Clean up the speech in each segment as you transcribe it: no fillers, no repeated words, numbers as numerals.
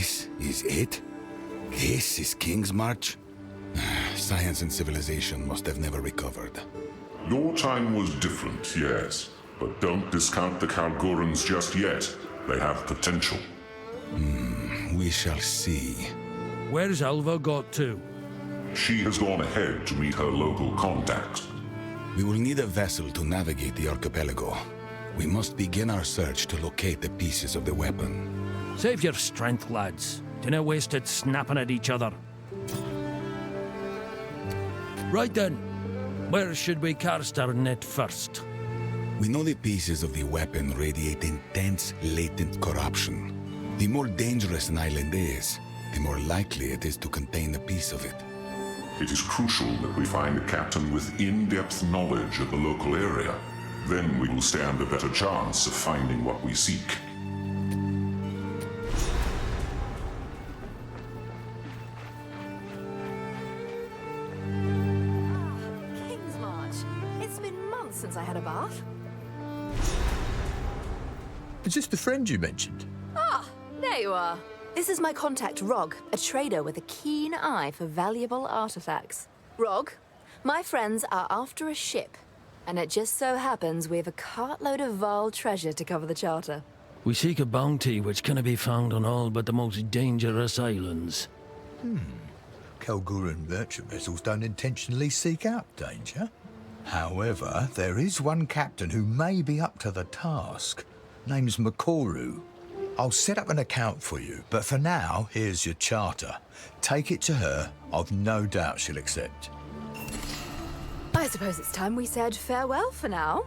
This is it? This is Kingsmarch? Science and civilization must have never recovered. Your time was different, yes. But don't discount the Kalgorans just yet. They have potential. We shall see. Where's Alva got to? She has gone ahead to meet her local contact. We will need a vessel to navigate the archipelago. We must begin our search to locate the pieces of the weapon. Save your strength, lads. Dinna waste it snapping at each other. Right then. Where should we cast our net first? We know the pieces of the weapon radiate intense, latent corruption. The more dangerous an island is, the more likely it is to contain a piece of it. It is crucial that we find a captain with in-depth knowledge of the local area. Then we will stand a better chance of finding what we seek. Kingsmarch. It's been months since I had a bath. Is this the friend you mentioned? Ah, there you are. This is my contact, Rog, a trader with a keen eye for valuable artifacts. Rog, my friends are after a ship, and it just so happens we have a cartload of Val treasure to cover the charter. We seek a bounty which cannot be found on all but the most dangerous islands. Kalgoran merchant vessels don't intentionally seek out danger. However, there is one captain who may be up to the task. Name's Makoru. I'll set up an account for you, but for now, here's your charter. Take it to her. I've no doubt she'll accept. I suppose it's time we said farewell for now.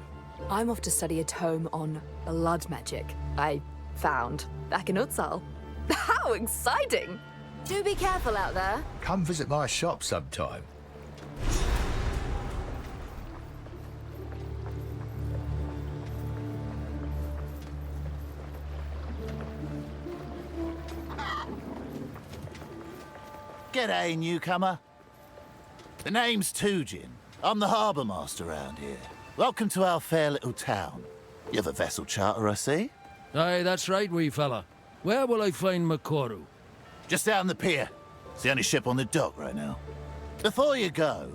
I'm off to study a tome on blood magic I found back in Utsal. How exciting! Do be careful out there. Come visit my shop sometime. G'day, newcomer. The name's Tujin. I'm the harbour master around here. Welcome to our fair little town. You have a vessel charter, I see? Aye, that's right, wee fella. Where will I find Makoru? Just out on the pier. It's the only ship on the dock right now. Before you go,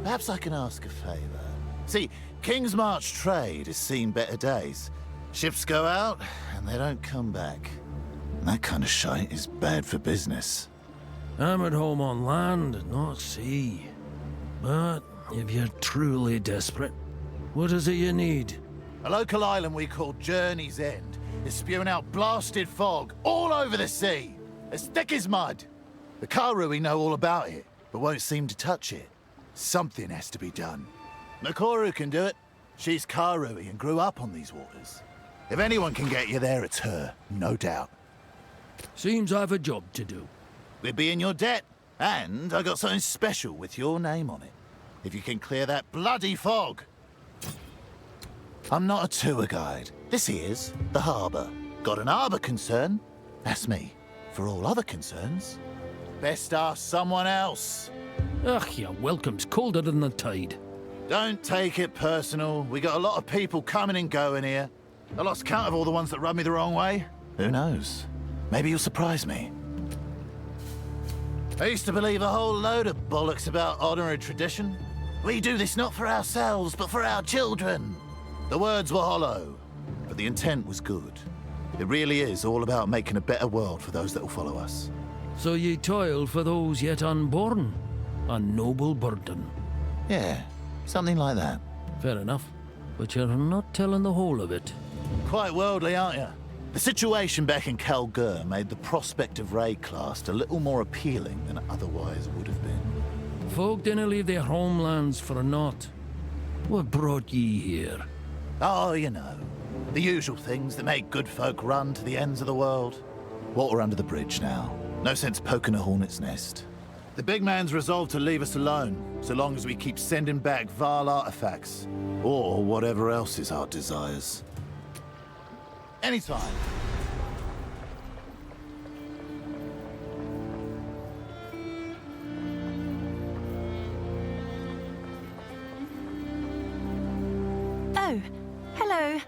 perhaps I can ask a favour. See, Kingsmarch trade has seen better days. Ships go out, and they don't come back. And that kind of shite is bad for business. I'm at home on land, not sea. But if you're truly desperate, what is it you need? A local island we call Journey's End is spewing out blasted fog all over the sea, as thick as mud. The Karui know all about it, but won't seem to touch it. Something has to be done. Makoru can do it. She's Karui and grew up on these waters. If anyone can get you there, it's her, no doubt. Seems I've a job to do. We'd be in your debt, and I got something special with your name on it. If you can clear that bloody fog. I'm not a tour guide. This here's the harbour. Got an harbour concern? That's me. For all other concerns, best ask someone else. Ugh, your welcome's colder than the tide. Don't take it personal. We got a lot of people coming and going here. I lost count of all the ones that rubbed me the wrong way. Who knows? Maybe you'll surprise me. I used to believe a whole load of bollocks about honour and tradition. We do this not for ourselves, but for our children. The words were hollow, but the intent was good. It really is all about making a better world for those that will follow us. So ye toil for those yet unborn. A noble burden. Yeah, something like that. Fair enough. But you're not telling the whole of it. Quite worldly, aren't you? The situation back in Kalgur made the prospect of Wraeclast a little more appealing than it otherwise would have been. Folk didn't leave their homelands for naught. What brought ye here? Oh, you know, the usual things that make good folk run to the ends of the world. Water under the bridge now. No sense poking a hornet's nest. The big man's resolved to leave us alone, so long as we keep sending back Val artifacts. Or whatever else is our desires. Anytime. Oh, hello.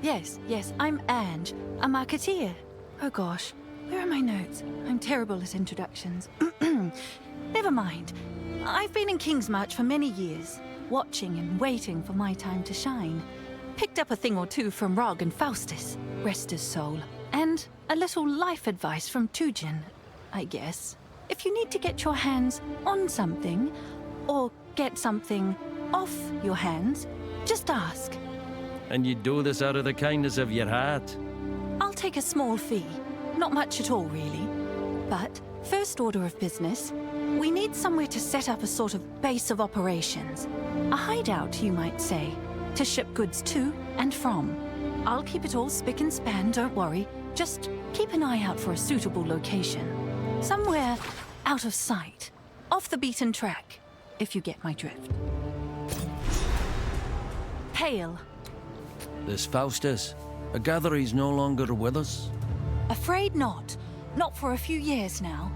Yes, I'm Ange, a marketeer. Oh gosh, Where are my notes? I'm terrible at introductions. Never mind. I've been in Kingsmarch for many years, watching and waiting for my time to shine. Picked up a thing or two from Rog and Faustus, rest his soul. And a little life advice from Tujin, I guess. If you need to get your hands on something, or get something off your hands, just ask. And you do this out of the kindness of your heart? I'll take a small fee. Not much at all, really. But, first order of business, we need somewhere to set up a sort of base of operations. A hideout, you might say, to ship goods to and from. I'll keep it all spick and span, don't worry. Just keep an eye out for a suitable location. Somewhere out of sight. Off the beaten track, if you get my drift. Hail. This Faustus, I gather he's no longer with us? Afraid not. Not for a few years now.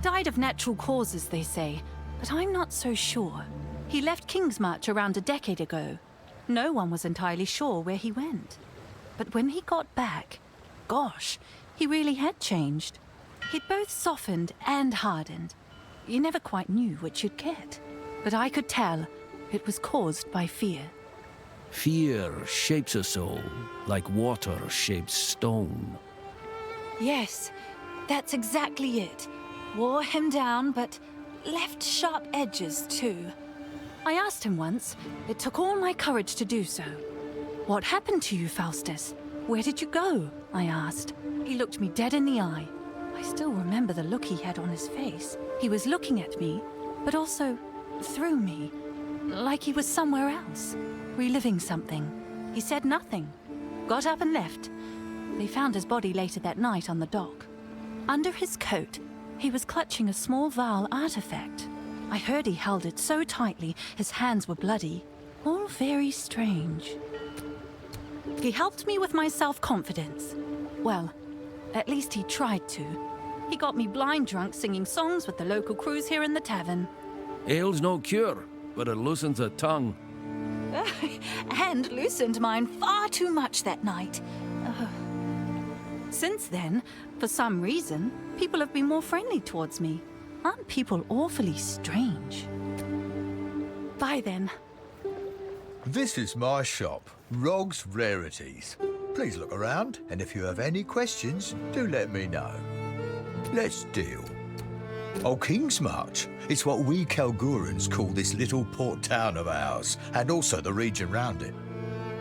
Died of natural causes, they say, but I'm not so sure. He left Kingsmarch around a decade ago. No one was entirely sure where he went. But when he got back, gosh, he really had changed. He'd both softened and hardened. You never quite knew which you'd get. But I could tell it was caused by fear. Fear shapes a soul, like water shapes stone. Yes, that's exactly it. Wore him down, but left sharp edges, too. I asked him once. It took all my courage to do so. What happened to you, Faustus? Where did you go? I asked. He looked me dead in the eye. I still remember the look he had on his face. He was looking at me, but also through me, like he was somewhere else, reliving something. He said nothing. Got up and left. They found his body later that night on the dock. Under his coat, he was clutching a small vial artifact. I heard he held it so tightly, his hands were bloody. All very strange. He helped me with my self-confidence. Well, at least he tried to. He got me blind drunk singing songs with the local crews here in the tavern. Ale's no cure, but it loosens the tongue. And loosened mine far too much that night. Since then, for some reason, people have been more friendly towards me. Aren't people awfully strange? Bye then. This is my shop, Rog's Rarities. Please look around, and if you have any questions, do let me know. Let's deal. Oh, Kingsmarch. It's what we Kalgurans call this little port town of ours, and also the region round it.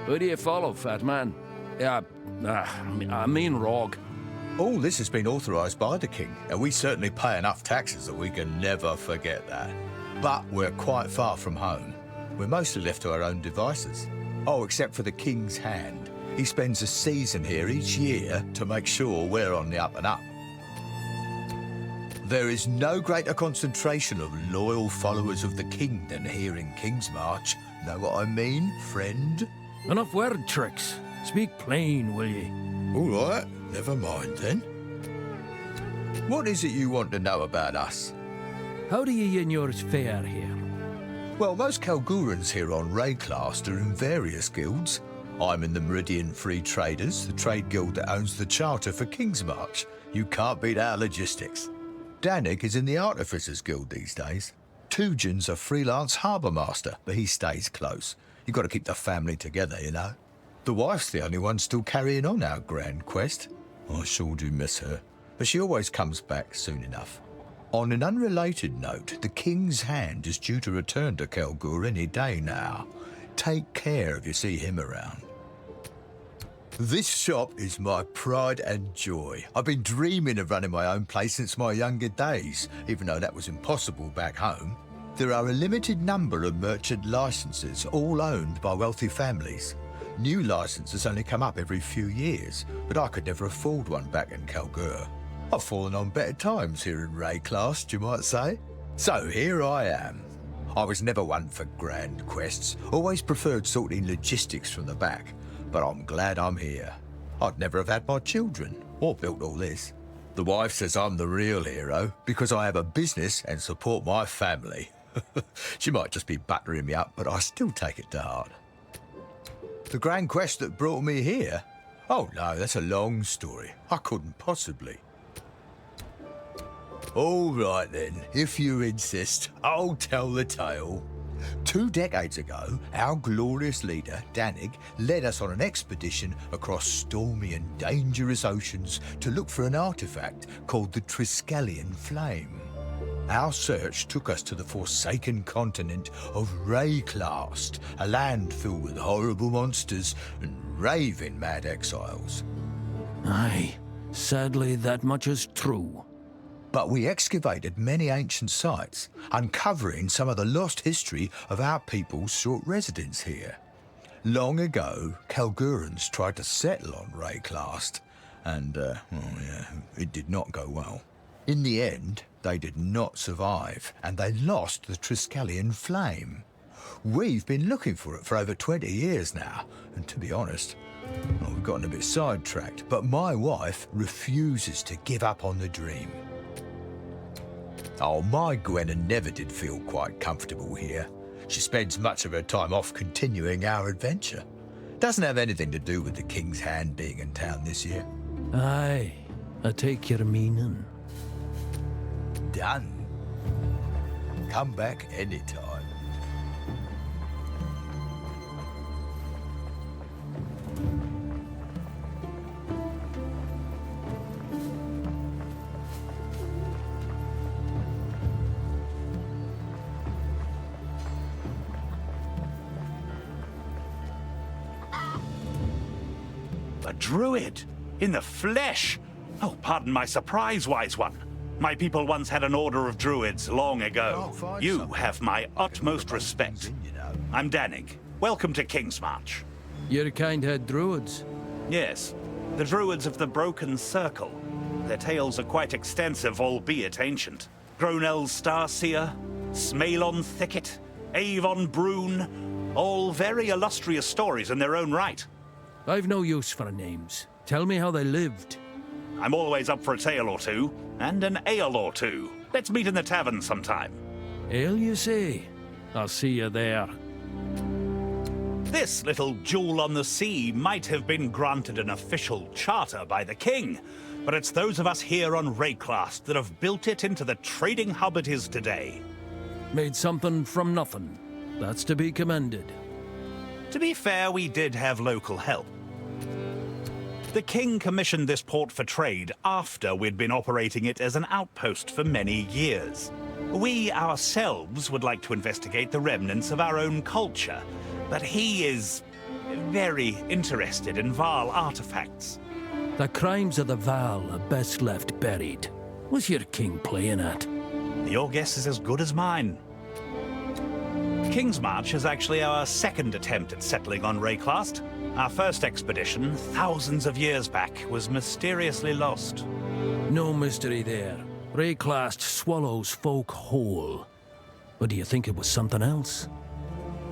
Who do you follow, fat man? I mean Rog. All this has been authorised by the king, and we certainly pay enough taxes that we can never forget that. But we're quite far from home. We're mostly left to our own devices. Oh, except for the king's hand. He spends a season here each year to make sure we're on the up and up. There is no greater concentration of loyal followers of the king than here in Kingsmarch. Know what I mean, friend? Enough word tricks. Speak plain, will ye? All right, never mind then. What is it you want to know about us? How do ye and yours fare here? Well, most Kalgurans here on Wraeclast are in various guilds. I'm in the Meridian Free Traders, the trade guild that owns the charter for Kingsmarch. You can't beat our logistics. Danik is in the Artificers Guild these days. Tujin's a freelance harbour master, but he stays close. You've got to keep the family together, you know. The wife's the only one still carrying on our grand quest. I sure do miss her, but she always comes back soon enough. On an unrelated note, the King's Hand is due to return to Kalgur any day now. Take care if you see him around. This shop is my pride and joy. I've been dreaming of running my own place since my younger days, even though that was impossible back home. There are a limited number of merchant licenses, all owned by wealthy families. New licenses only come up every few years, but I could never afford one back in Kalgur. I've fallen on better times here in Wraeclast, you might say. So here I am. I was never one for grand quests, always preferred sorting logistics from the back, but I'm glad I'm here. I'd never have had my children, or built all this. The wife says I'm the real hero, because I have a business and support my family. She might just be buttering me up, but I still take it to heart. The grand quest that brought me here? Oh no, that's a long story. I couldn't possibly. All right then, if you insist, I'll tell the tale. 2 decades ago, our glorious leader, Danig, led us on an expedition across stormy and dangerous oceans to look for an artifact called the Triskelion Flame. Our search took us to the forsaken continent of Wraeclast, a land filled with horrible monsters and raving mad exiles. Aye, sadly that much is true. But we excavated many ancient sites, uncovering some of the lost history of our people's short residence here. Long ago, Kalgurans tried to settle on Wraeclast, and, it did not go well. In the end, they did not survive, and they lost the Triskelion Flame. We've been looking for it for over 20 years now, and to be honest, we've gotten a bit sidetracked, but my wife refuses to give up on the dream. Oh, my Gwenna never did feel quite comfortable here. She spends much of her time off continuing our adventure. Doesn't have anything to do with the King's Hand being in town this year. Aye, I take your meaning. Done. Come back anytime. A druid! In the flesh! Oh, pardon my surprise, wise one. My people once had an order of druids long ago. You have my utmost respect. I'm Danig. Welcome to Kingsmarch. You're kind-head druids. Yes, the druids of the Broken Circle. Their tales are quite extensive, albeit ancient. Gronel's Starseer, Smaelon Thicket, Avon Brune, all very illustrious stories in their own right. I've no use for names. Tell me how they lived. I'm always up for a tale or two, and an ale or two. Let's meet in the tavern sometime. Ale, you say? I'll see you there. This little jewel on the sea might have been granted an official charter by the king, but it's those of us here on Wraeclast that have built it into the trading hub it is today. Made something from nothing. That's to be commended. To be fair, we did have local help. The king commissioned this port for trade after we'd been operating it as an outpost for many years. We ourselves would like to investigate the remnants of our own culture, but he is very interested in Val artifacts. The crimes of the Val are best left buried. What's your king playing at? Your guess is as good as mine. Kingsmarch is actually our second attempt at settling on Wraeclast. Our first expedition, thousands of years back, was mysteriously lost. No mystery there. Wraeclast swallows folk whole. Or do you think it was something else?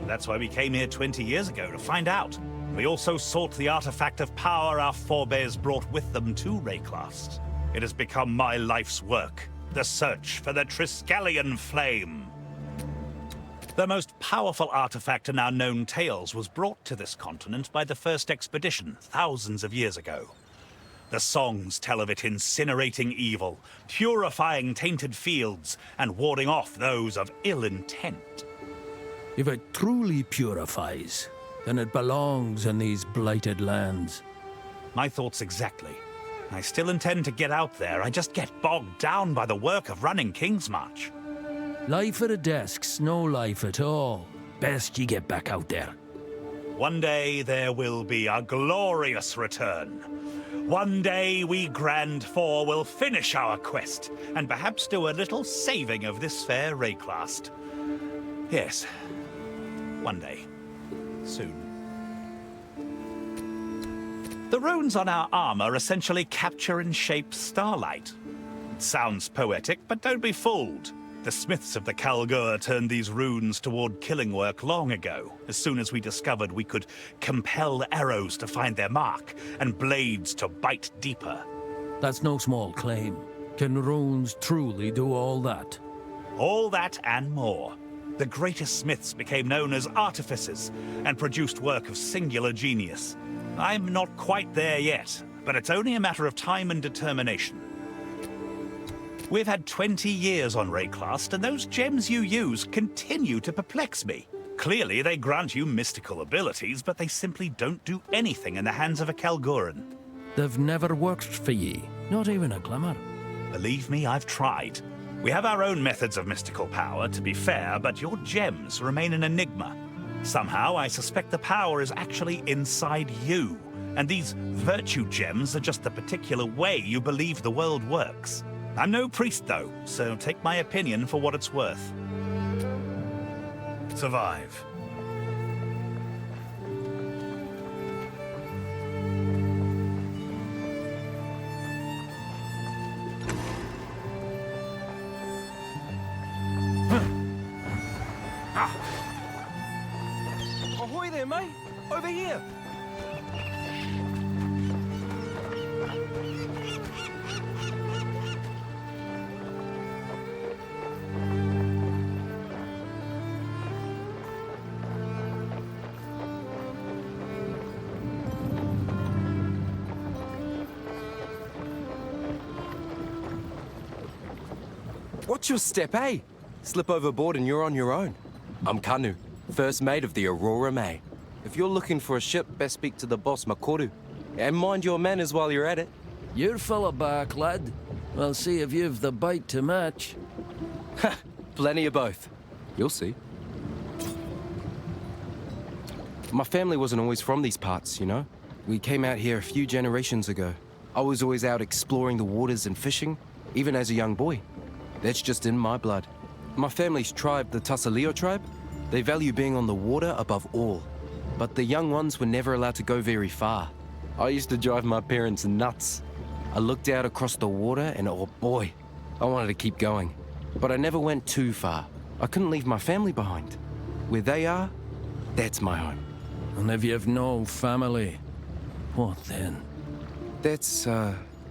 That's why we came here 20 years ago, to find out. We also sought the artifact of power our forebears brought with them to Wraeclast. It has become my life's work, the search for the Triskelion Flame. The most powerful artifact in our known tales was brought to this continent by the first expedition thousands of years ago. The songs tell of it incinerating evil, purifying tainted fields, and warding off those of ill intent. If it truly purifies, then it belongs in these blighted lands. My thoughts exactly. I still intend to get out there, I just get bogged down by the work of running Kingsmarch. Life at a desk's no life at all. Best you get back out there. One day there will be a glorious return. One day we Grand Four will finish our quest, and perhaps do a little saving of this fair Wraeclast. Yes, one day. Soon. The runes on our armor essentially capture and shape starlight. It sounds poetic, but don't be fooled. The smiths of the Kalgur turned these runes toward killing work long ago, as soon as we discovered we could compel arrows to find their mark, and blades to bite deeper. That's no small claim. Can runes truly do all that? All that and more. The greatest smiths became known as artificers, and produced work of singular genius. I'm not quite there yet, but it's only a matter of time and determination. We've had 20 years on Wraeclast, and those gems you use continue to perplex me. Clearly, they grant you mystical abilities, but they simply don't do anything in the hands of a Kalguran. They've never worked for ye, not even a glimmer. Believe me, I've tried. We have our own methods of mystical power, to be fair, but your gems remain an enigma. Somehow, I suspect the power is actually inside you, and these virtue gems are just the particular way you believe the world works. I'm no priest, though, so take my opinion for what it's worth. Survive. Ahoy there, mate! Over here! Watch your step, eh? Slip overboard and you're on your own. I'm Kanu, first mate of the Aurora May. If you're looking for a ship, best speak to the boss, Makoru. And mind your manners while you're at it. You're full of back, lad. We'll see if you've the bite to match. Ha! Plenty of both. You'll see. My family wasn't always from these parts, you know? We came out here a few generations ago. I was always out exploring the waters and fishing, even as a young boy. That's just in my blood. My family's tribe, the Tasaleo tribe, they value being on the water above all. But the young ones were never allowed to go very far. I used to drive my parents nuts. I looked out across the water and oh boy, I wanted to keep going. But I never went too far. I couldn't leave my family behind. Where they are, that's my home. And if you've no family, what then? That's,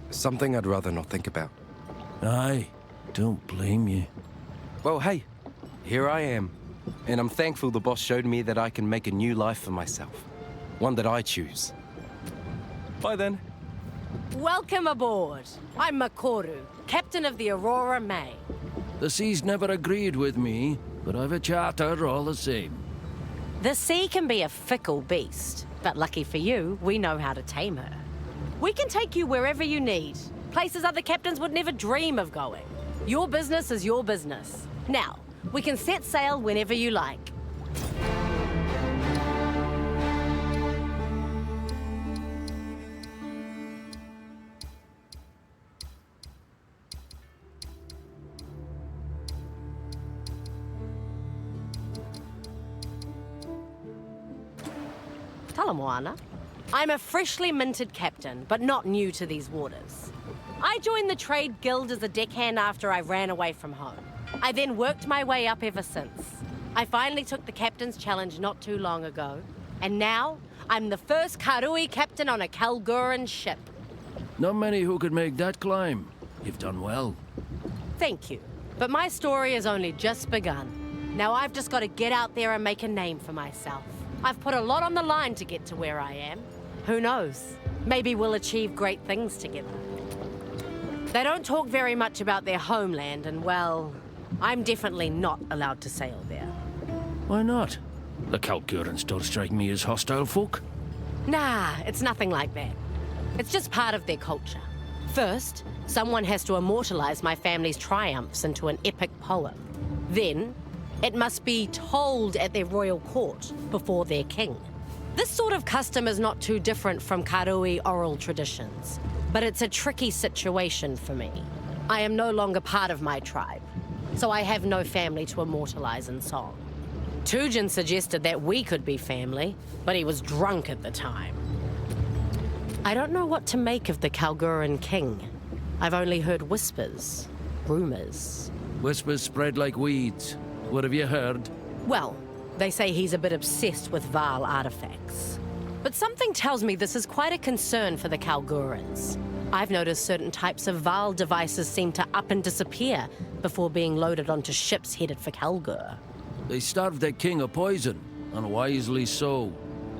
something I'd rather not think about. Aye, don't blame you. Well, hey, here I am. And I'm thankful the boss showed me that I can make a new life for myself. One that I choose. Bye then. Welcome aboard. I'm Makoru, captain of the Aurora May. The sea's never agreed with me, but I've a charter all the same. The sea can be a fickle beast, but lucky for you, we know how to tame her. We can take you wherever you need, places other captains would never dream of going. Your business is your business. Now, we can set sail whenever you like. Talamoana. I'm a freshly minted captain, but not new to these waters. I joined the trade guild as a deckhand after I ran away from home. I then worked my way up ever since. I finally took the captain's challenge not too long ago, and now I'm the first Karui captain on a Kalguran ship. Not many who could make that climb. You've done well. Thank you, but my story has only just begun. Now I've just got to get out there and make a name for myself. I've put a lot on the line to get to where I am. Who knows? Maybe we'll achieve great things together. They don't talk very much about their homeland, and well, I'm definitely not allowed to sail there. Why not? The Kalgurans don't strike me as hostile folk. Nah, it's nothing like that. It's just part of their culture. First, someone has to immortalize my family's triumphs into an epic poem. Then, it must be told at their royal court before their king. This sort of custom is not too different from Karui oral traditions, but it's a tricky situation for me. I am no longer part of my tribe, so I have no family to immortalize in song. Tujin suggested that we could be family, but he was drunk at the time. I don't know what to make of the Kalguran king. I've only heard whispers, rumors. Whispers spread like weeds. What have you heard? Well, they say he's a bit obsessed with Vaal artifacts. But something tells me this is quite a concern for the Kalgurans. I've noticed certain types of Vaal devices seem to up and disappear before being loaded onto ships headed for Kalgur. They starved their king of poison, and wisely so.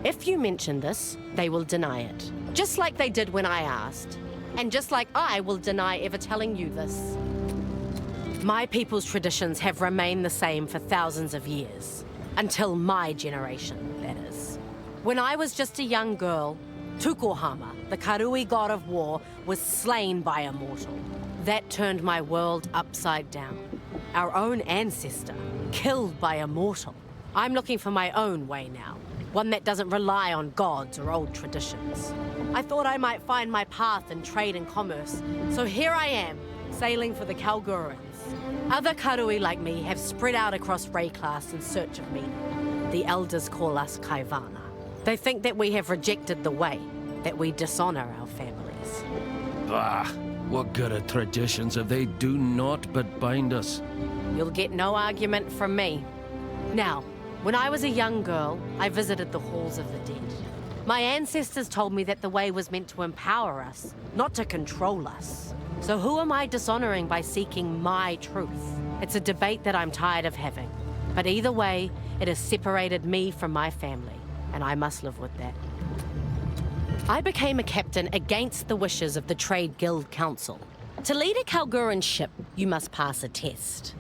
If you mention this, they will deny it. Just like they did when I asked. And just like I will deny ever telling you this. My people's traditions have remained the same for thousands of years. Until my generation, that is. When I was just a young girl, Tukohama, the Karui god of war, was slain by a mortal. That turned my world upside down. Our own ancestor, killed by a mortal. I'm looking for my own way now, one that doesn't rely on gods or old traditions. I thought I might find my path in trade and commerce, so here I am, sailing for the Kalgurans. Other Karui like me have spread out across Wraeclast in search of meaning. The elders call us Kaivana. They think that we have rejected the way, that we dishonor our families. Bah! What good of traditions if they do naught but bind us? You'll get no argument from me. Now, when I was a young girl, I visited the halls of the dead. My ancestors told me that the way was meant to empower us, not to control us. So who am I dishonoring by seeking my truth? It's a debate that I'm tired of having. But either way, it has separated me from my family, and I must live with that. I became a captain against the wishes of the Trade Guild Council. To lead a Kalguran ship, you must pass a test.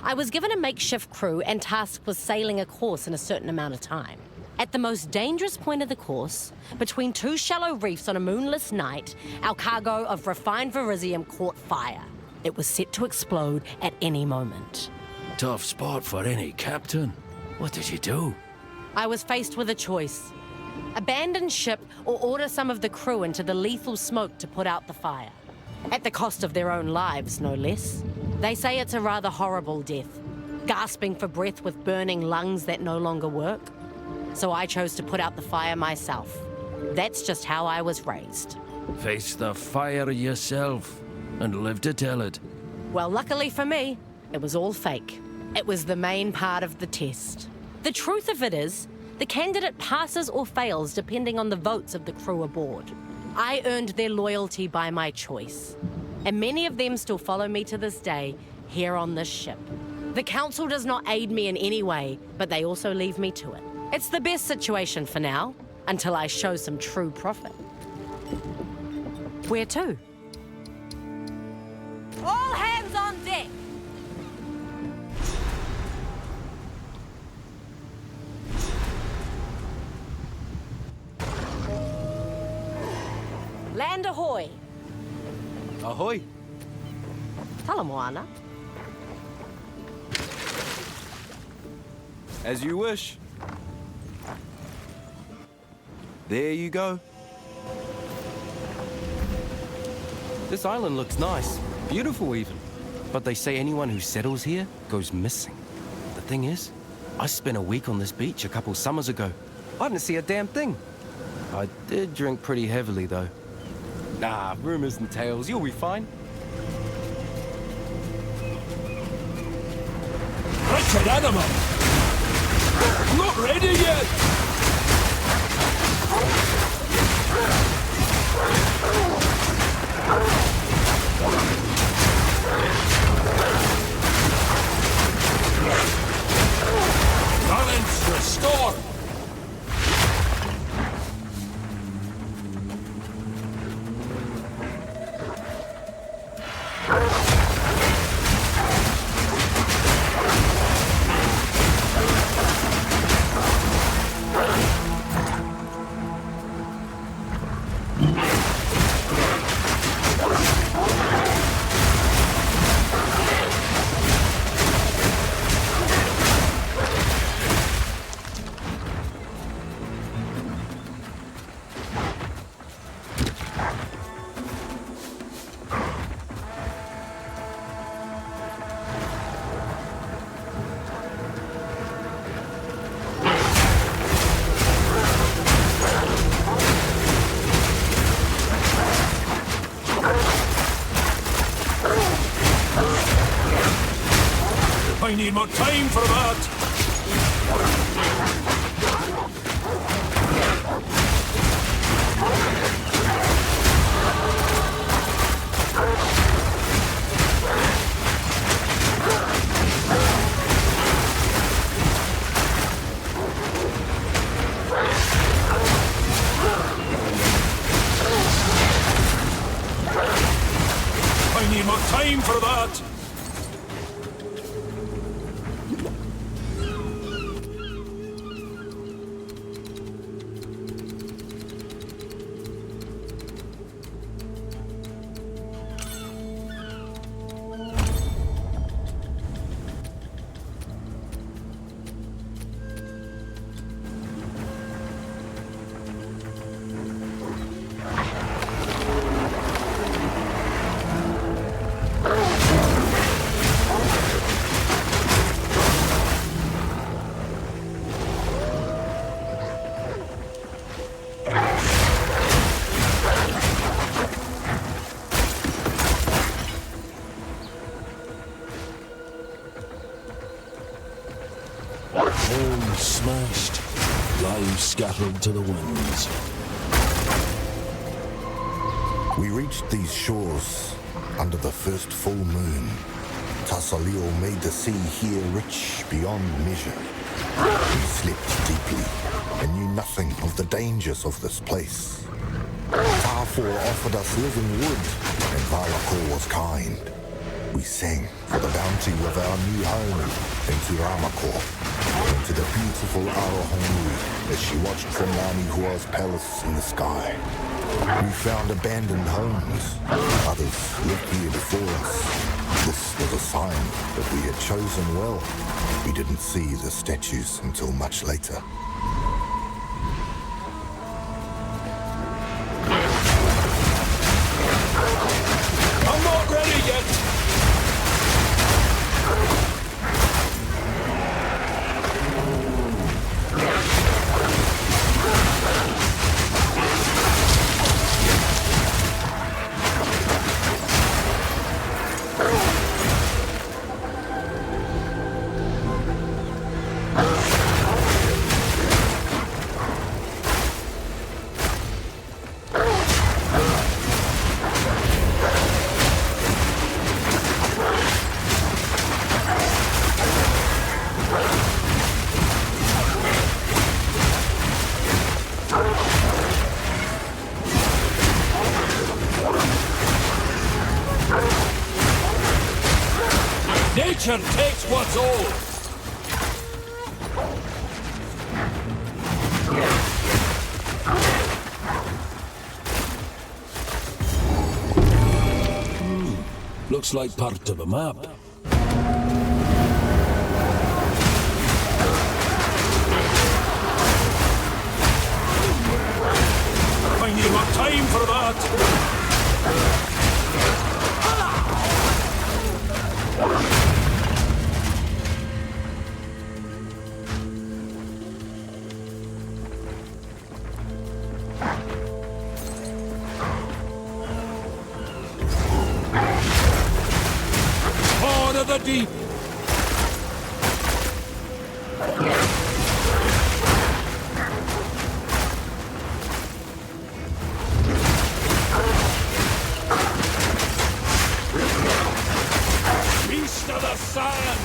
I was given a makeshift crew and tasked with sailing a course in a certain amount of time. At the most dangerous point of the course, between two shallow reefs on a moonless night, our cargo of refined verisium caught fire. It was set to explode at any moment. Tough spot for any captain. What did you do? I was faced with a choice. Abandon ship or order some of the crew into the lethal smoke to put out the fire. At the cost of their own lives, no less. They say it's a rather horrible death, gasping for breath with burning lungs that no longer work. So I chose to put out the fire myself. That's just how I was raised. Face the fire yourself and live to tell it. Well, luckily for me, it was all fake. It was the main part of the test. The truth of it is, the candidate passes or fails depending on the votes of the crew aboard. I earned their loyalty by my choice, and many of them still follow me to this day here on this ship. The council does not aid me in any way, but they also leave me to it. It's the best situation for now, until I show some true profit. Where to? All hands on deck! Land ahoy! Ahoy! Talamoana. As you wish. There you go. This island looks nice. Beautiful even. But they say anyone who settles here goes missing. The thing is, I spent a week on this beach a couple summers ago. I didn't see a damn thing. I did drink pretty heavily though. Nah, rumors and tales, you'll be fine. Wretched animal! Not ready yet! Balance restored! I need more time for that! I need more time for that! Homes smashed, lives scattered to the winds. We reached these shores under the first full moon. Tassalio made the sea here rich beyond measure. We slept deeply and knew nothing of the dangers of this place. Tarfor offered us living wood, and Valakor was kind. We sang for the bounty of our new home in Turamakor, and to the beautiful Arohonui as she watched from Lani Hua's palace in the sky. We found abandoned homes. Others lived here before us. This was a sign that we had chosen well. We didn't see the statues until much later. I'm not ready yet! Nature takes what's old! Looks like part of a map. I need more time for that! Heart of the deep! Beast of the sand!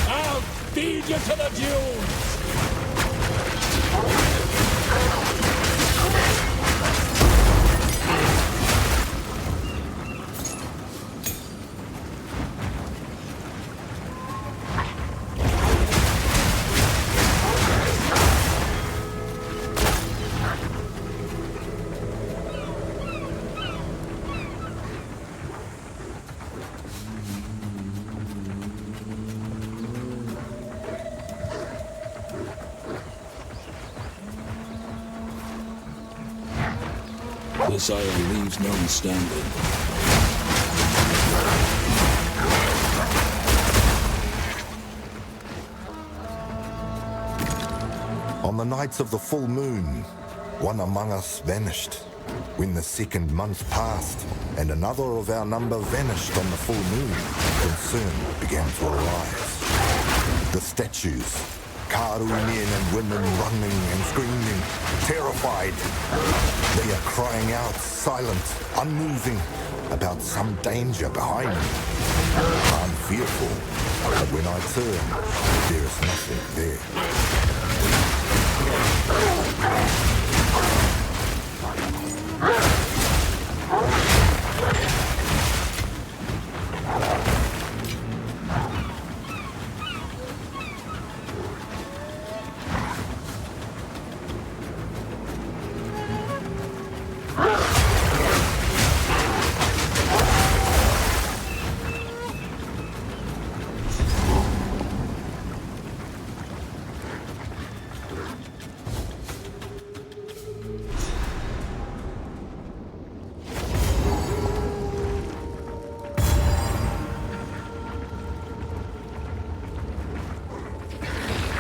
I'll feed you to the dunes! This isle leaves none standing. On the nights of the full moon, one among us vanished. When the second month passed, and another of our number vanished on the full moon, concern began to arise. The statues, Karu men and women running and screaming, terrified. They are crying out, silent, unmoving, about some danger behind them. I'm fearful, but when I turn, there is nothing there.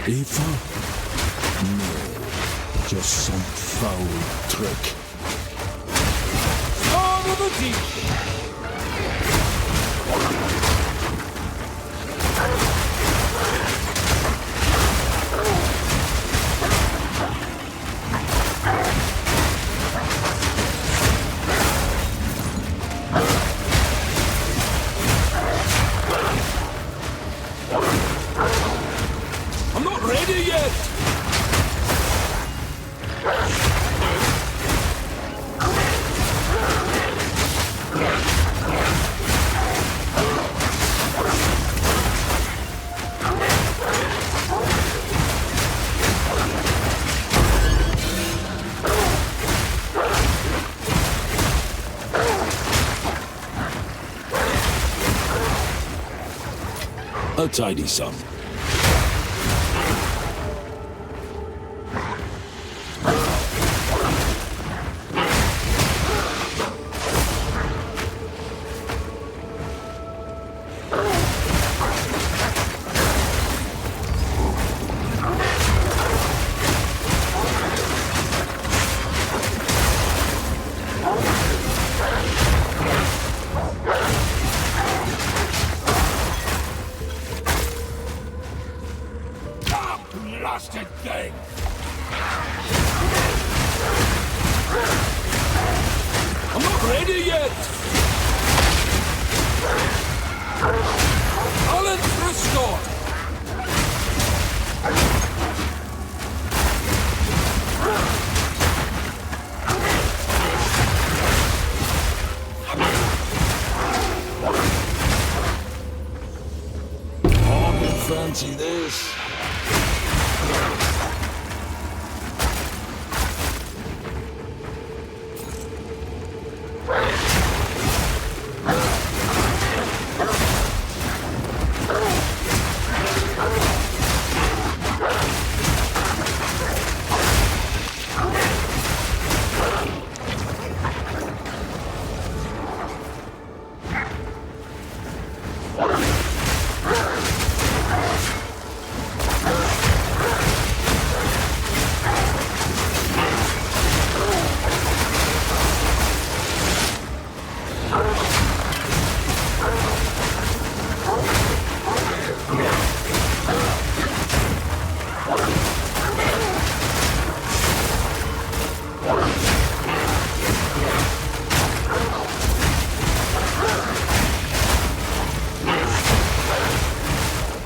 Aoife? No, just some foul trick. Out of the deep! tidy sum. Blasted thing! I'm not ready yet! Talent restored! Oh, I fancy this.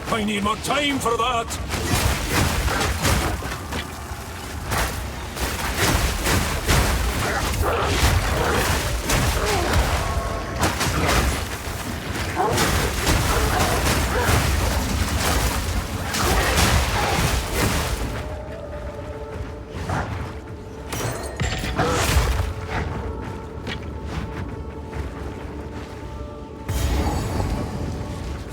I need more time for that!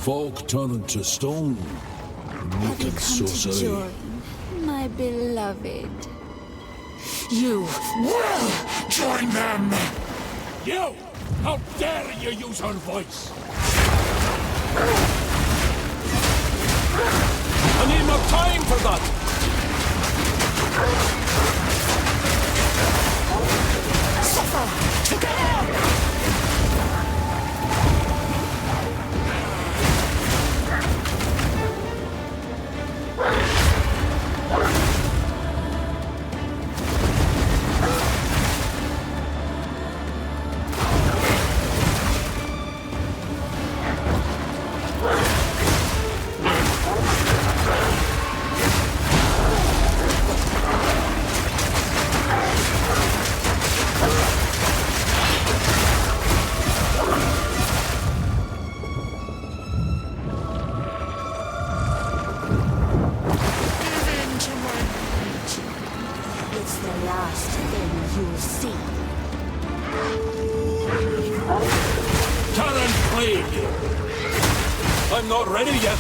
Folk turned to stone. Have you come to join, my beloved? You will join them! You! How dare you use her voice! I need more time for that! Suffer together! I'm not ready yet!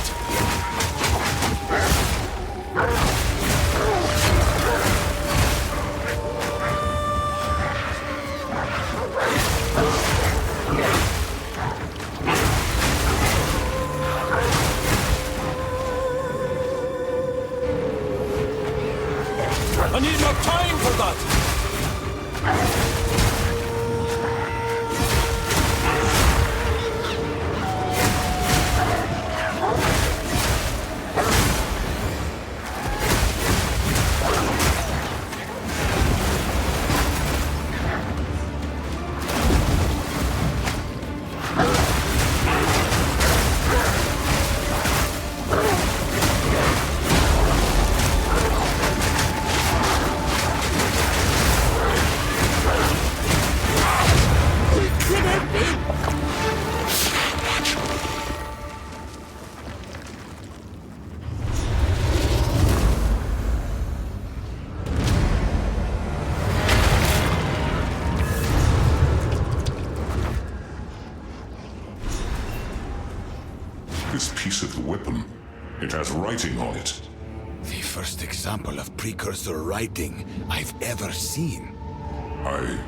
I need more time for that! It has writing on it. The first example of precursor writing I've ever seen. I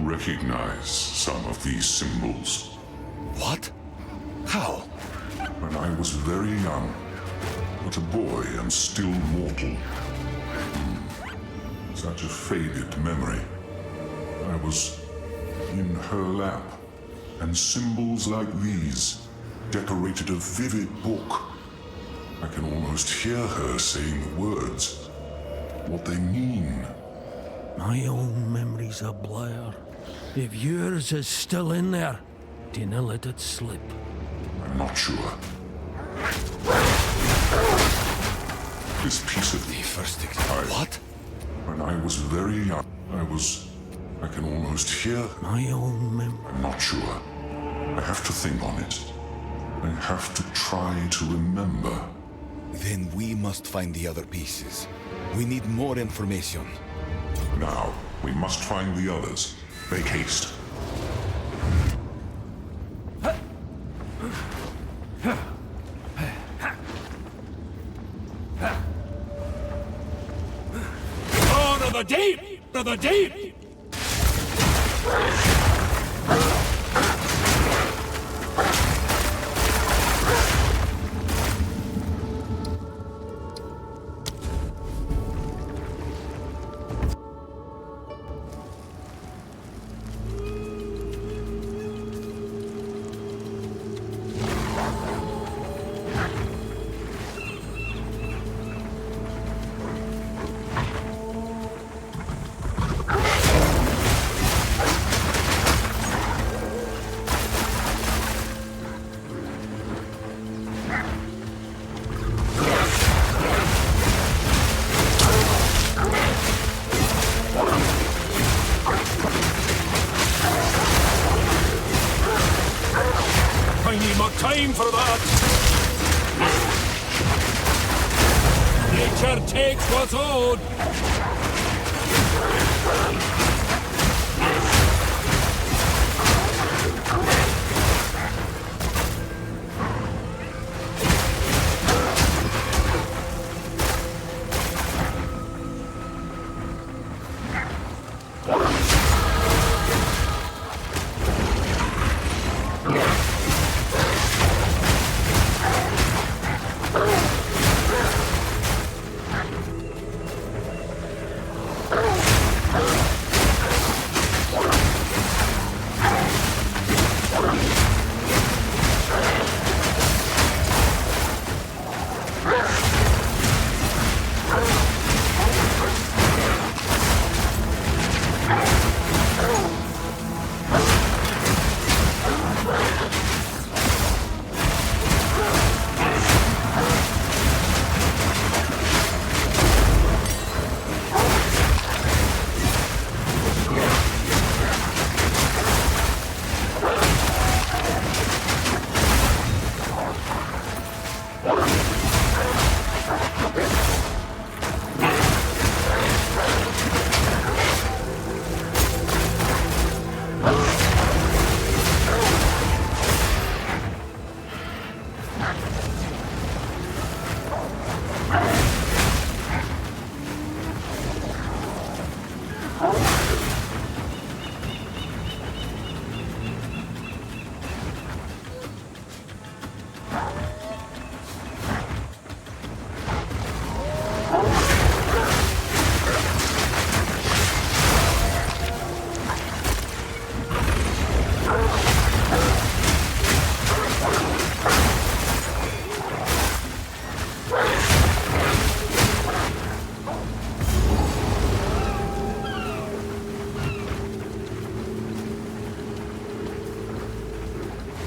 recognize some of these symbols. What? How? When I was very young, but a boy and still mortal. Such a faded memory. I was in her lap, and symbols like these decorated a vivid book. I can almost hear her saying the words, what they mean. My own memory's a blur. If yours is still in there, dinna let it slip. I'm not sure. This piece of The first example. What? When I was very young, I can almost hear. My own memory. I'm not sure. I have to think on it. I have to try to remember. Then we must find the other pieces. We need more information. Now, we must find the others. Make haste. Oh, to the deep! To the deep! I need more time for that! Nature takes what's owed!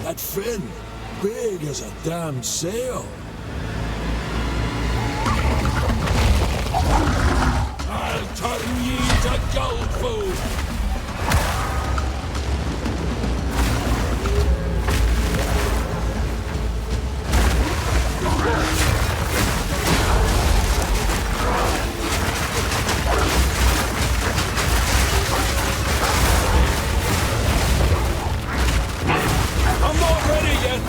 That fin, big as a damn sail. I'll turn ye to gold food. I'm not ready yet.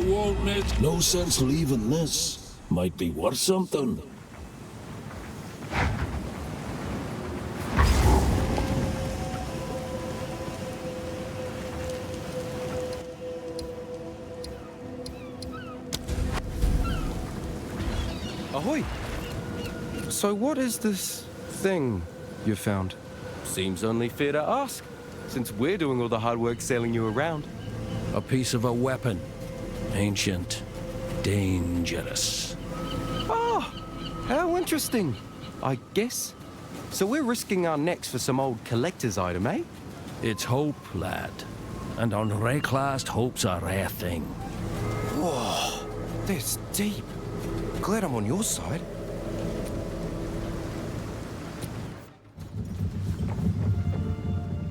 won't make no sense leaving this. Might be worth something. Ahoy! So what is this thing you found? Seems only fair to ask, since we're doing all the hard work sailing you around. A piece of a weapon. Ancient. Dangerous. Ah, how interesting, I guess. So we're risking our necks for some old collector's item, eh? It's hope, lad. And on Wraeclast, hope's a rare thing. Whoa, that's deep. Glad I'm on your side.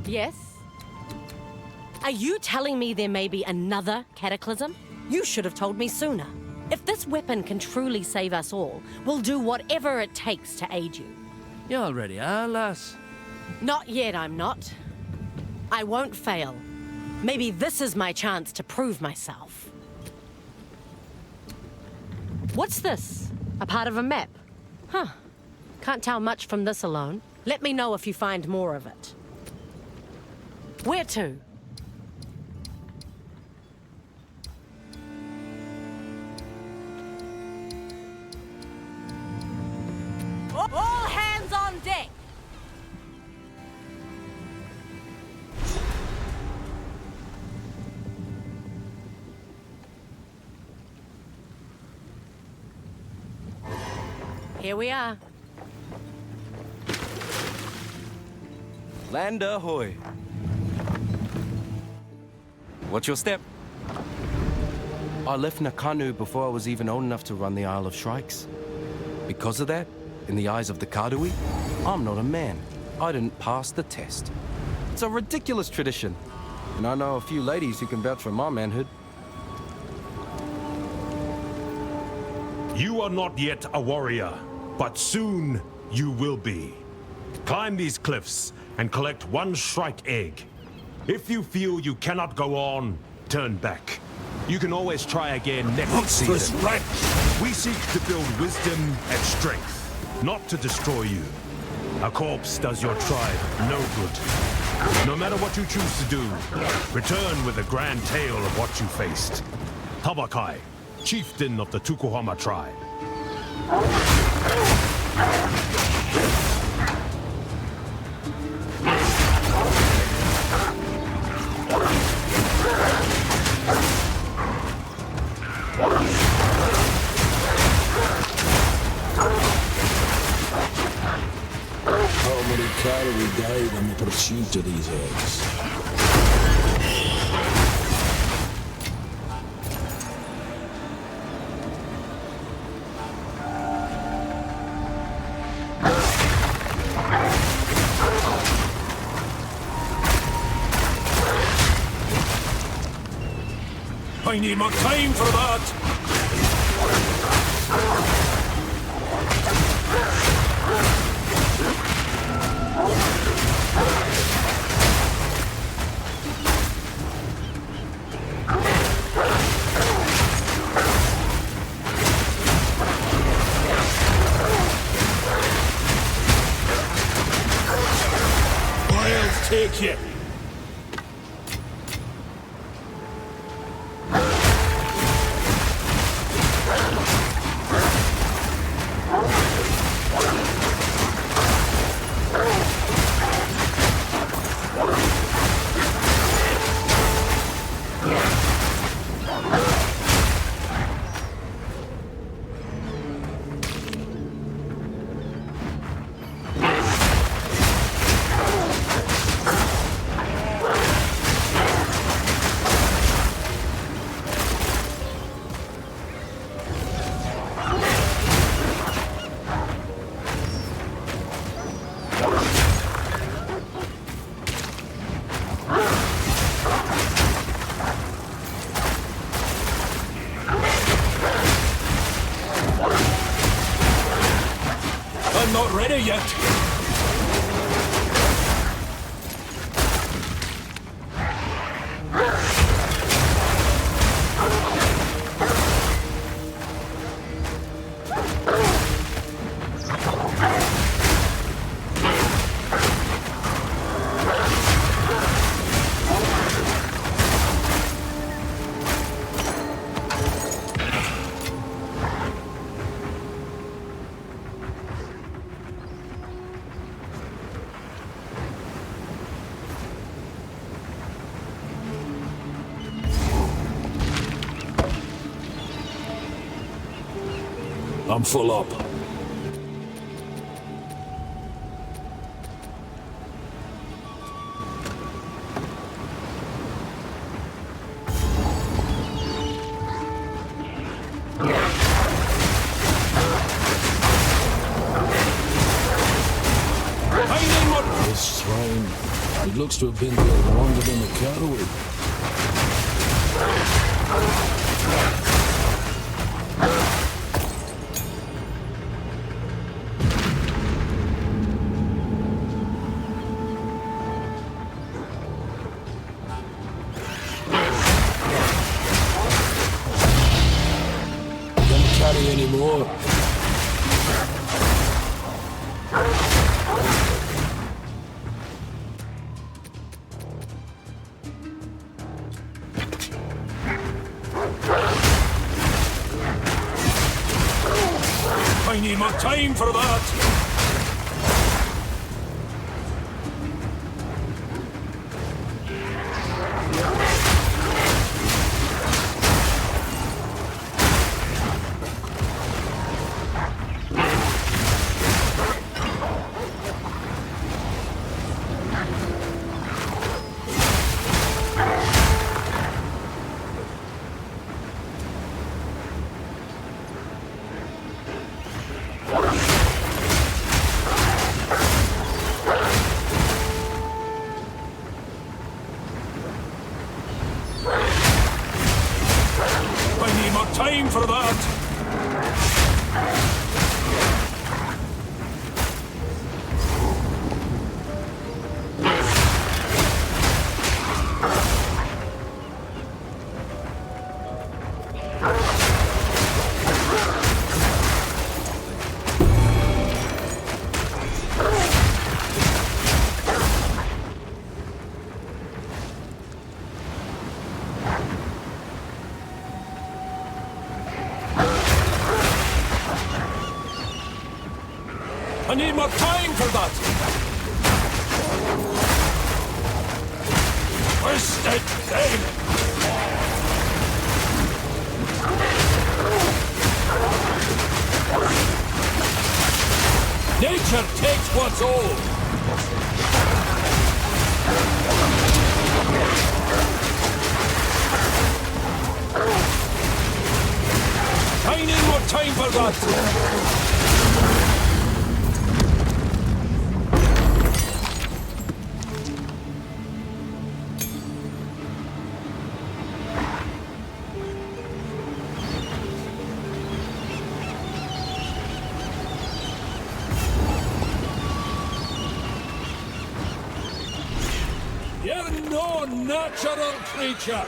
Yes? Are you telling me there may be another cataclysm? You should have told me sooner. If this weapon can truly save us all, we'll do whatever it takes to aid you. You already are, lass. Not yet, I'm not. I won't fail. Maybe this is my chance to prove myself. What's this? A part of a map? Huh. Can't tell much from this alone. Let me know if you find more of it. Where to? All hands on deck! Here we are. Land ahoy. What's your step? I left Nakanu before I was even old enough to run the Isle of Shrikes. Because of that, in the eyes of the Kadui, I'm not a man. I didn't pass the test. It's a ridiculous tradition. And I know a few ladies who can vouch for my manhood. You are not yet a warrior, but soon you will be. Climb these cliffs and collect one Shrike egg. If you feel you cannot go on, turn back. You can always try again next season. We seek to build wisdom and strength, not to destroy you. A corpse does your tribe no good. No matter what you choose to do, return with a grand tale of what you faced. Tabakai, chieftain of the Tukuhama tribe. How many Karui died in the pursuit of these eggs? I need more time for that! I'll take you! Not ready yet. I'm full up. This shrine, it looks to have been built longer than the Druid. Can't carry any more. I need more time for that! Time for that! I need more time for that! Twisted thing! Nature takes what's old! I need more time for that! You're no natural creature!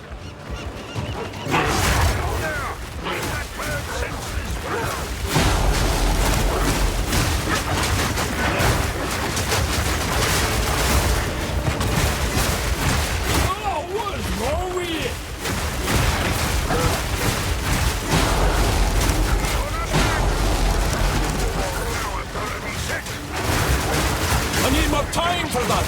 Oh, what's wrong with you? I need more time for that!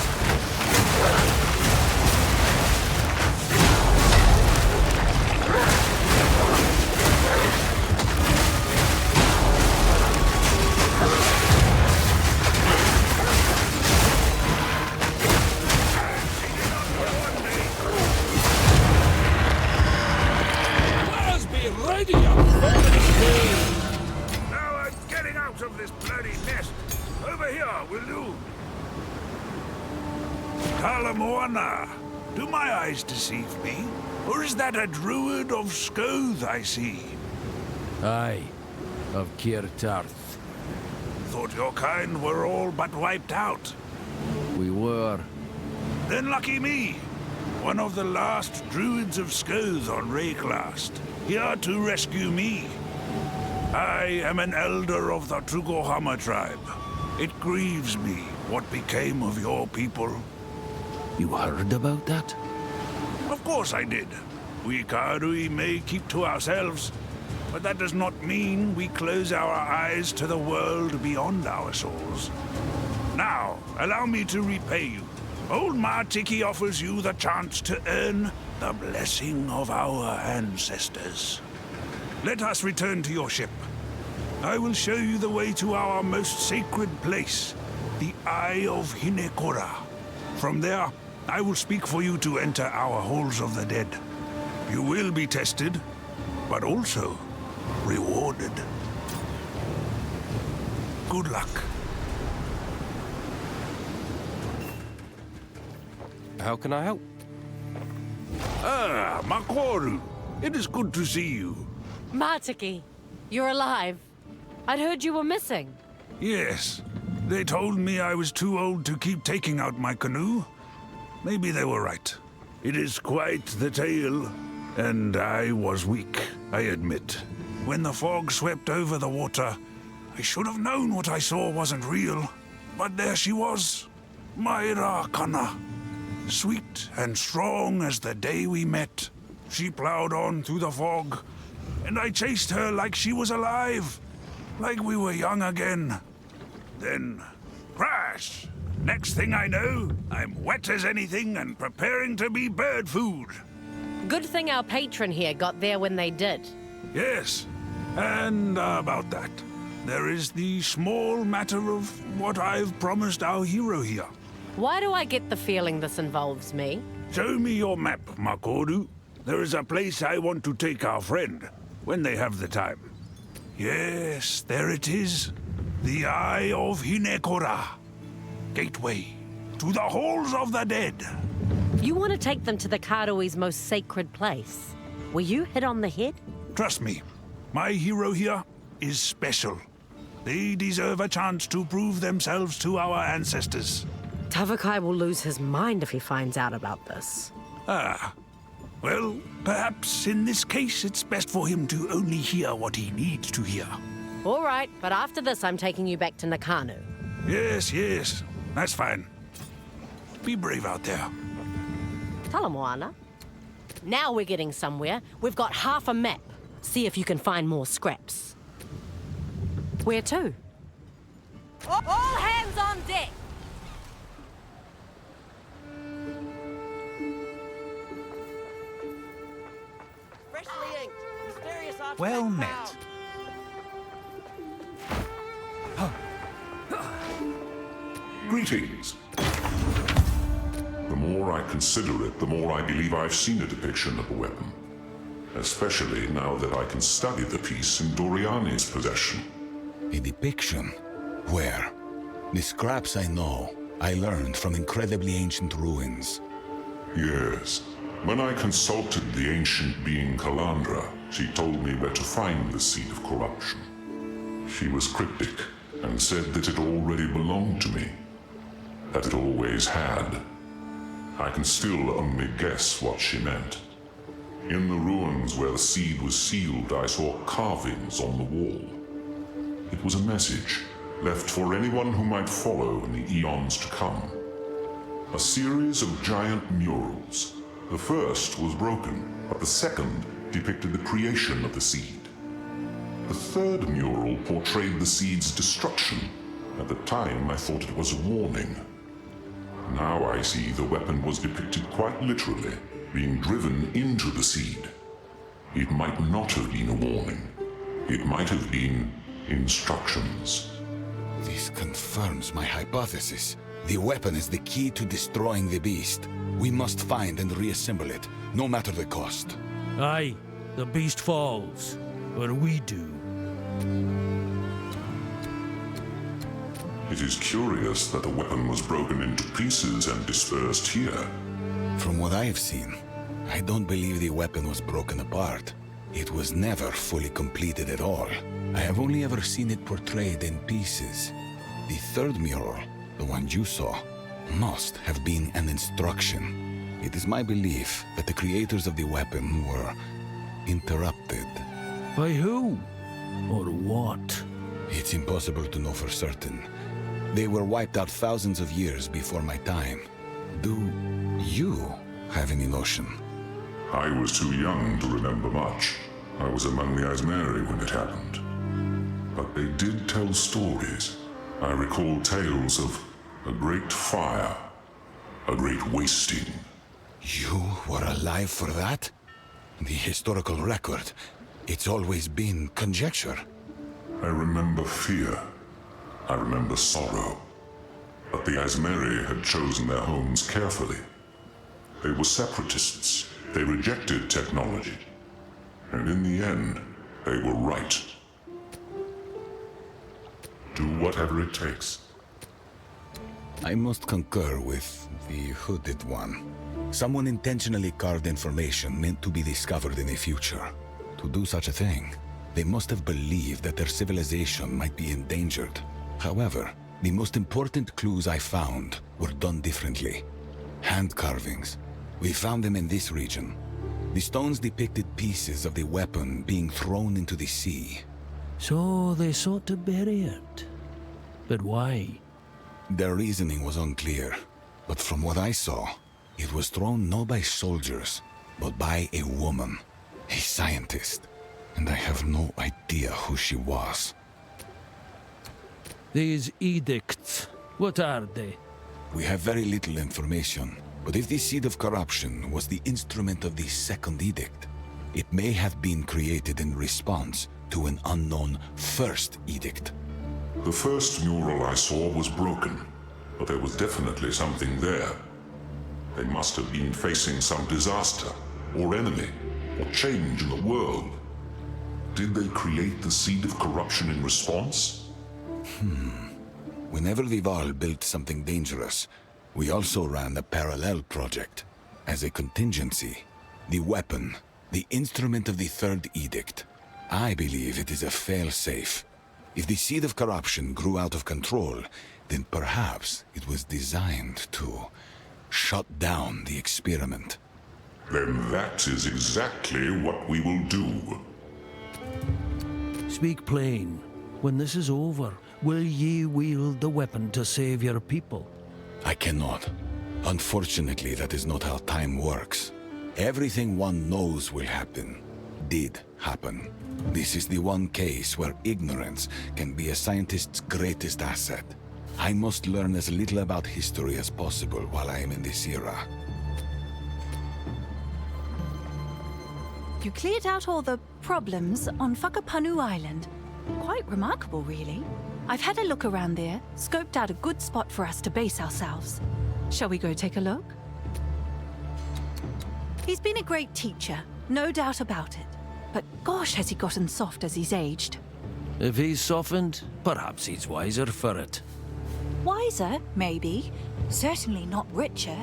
Now I'm getting out of this bloody nest. Over here, will you? Kalamoana, do my eyes deceive me? Or is that a druid of Scoth I see? Aye, of Kirtarth. Thought your kind were all but wiped out. We were. Then lucky me. One of the last druids of Scoth on Wraeclast, here to rescue me. I am an elder of the Trugohama tribe. It grieves me what became of your people. You heard about that? Of course I did. We Karui may keep to ourselves, but that does not mean we close our eyes to the world beyond our souls. Now, allow me to repay you. Old Martiki offers you the chance to earn the blessing of our ancestors. Let us return to your ship. I will show you the way to our most sacred place, the Eye of Hinekora. From there, I will speak for you to enter our halls of the dead. You will be tested, but also rewarded. Good luck. How can I help? Ah, Makoru. It is good to see you. Martiki, you're alive. I'd heard you were missing. Yes. They told me I was too old to keep taking out my canoe. Maybe they were right. It is quite the tale. And I was weak, I admit. When the fog swept over the water, I should have known what I saw wasn't real. But there she was, Myra Kana. Sweet and strong as the day we met. She plowed on through the fog, and I chased her like she was alive. Like we were young again. Then, crash! Next thing I know, I'm wet as anything and preparing to be bird food. Good thing our patron here got there when they did. Yes, and about that, there is the small matter of what I've promised our hero here. Why do I get the feeling this involves me? Show me your map, Makoru. There is a place I want to take our friend, when they have the time. Yes, there it is. The Eye of Hinekora. Gateway to the Halls of the Dead. You want to take them to the Karui's most sacred place. Were you hit on the head? Trust me, my hero here is special. They deserve a chance to prove themselves to our ancestors. Tavakai will lose his mind if he finds out about this. Ah. Well, perhaps in this case it's best for him to only hear what he needs to hear. All right, but after this I'm taking you back to Nakanu. Yes, yes. That's fine. Be brave out there. Talamoana. Now we're getting somewhere. We've got half a map. See if you can find more scraps. Where to? All hands on deck! Well met. Greetings. The more I consider it, the more I believe I've seen a depiction of the weapon. Especially now that I can study the piece in Doriani's possession. A depiction? Where? The scraps I know, I learned from incredibly ancient ruins. Yes. When I consulted the ancient being Kalandra, she told me where to find the seed of corruption. She was cryptic and said that it already belonged to me. That it always had. I can still only guess what she meant. In the ruins where the seed was sealed, I saw carvings on the wall. It was a message, left for anyone who might follow in the eons to come. A series of giant murals. The first was broken, but the second depicted the creation of the seed. The third mural portrayed the seed's destruction. At the time, I thought it was a warning. Now I see the weapon was depicted quite literally, being driven into the seed. It might not have been a warning. It might have been instructions. This confirms my hypothesis. The weapon is the key to destroying the beast. We must find and reassemble it, no matter the cost. Aye, the beast falls, or we do. It is curious that the weapon was broken into pieces and dispersed here. From what I have seen, I don't believe the weapon was broken apart. It was never fully completed at all. I have only ever seen it portrayed in pieces. The third mural, the one you saw, must have been an instruction. It is my belief that the creators of the weapon were interrupted. By who? Or what? It's impossible to know for certain. They were wiped out thousands of years before my time. Do you have any notion? I was too young to remember much. I was among the Asmeri when it happened. But they did tell stories. I recall tales of a great fire, a great wasting. You were alive for that? The historical record, it's always been conjecture. I remember fear. I remember sorrow. But the Asmeri had chosen their homes carefully. They were separatists. They rejected technology. And in the end, they were right. Do whatever it takes. I must concur with the hooded one. Someone intentionally carved information meant to be discovered in the future. To do such a thing, they must have believed that their civilization might be endangered. However, the most important clues I found were done differently. Hand carvings. We found them in this region. The stones depicted pieces of the weapon being thrown into the sea. So they sought to bury it. But why? Their reasoning was unclear, but from what I saw, it was thrown not by soldiers, but by a woman, a scientist, and I have no idea who she was. These edicts, what are they? We have very little information, but if the Seed of Corruption was the instrument of the Second Edict, it may have been created in response to an unknown First Edict. The first mural I saw was broken, but there was definitely something there. They must have been facing some disaster, or enemy, or change in the world. Did they create the Seed of Corruption in response? Whenever the Val built something dangerous, we also ran a parallel project. As a contingency, the weapon, the instrument of the Third Edict. I believe it is a fail-safe. If the Seed of Corruption grew out of control, then perhaps it was designed to shut down the experiment. Then that is exactly what we will do. Speak plain. When this is over, will ye wield the weapon to save your people? I cannot. Unfortunately, that is not how time works. Everything one knows will happen, did happen. This is the one case where ignorance can be a scientist's greatest asset. I must learn as little about history as possible while I am in this era. You cleared out all the problems on Whakapanu Island. Quite remarkable, really. I've had a look around there, scoped out a good spot for us to base ourselves. Shall we go take a look? He's been a great teacher, no doubt about it. But gosh, has he gotten soft as he's aged. If he's softened, perhaps he's wiser for it. Wiser, maybe. Certainly not richer.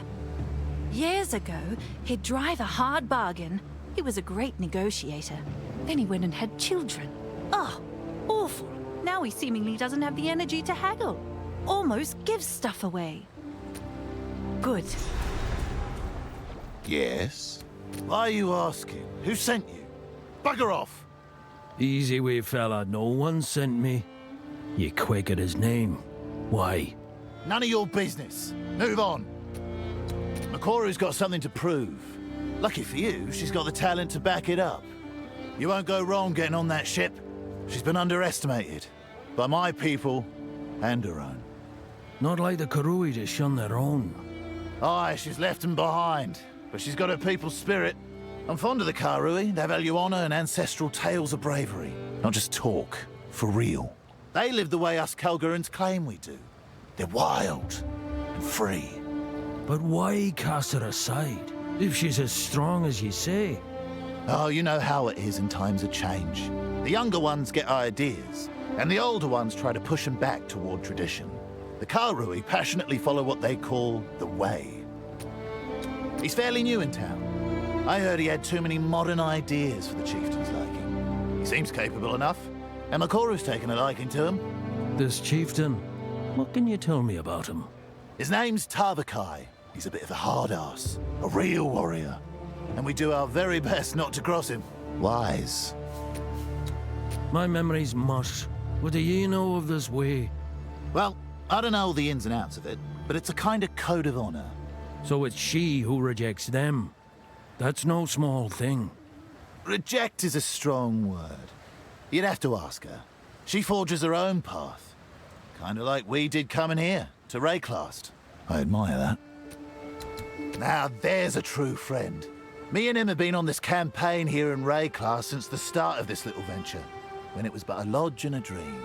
Years ago, he'd drive a hard bargain. He was a great negotiator. Then he went and had children. Oh, awful. Now he seemingly doesn't have the energy to haggle. Almost gives stuff away. Good. Yes? Why are you asking? Who sent you? Bugger off! Easy way, fella. No one sent me. You quake at his name. Why? None of your business. Move on. Makoru's got something to prove. Lucky for you, she's got the talent to back it up. You won't go wrong getting on that ship. She's been underestimated. By my people, and her own. Not like the Karui to shun their own. Aye, she's left them behind. But she's got her people's spirit. I'm fond of the Karui. They value honor and ancestral tales of bravery. Not just talk. For real. They live the way us Kalgurans claim we do. They're wild and free. But why cast her aside, if she's as strong as you say? Oh, you know how it is in times of change. The younger ones get ideas, and the older ones try to push them back toward tradition. The Karui passionately follow what they call the Way. He's fairly new in town. I heard he had too many modern ideas for the chieftain's liking. He seems capable enough, and Makoru's taken a liking to him. This chieftain, what can you tell me about him? His name's Tavakai. He's a bit of a hard-ass, a real warrior. And we do our very best not to cross him. Wise. My memory's mush. What do ye know of this Way? Well, I don't know all the ins and outs of it, but it's a kind of code of honor. So it's she who rejects them. That's no small thing. Reject is a strong word. You'd have to ask her. She forges her own path. Kind of like we did coming here, to Wraeclast. I admire that. Now there's a true friend. Me and him have been on this campaign here in Wraeclast since the start of this little venture. when it was but a lodge and a dream.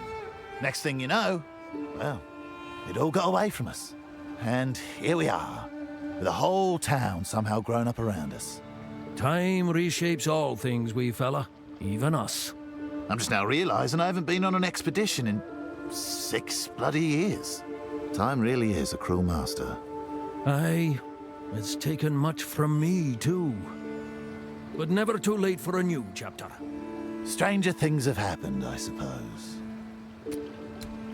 Next thing you know, well, it all got away from us. And here we are, with the whole town somehow grown up around us. Time reshapes all things, wee fella. Even us. I'm just now realizing I haven't been on an expedition in 6 bloody years. Time really is a cruel master. Aye, it's taken much from me, too. But never too late for a new chapter. Stranger things have happened, I suppose.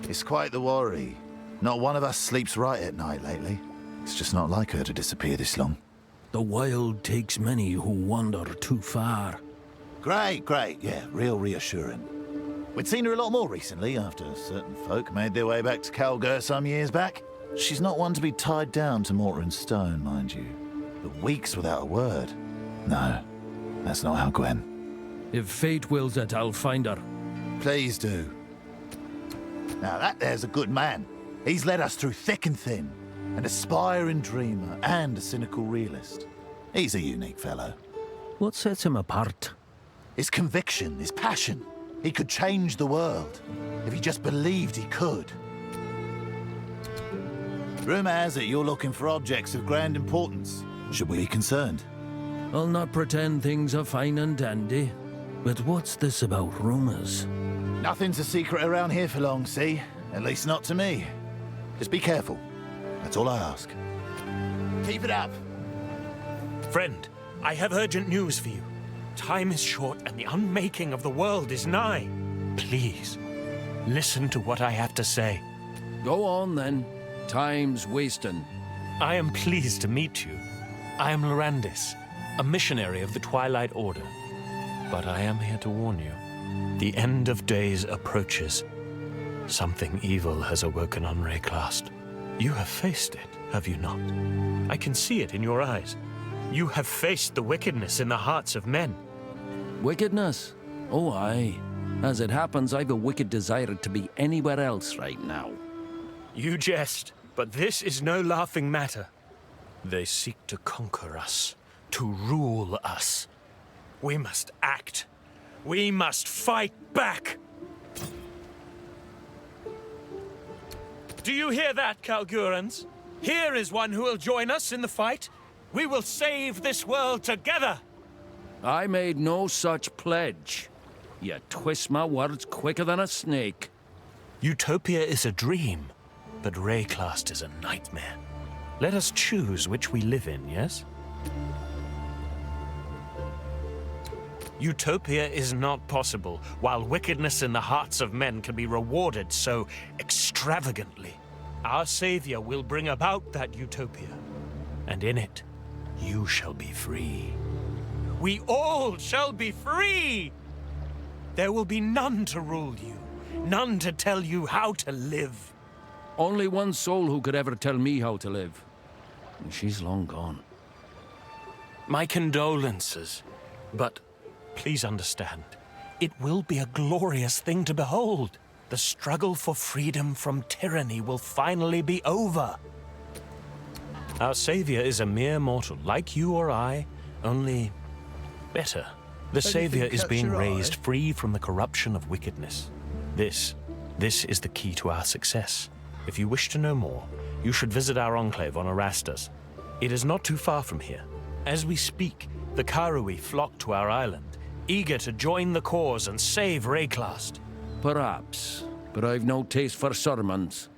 It's quite the worry. Not one of us sleeps right at night lately. It's just not like her to disappear this long. The wild takes many who wander too far. Great, yeah, real reassuring. We'd seen her a lot more recently after certain folk made their way back to Calgur some years back. She's not one to be tied down to mortar and stone, mind you. But weeks without a word. No, that's not how Gwen. If fate wills it, I'll find her. Please do. Now that there's a good man. He's led us through thick and thin. An aspiring dreamer and a cynical realist. He's a unique fellow. What sets him apart? His conviction, his passion. He could change the world, if he just believed he could. Rumour has it you're looking for objects of grand importance. Should we be concerned? I'll not pretend things are fine and dandy. But what's this about rumours? Nothing's a secret around here for long, see? At least not to me. Just be careful. That's all I ask. Keep it up. Friend, I have urgent news for you. Time is short and the unmaking of the world is nigh. Please, listen to what I have to say. Go on then. Time's wasting. I am pleased to meet you. I am Lorandis, a missionary of the Twilight Order. But I am here to warn you. The end of days approaches. Something evil has awoken on Wraeclast. You have faced it, have you not? I can see it in your eyes. You have faced the wickedness in the hearts of men. Wickedness? Oh, aye. As it happens, I've a wicked desire to be anywhere else right now. You jest, but this is no laughing matter. They seek to conquer us, to rule us. We must act. We must fight back. Do you hear that, Calgurans? Here is one who will join us in the fight. We will save this world together. I made no such pledge. You twist my words quicker than a snake. Utopia is a dream, but Wraeclast is a nightmare. Let us choose which we live in, yes? Utopia is not possible, while wickedness in the hearts of men can be rewarded so extravagantly. Our Savior will bring about that utopia, and in it, you shall be free. We all shall be free! There will be none to rule you, none to tell you how to live. Only one soul who could ever tell me how to live. And she's long gone. My condolences, but please understand, it will be a glorious thing to behold. The struggle for freedom from tyranny will finally be over. Our Savior is a mere mortal, like you or I, only better. The Savior is being raised free from the corruption of wickedness. This is the key to our success. If you wish to know more, you should visit our enclave on Erastus. It is not too far from here. As we speak, the Karui flock to our island, eager to join the cause and save Wraeclast. Perhaps, but I've no taste for sermons.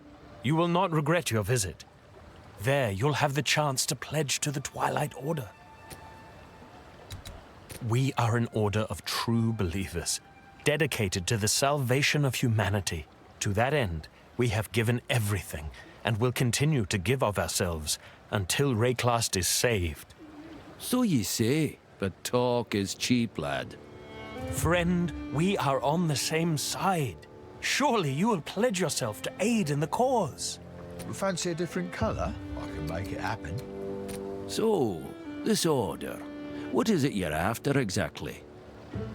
You will not regret your visit. There, you'll have the chance to pledge to the Twilight Order. We are an order of true believers, dedicated to the salvation of humanity. To that end, we have given everything, and will continue to give of ourselves until Wraeclast is saved. So ye say, but talk is cheap, lad. Friend, we are on the same side. Surely you will pledge yourself to aid in the cause. Fancy a different colour? I can make it happen. So, this order, what is it you're after exactly?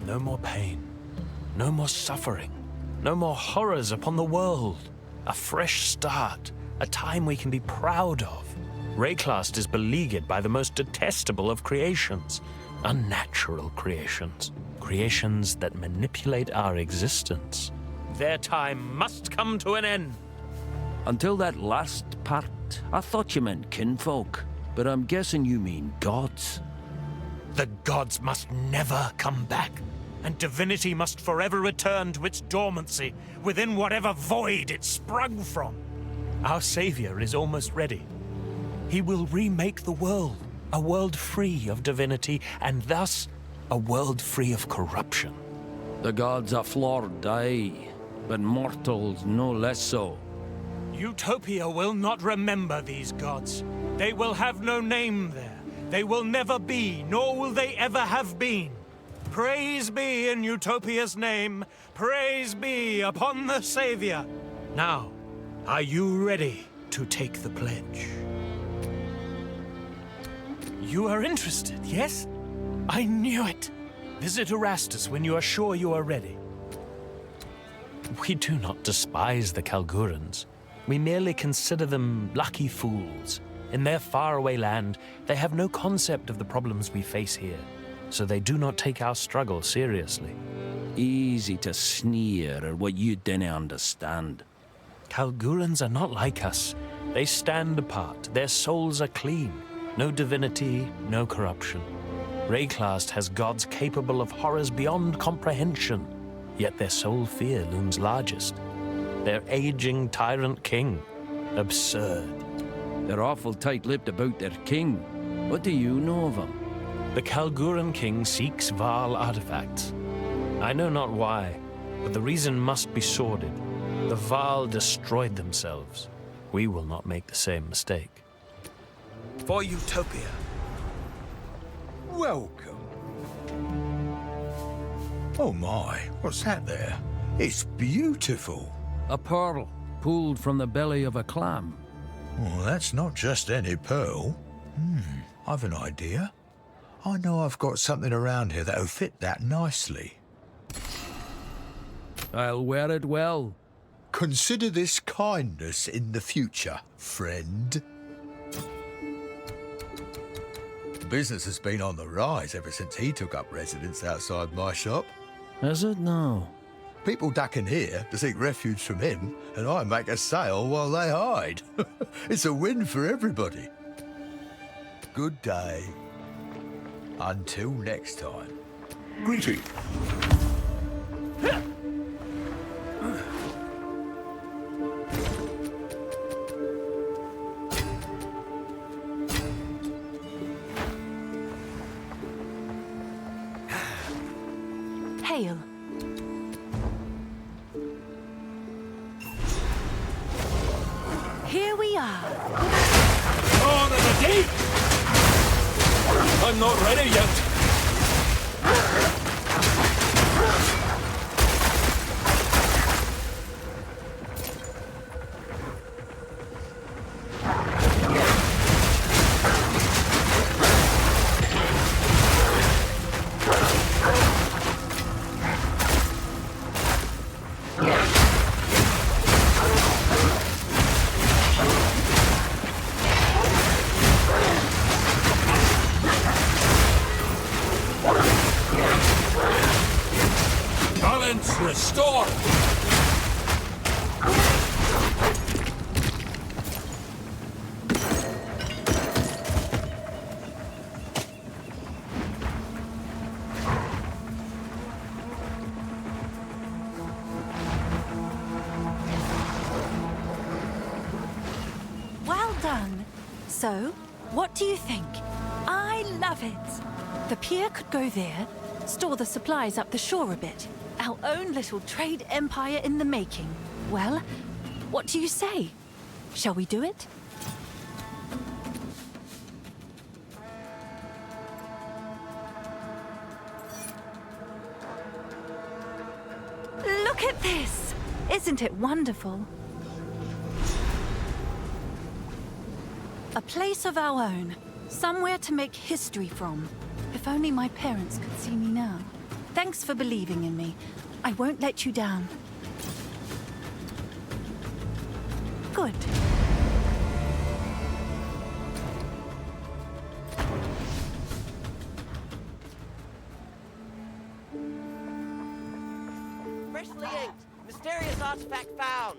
No more pain, no more suffering, no more horrors upon the world. A fresh start, a time we can be proud of. Wraeclast is beleaguered by the most detestable of creations, unnatural creations. creations that manipulate our existence. Their time must come to an end. Until that last part, I thought you meant kinfolk, but I'm guessing you mean gods. The gods must never come back, and divinity must forever return to its dormancy within whatever void it sprung from. Our savior is almost ready. He will remake the world, a world free of divinity, and thus a world free of corruption. The gods are flawed, aye, but mortals no less so. Utopia will not remember these gods. They will have no name there. They will never be, nor will they ever have been. Praise be in Utopia's name. Praise be upon the Savior. Now, are you ready to take the pledge? You are interested, yes? I knew it. Visit Erastus when you are sure you are ready. We do not despise the Kalgurans. We merely consider them lucky fools. In their faraway land, they have no concept of the problems we face here, so they do not take our struggle seriously. Easy to sneer at what you didn't understand. Kalgurans are not like us. They stand apart. Their souls are clean. No divinity, no corruption. Wraeclast has gods capable of horrors beyond comprehension, yet their sole fear looms largest. Their aging tyrant king. Absurd. They're awful tight-lipped about their king. What do you know of him? The Kalguran king seeks Vaal artifacts. I know not why, but the reason must be sordid. The Vaal destroyed themselves. We will not make the same mistake. For Utopia. Welcome. Oh my, what's that there? It's beautiful. A pearl, pulled from the belly of a clam. Oh, that's not just any pearl. I've an idea. I know I've got something around here that'll fit that nicely. I'll wear it well. Consider this kindness in the future, friend. Business has been on the rise ever since he took up residence outside my shop. Is it now? People duck in here to seek refuge from him, and I make a sale while they hide. It's a win for everybody. Good day. Until next time. Greeting. Hail. Here we are. On to the deep! I'm not ready yet. Restore! Well done. So, what do you think? I love it. The pier could go there, store the supplies up the shore a bit. Our own little trade empire in the making. Well, what do you say? Shall we do it? Look at this! Isn't it wonderful? A place of our own. Somewhere to make history from. If only my parents could see me now. Thanks for believing in me. I won't let you down. Good. Mysterious artifact found.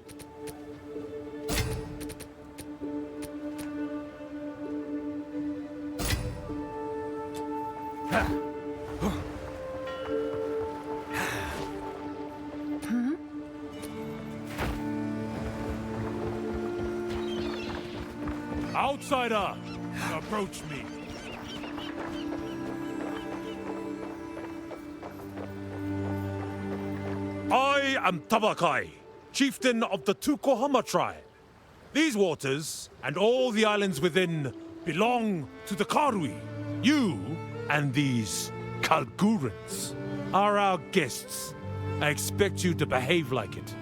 Outsider, approach me. I am Tabakai, chieftain of the Tukohama tribe. These waters, and all the islands within, belong to the Karui. You and these Kalgurans are our guests. I expect you to behave like it.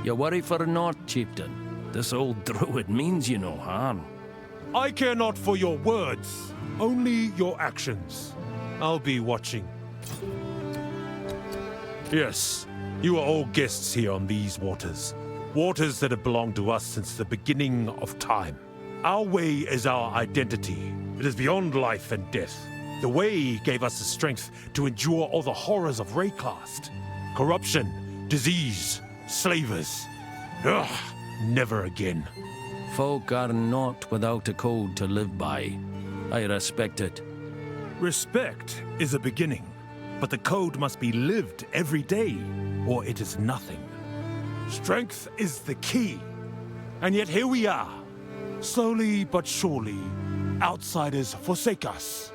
You worry for naught, chieftain. This old Druid means you no harm. I care not for your words, only your actions. I'll be watching. Yes, you are all guests here on these waters. Waters that have belonged to us since the beginning of time. Our way is our identity. It is beyond life and death. The way gave us the strength to endure all the horrors of Wraeclast. Corruption, disease, slavers. Ugh, never again. Folk are not without a code to live by. I respect it. Respect is a beginning, but the code must be lived every day, or it is nothing. Strength is the key, and yet here we are. Slowly but surely, outsiders forsake us.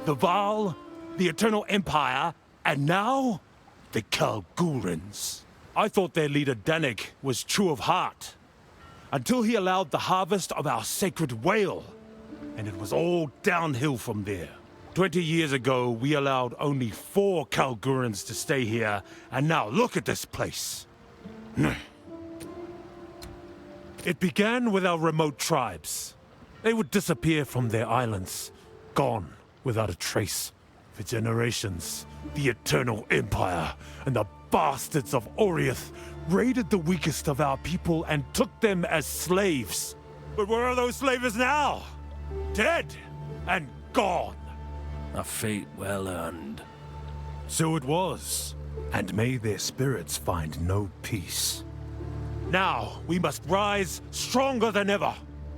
The Vaal, the Eternal Empire, and now, the Kalgurans. I thought their leader Danik was true of heart, until he allowed the harvest of our sacred whale, and it was all downhill from there. 20 years ago, we allowed only 4 Kalgurans to stay here, and now look at this place. It began with our remote tribes. They would disappear from their islands, gone without a trace. For generations, the Eternal Empire and the bastards of Oriath raided the weakest of our people and took them as slaves. But where are those slavers now? Dead and gone. A fate well earned. So it was, and may their spirits find no peace. Now we must rise stronger than ever.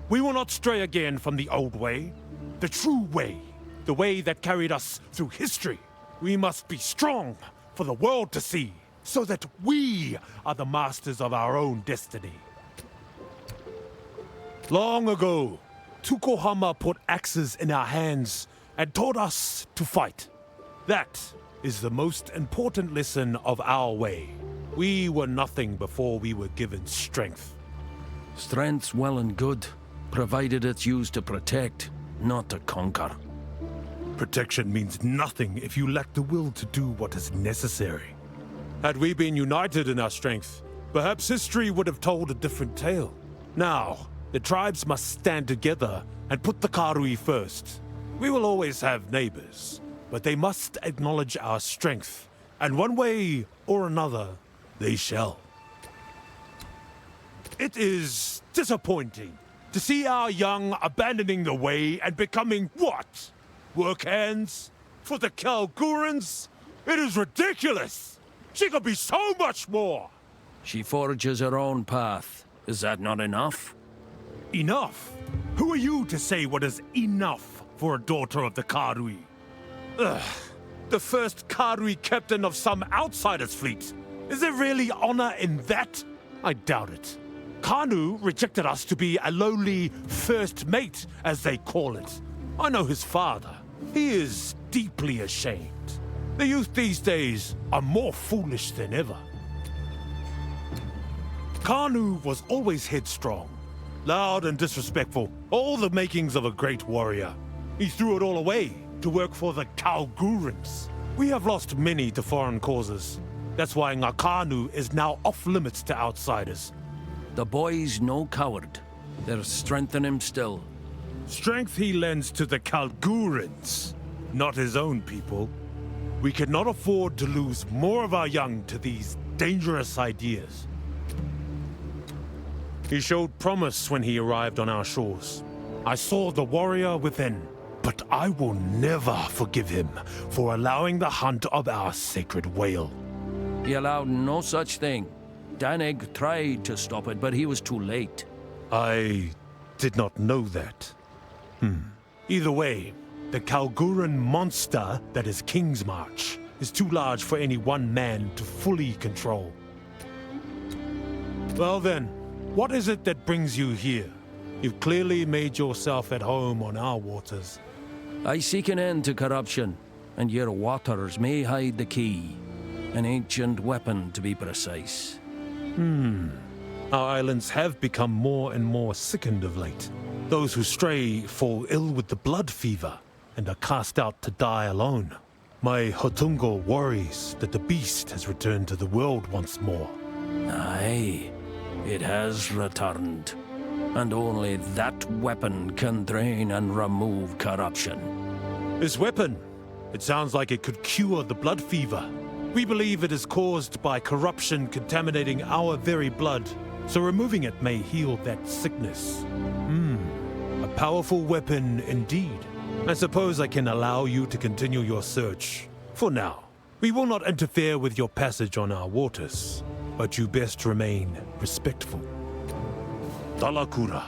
We will not stray again from the old way, the true way, the way that carried us through history. We must be strong for the world to see, so that we are the masters of our own destiny. Long ago, Tukohama put axes in our hands and taught us to fight. That is the most important lesson of our way. We were nothing before we were given strength. Strength's well and good, provided it's used to protect, not to conquer. Protection means nothing if you lack the will to do what is necessary. Had we been united in our strength, perhaps history would have told a different tale. Now, the tribes must stand together and put the Karui first. We will always have neighbors, but they must acknowledge our strength, and one way or another, they shall. It is disappointing to see our young abandoning the way and becoming what? Work hands? For the Kalgurans? It is ridiculous! She could be so much more! She forges her own path. Is that not enough? Enough? Who are you to say what is enough for a daughter of the Karui? Ugh, the first Karui captain of some outsider's fleet. Is there really honor in that? I doubt it. Kanu rejected us to be a lowly first mate, as they call it. I know his father. He is deeply ashamed. The youth these days are more foolish than ever. Kanu was always headstrong, loud and disrespectful, all the makings of a great warrior. He threw it all away to work for the Kalgurans. We have lost many to foreign causes. That's why Ngakanu is now off-limits to outsiders. The boy's no coward. There's strength in him still. Strength he lends to the Kalgurans, not his own people. We cannot afford to lose more of our young to these dangerous ideas. He showed promise when he arrived on our shores. I saw the warrior within, but I will never forgive him for allowing the hunt of our sacred whale. He allowed no such thing. Danig tried to stop it, but he was too late. I did not know that. Either way, the Kalguran monster that is Kingsmarch is too large for any one man to fully control. Well then, what is it that brings you here? You've clearly made yourself at home on our waters. I seek an end to corruption, and your waters may hide the key. An ancient weapon, to be precise. Our islands have become more and more sickened of late. Those who stray fall ill with the blood fever and are cast out to die alone. My Hotungo worries that the beast has returned to the world once more. Aye, it has returned. And only that weapon can drain and remove corruption. This weapon, it sounds like it could cure the blood fever. We believe it is caused by corruption contaminating our very blood, so removing it may heal that sickness. A powerful weapon indeed. I suppose I can allow you to continue your search. For now, we will not interfere with your passage on our waters, but you best remain respectful. Talakura.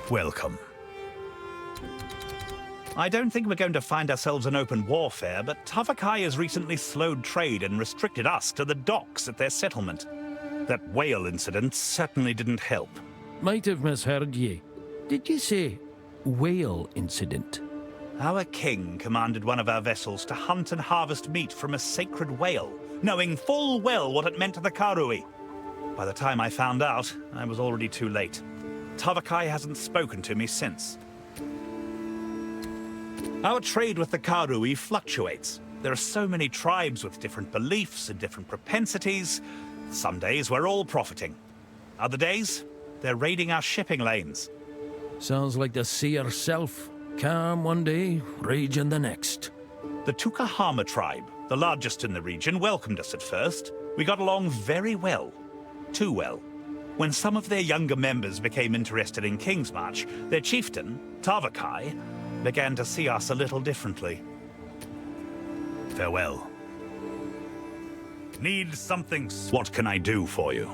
Welcome. I don't think we're going to find ourselves in open warfare, but Tavakai has recently slowed trade and restricted us to the docks at their settlement. That whale incident certainly didn't help. Might have misheard ye. Did you say whale incident? Our king commanded one of our vessels to hunt and harvest meat from a sacred whale, knowing full well what it meant to the Karui. By the time I found out, I was already too late. Tavakai hasn't spoken to me since. Our trade with the Karui fluctuates. There are so many tribes with different beliefs and different propensities. Some days we're all profiting. Other days, they're raiding our shipping lanes. Sounds like the sea herself. Calm one day, raging the next. The Tukahama tribe, the largest in the region, welcomed us at first. We got along very well. Too well. When some of their younger members became interested in Kingsmarch, their chieftain, Tavakai, began to see us a little differently. Farewell. Need something. What can I do for you?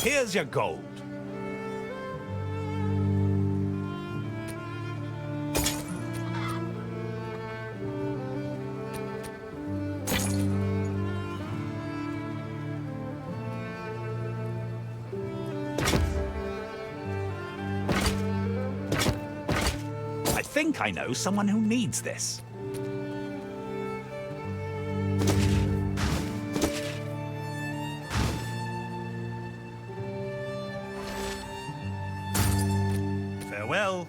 Here's your gold. I think I know someone who needs this. Farewell.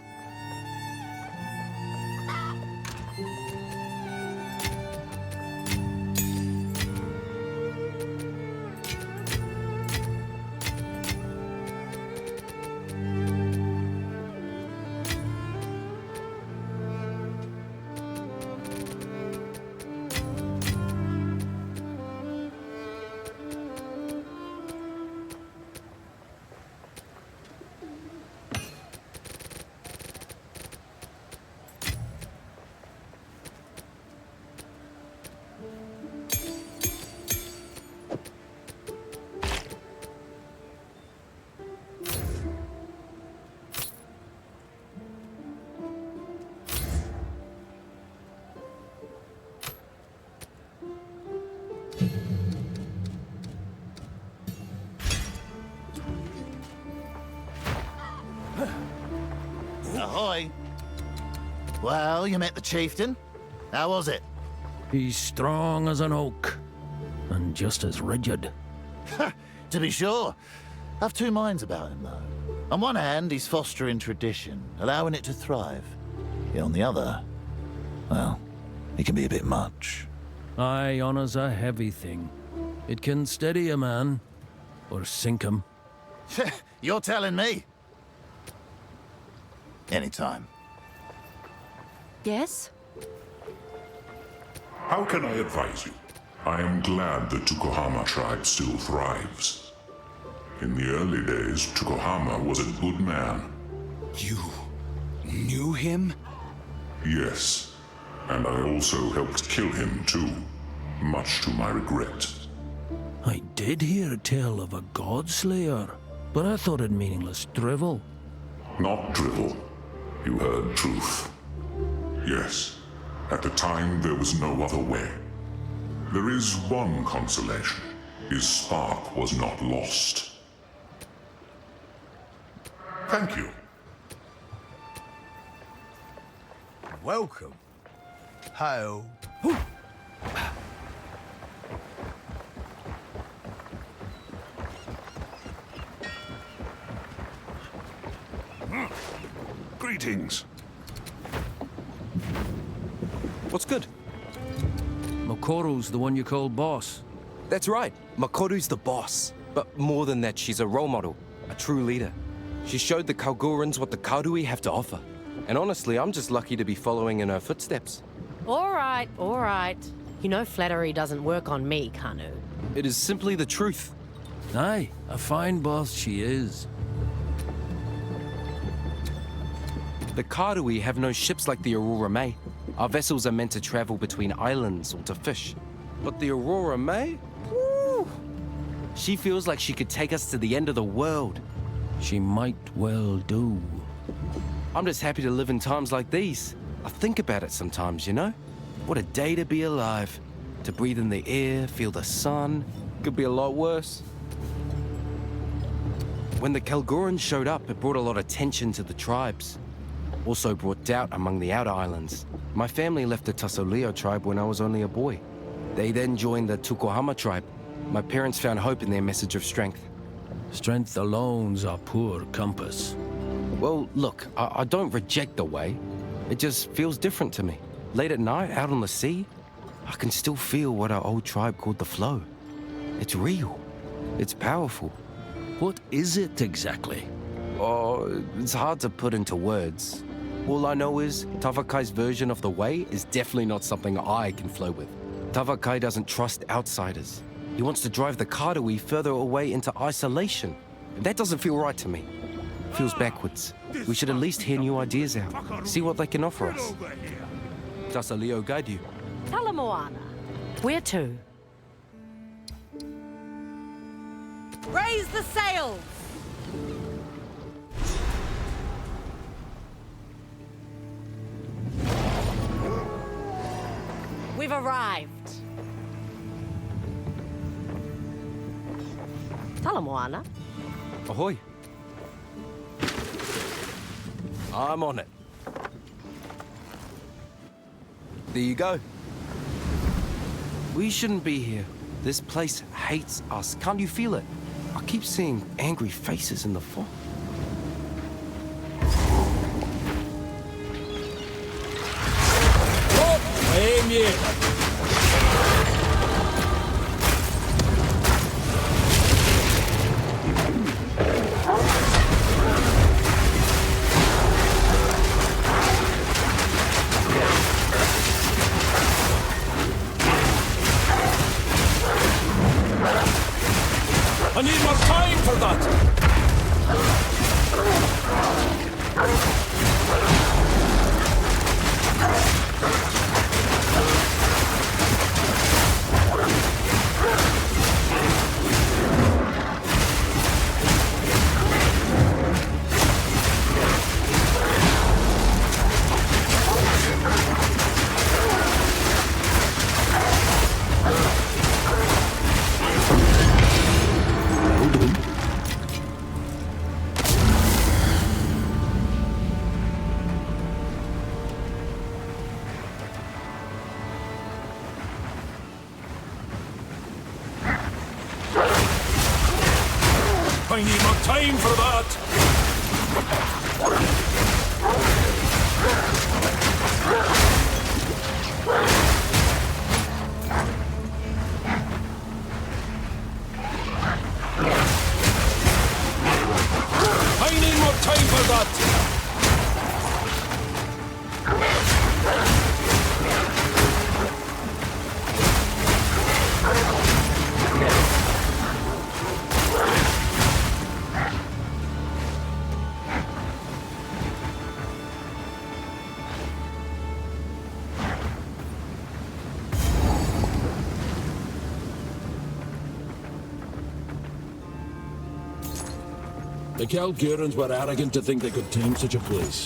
Ahoy. Well, you met the chieftain. How was it? He's strong as an oak, and just as rigid. To be sure. I have two minds about him, though. On one hand, he's fostering tradition, allowing it to thrive. Yet on the other, well, it can be a bit much. Aye, honor's a heavy thing. It can steady a man, or sink him. You're telling me? Anytime. Yes? How can I advise you? I am glad the Tukohama tribe still thrives. In the early days, Tukohama was a good man. You knew him? Yes, and I also helped kill him too, much to my regret. I did hear tell of a godslayer, but I thought it meaningless drivel. Not drivel. You heard truth. Yes, at the time there was no other way. There is one consolation. His spark was not lost. Thank you. Welcome. Hail. Greetings. What's good? Makoru's the one you call boss. That's right. Makoru's the boss. But more than that, she's a role model, a true leader. She showed the Kalgorans what the Karui have to offer. And honestly, I'm just lucky to be following in her footsteps. All right, all right. You know flattery doesn't work on me, Kanu. It is simply the truth. Aye, a fine boss she is. The Karui have no ships like the Aurora May. Our vessels are meant to travel between islands or to fish. But the Aurora May? Woo! She feels like she could take us to the end of the world. She might well do. I'm just happy to live in times like these. I think about it sometimes, you know? What a day to be alive. To breathe in the air, feel the sun. Could be a lot worse. When the Kalgorans showed up, it brought a lot of tension to the tribes. Also brought doubt among the outer islands. My family left the Tasoleo tribe when I was only a boy. They then joined the Tukohama tribe. My parents found hope in their message of strength. Strength alone's a poor compass. Well, look, I don't reject the way. It just feels different to me. Late at night, out on the sea, I can still feel what our old tribe called the flow. It's real. It's powerful. What is it exactly? Oh, it's hard to put into words. All I know is Tavakai's version of the way is definitely not something I can flow with. Tavakai doesn't trust outsiders. He wants to drive the Karui further away into isolation. That doesn't feel right to me. Feels backwards. We should at least hear new ideas out. See what they can offer us. Does Leo guide you? Talamoana. Where to? Raise the sails! We've arrived. Talamoana. Ahoy. I'm on it. There you go. We shouldn't be here. This place hates us. Can't you feel it? I keep seeing angry faces in the fog. Aim here. I need more time for that! I need more time for that! The Calgurans were arrogant to think they could tame such a place.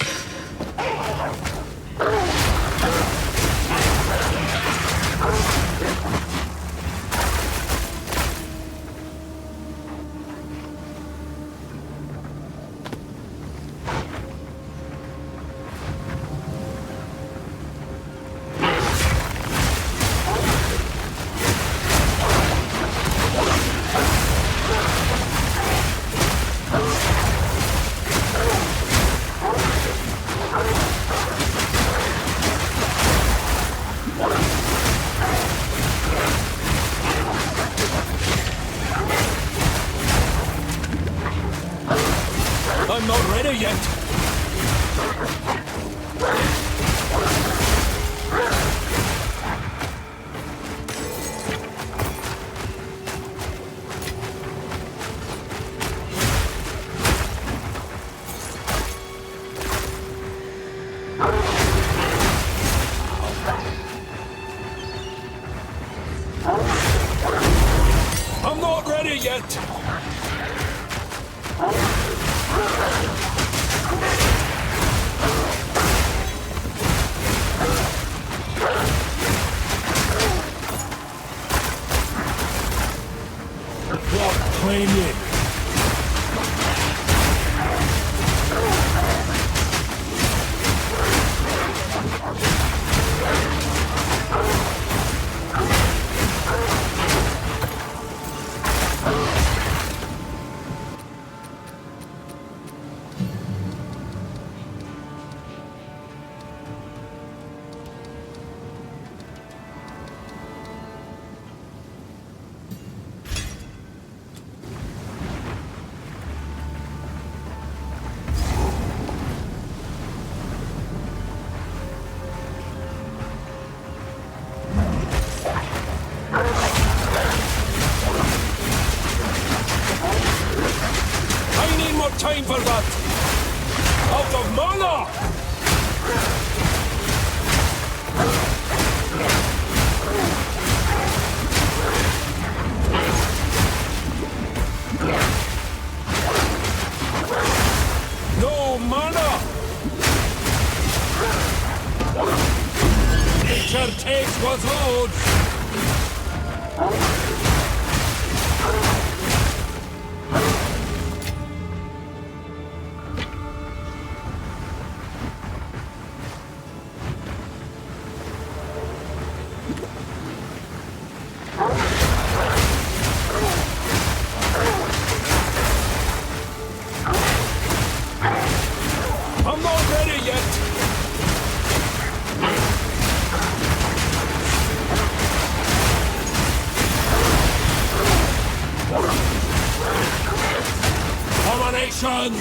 I'm not ready yet. I'm not ready yet. Claim it. Time for that! Out of mana! No mana! Nature takes what's owed! I'm not ready yet! Abominations!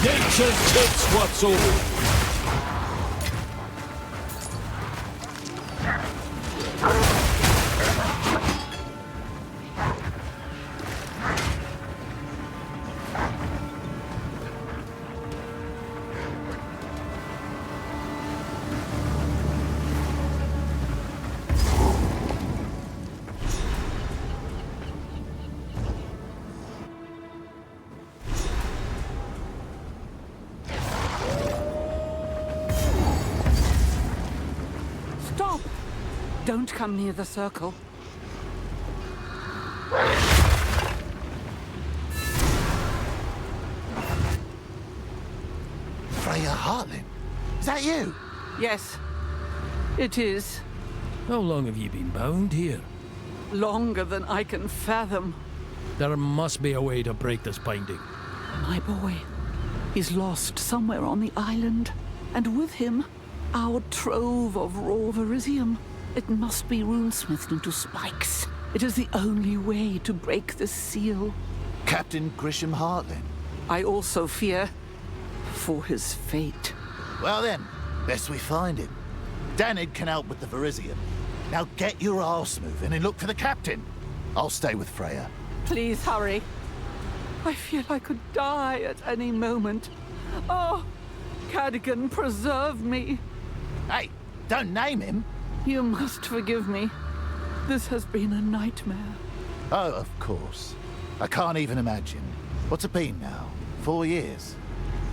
Nature takes what's owed. Don't come near the circle. Freya Hartlin? Is that you? Yes, it is. How long have you been bound here? Longer than I can fathom. There must be a way to break this binding. My boy, he's lost somewhere on the island. And with him, our trove of raw verisium. It must be runesmithed into spikes. It is the only way to break the seal. Captain Grisham Hartlin? I also fear for his fate. Well then, best we find him. Danid can help with the verisium. Now get your arse moving and look for the captain. I'll stay with Freya. Please hurry. I feel I could die at any moment. Oh, Cadogan, preserve me. Hey, don't name him. You must forgive me. This has been a nightmare. Oh, of course. I can't even imagine. What's it been now? 4 years?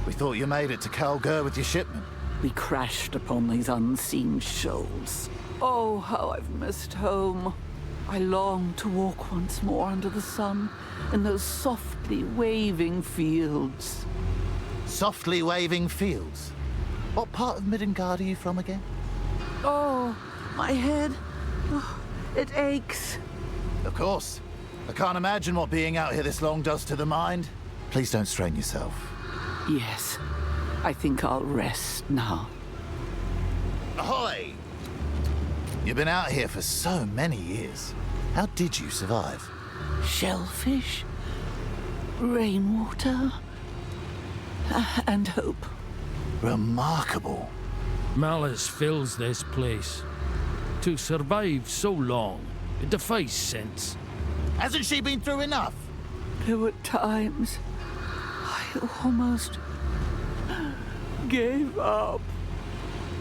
We thought you made it to Kalgur with your shipment. We crashed upon these unseen shoals. Oh, how I've missed home. I long to walk once more under the sun in those softly waving fields. Softly waving fields? What part of Midgard are you from again? Oh, my head. Oh, it aches. Of course. I can't imagine what being out here this long does to the mind. Please don't strain yourself. Yes, I think I'll rest now. Ahoy! You've been out here for so many years. How did you survive? Shellfish, rainwater, and hope. Remarkable. Malice fills this place. To survive so long, it defies sense. Hasn't she been through enough? There were times I almost gave up.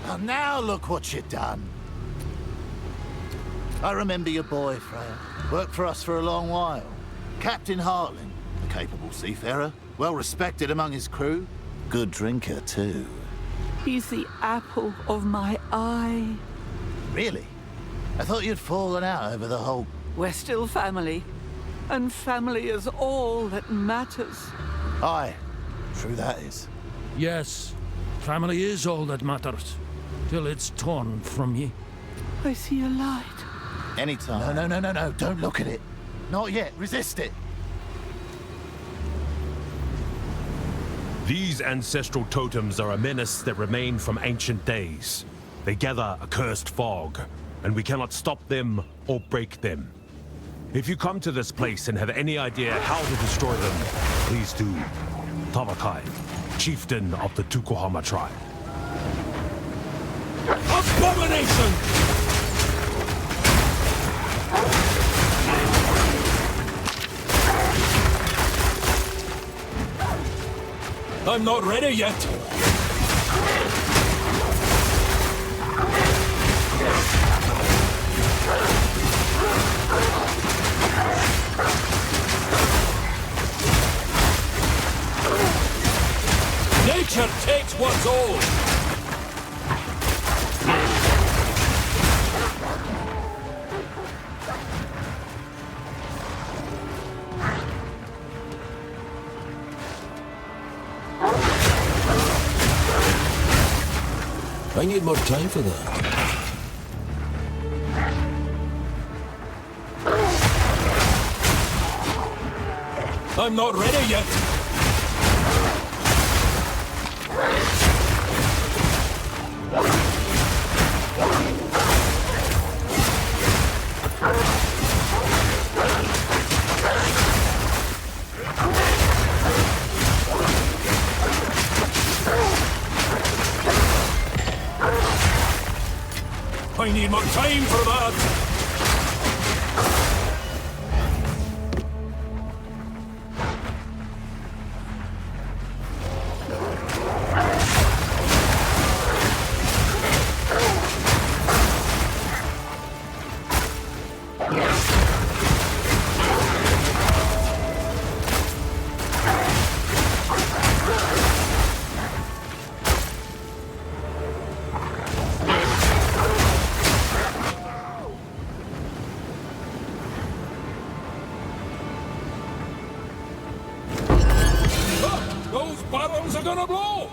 Well, now look what you've done. I remember your boy, Freya. Worked for us for a long while. Captain Hartlin, a capable seafarer, well respected among his crew. Good drinker, too. He's the apple of my eye. Really? I thought you'd fallen out over the whole... We're still family. And family is all that matters. Aye, true that is. Yes, family is all that matters. Till it's torn from ye. I see a light. Anytime. No, don't look at it. Not yet, resist it. These ancestral totems are a menace that remain from ancient days. They gather a cursed fog, and we cannot stop them or break them. If you come to this place and have any idea how to destroy them, please do. Tavakai, chieftain of the Tukohama tribe. Abomination! I'm not ready yet. Nature takes what's old. I need more time for that. I'm not ready yet. I need more time for that! gonna blow!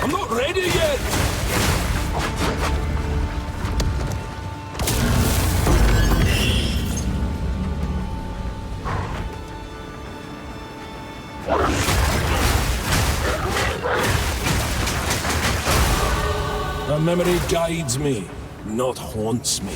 I'm not ready yet! The memory guides me, not haunts me.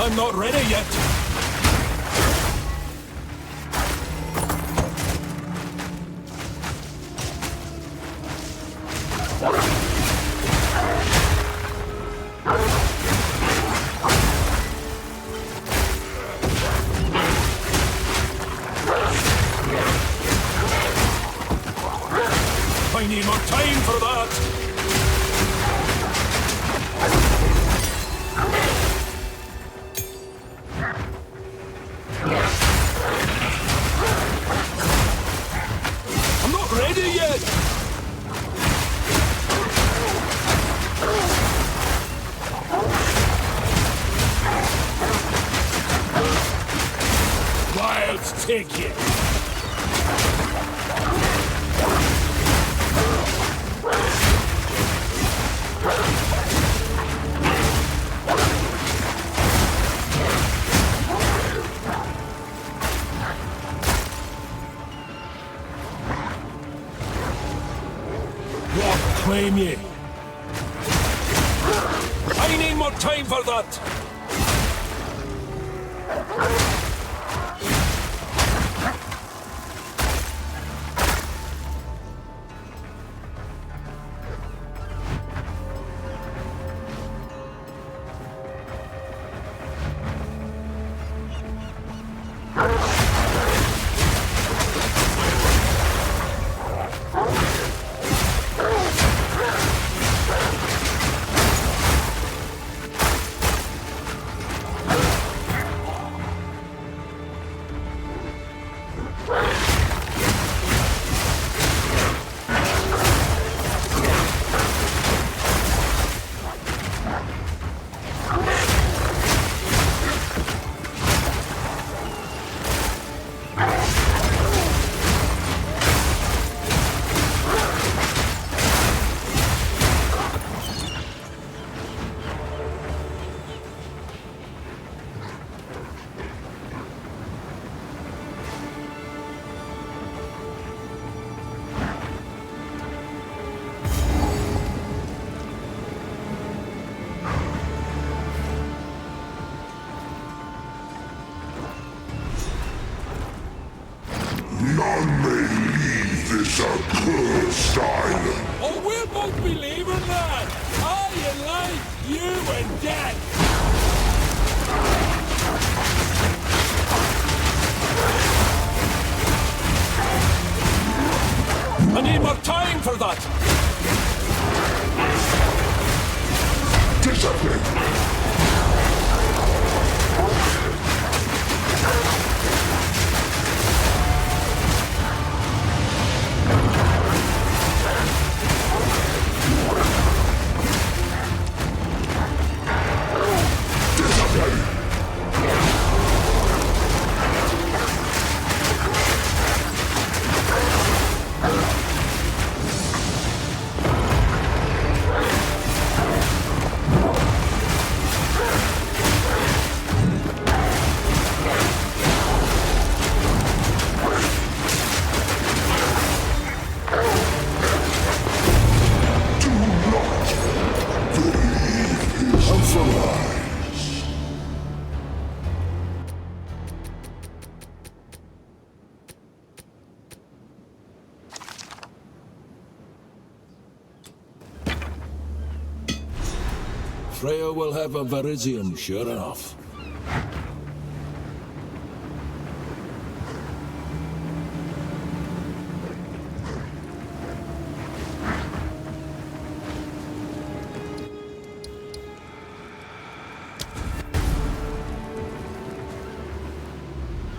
I'm not ready yet. I need more time for that. Take it! What claim ye? I need more time for that! None may leave this accursed island. Oh, we'll both be leaving that! I in life, you in death! I need more time for that! Discipline! Freya will have a Verizium, sure enough.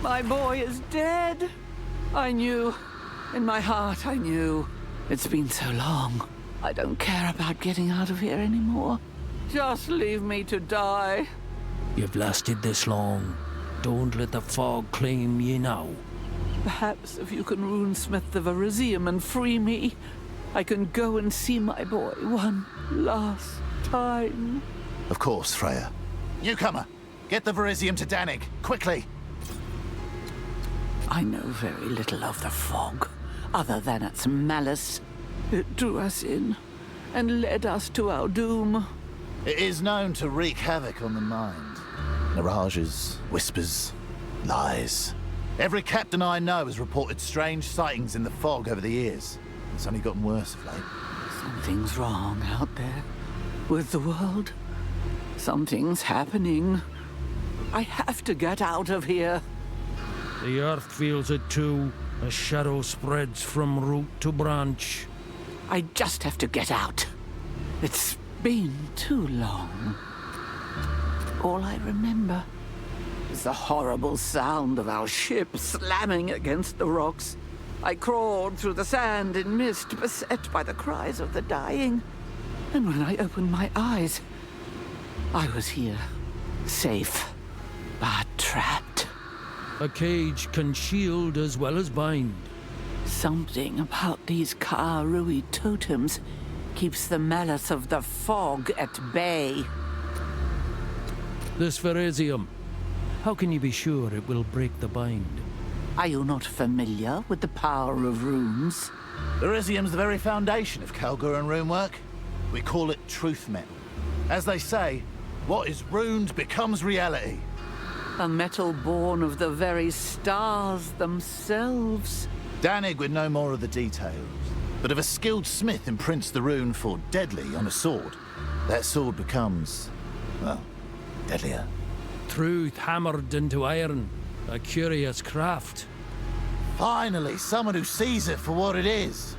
My boy is dead. I knew. In my heart, I knew. It's been so long. I don't care about getting out of here anymore. Just leave me to die. You've lasted this long. Don't let the fog claim ye now. Perhaps if you can runesmith the Verizium and free me, I can go and see my boy one last time. Of course, Freya. Newcomer, get the Verizium to Danig, quickly. I know very little of the fog, other than its malice. It drew us in and led us to our doom. It is known to wreak havoc on the mind. Mirages, whispers, lies. Every captain I know has reported strange sightings in the fog over the years. It's only gotten worse of late. Something's wrong out there with the world. Something's happening. I have to get out of here. The earth feels it too. A shadow spreads from root to branch. I just have to get out. It's been too long. All I remember is the horrible sound of our ship slamming against the rocks. I crawled through the sand and mist, beset by the cries of the dying. And when I opened my eyes, I was here, safe, but trapped. A cage can shield as well as bind. Something about these Ka-Rui totems keeps the malice of the fog at bay. This Verizium, how can you be sure it will break the bind? Are you not familiar with the power of runes? Verizium's the very foundation of Kalguran runework. We call it truth metal. As they say, what is runed becomes reality. A metal born of the very stars themselves. Danig would know more of the details, but if a skilled smith imprints the rune for deadly on a sword, that sword becomes, well, deadlier. Truth hammered into iron. A curious craft. Finally, someone who sees it for what it is.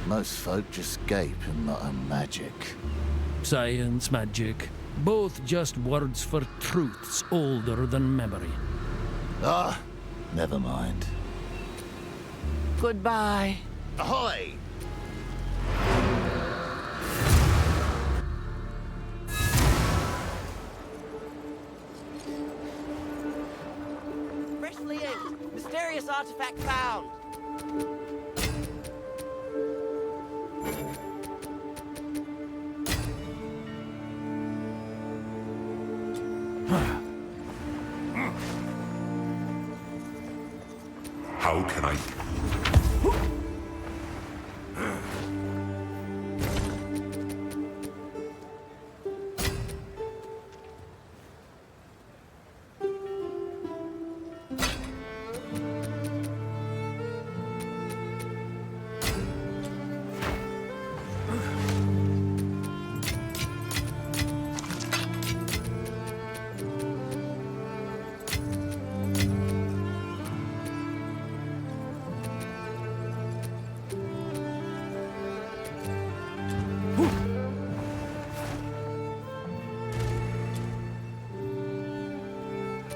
Most folk just gape and mutter magic. Science, magic. Both just words for truths older than memory. Ah, never mind. Goodbye. Ahoy! Freshly inked. Mysterious artifact found. How can I...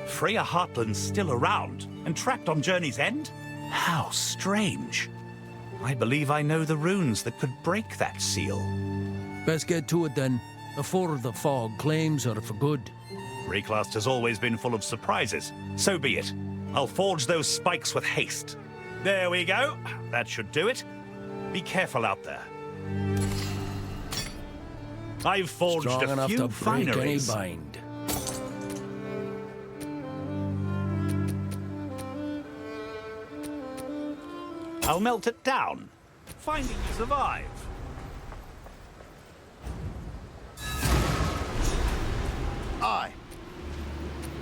Freya Heartland's still around and trapped on Journey's End? How strange. I believe I know the runes that could break that seal. Best get to it then, before the fog claims her for good. Wraeclast has always been full of surprises. So be it. I'll forge those spikes with haste. There we go. That should do it. Be careful out there. I've forged Strong a enough few to break any fineries. bind. I'll melt it down. Finding you survive. Aye.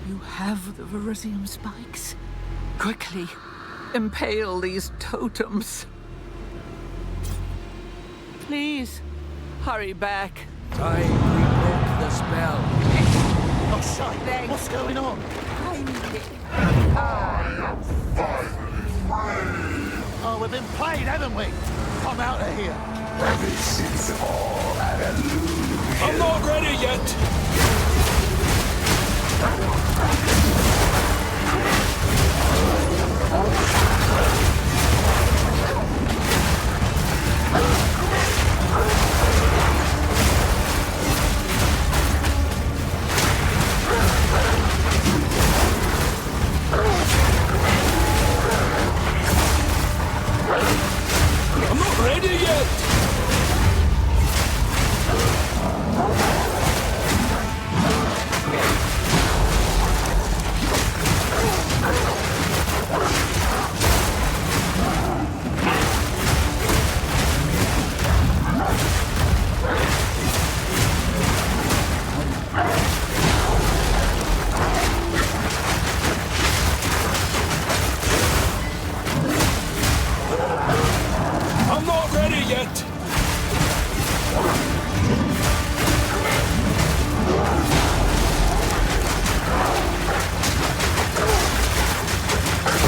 You have the Verizium spikes. Quickly, impale these totems. Please, hurry back. Time we broke the spell. Oh, shite! What's going on? Oh, we've been played, haven't we? Come out of here. This is all an illusion. I'm not ready yet! I'm not ready yet! I'm not ready yet!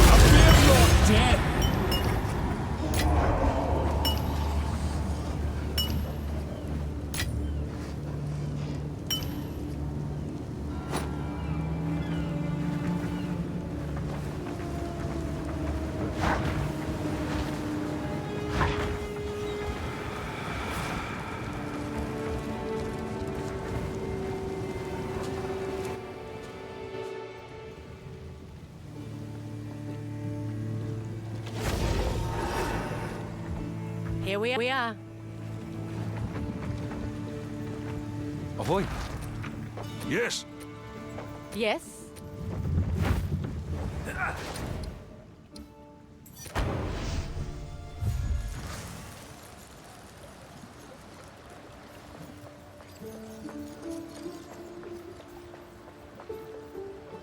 I fear your death! Here we are. Ahoy. Yes. Yes?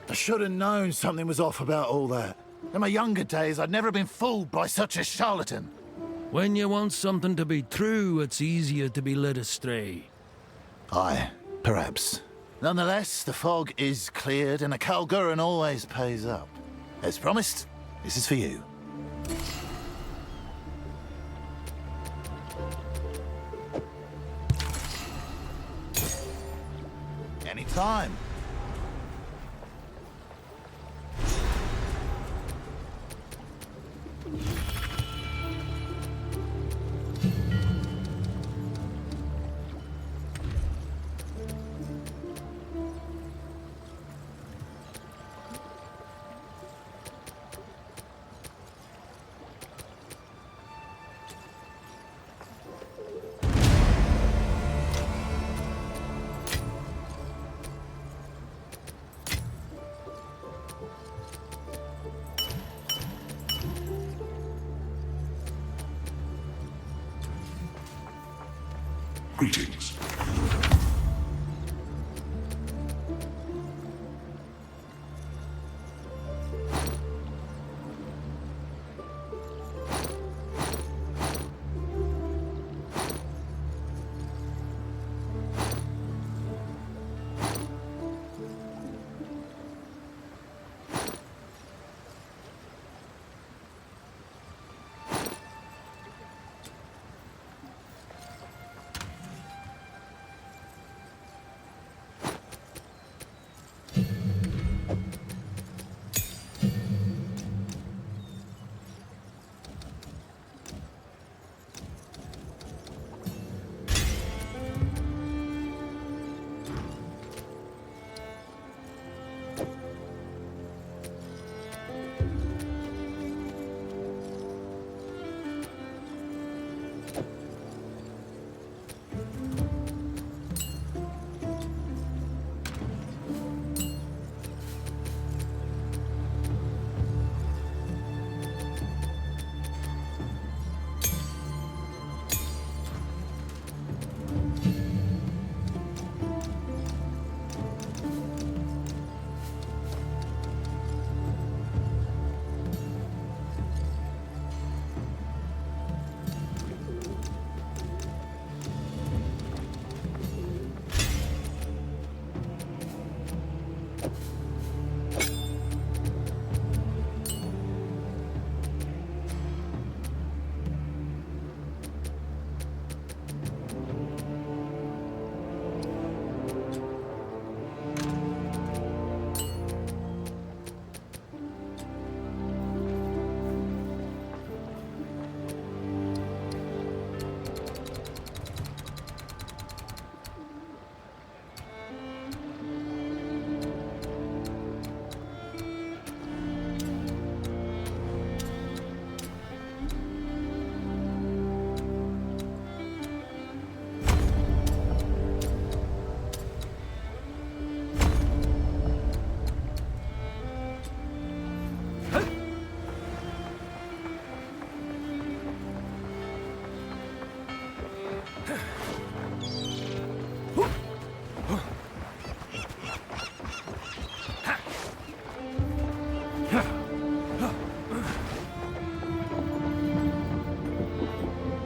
I should have known something was off about all that. In my younger days, I'd never been fooled by such a charlatan. When you want something to be true, it's easier to be led astray. Aye, perhaps. Nonetheless, the fog is cleared and a Kalguran always pays up. As promised, this is for you. Anytime. Greetings.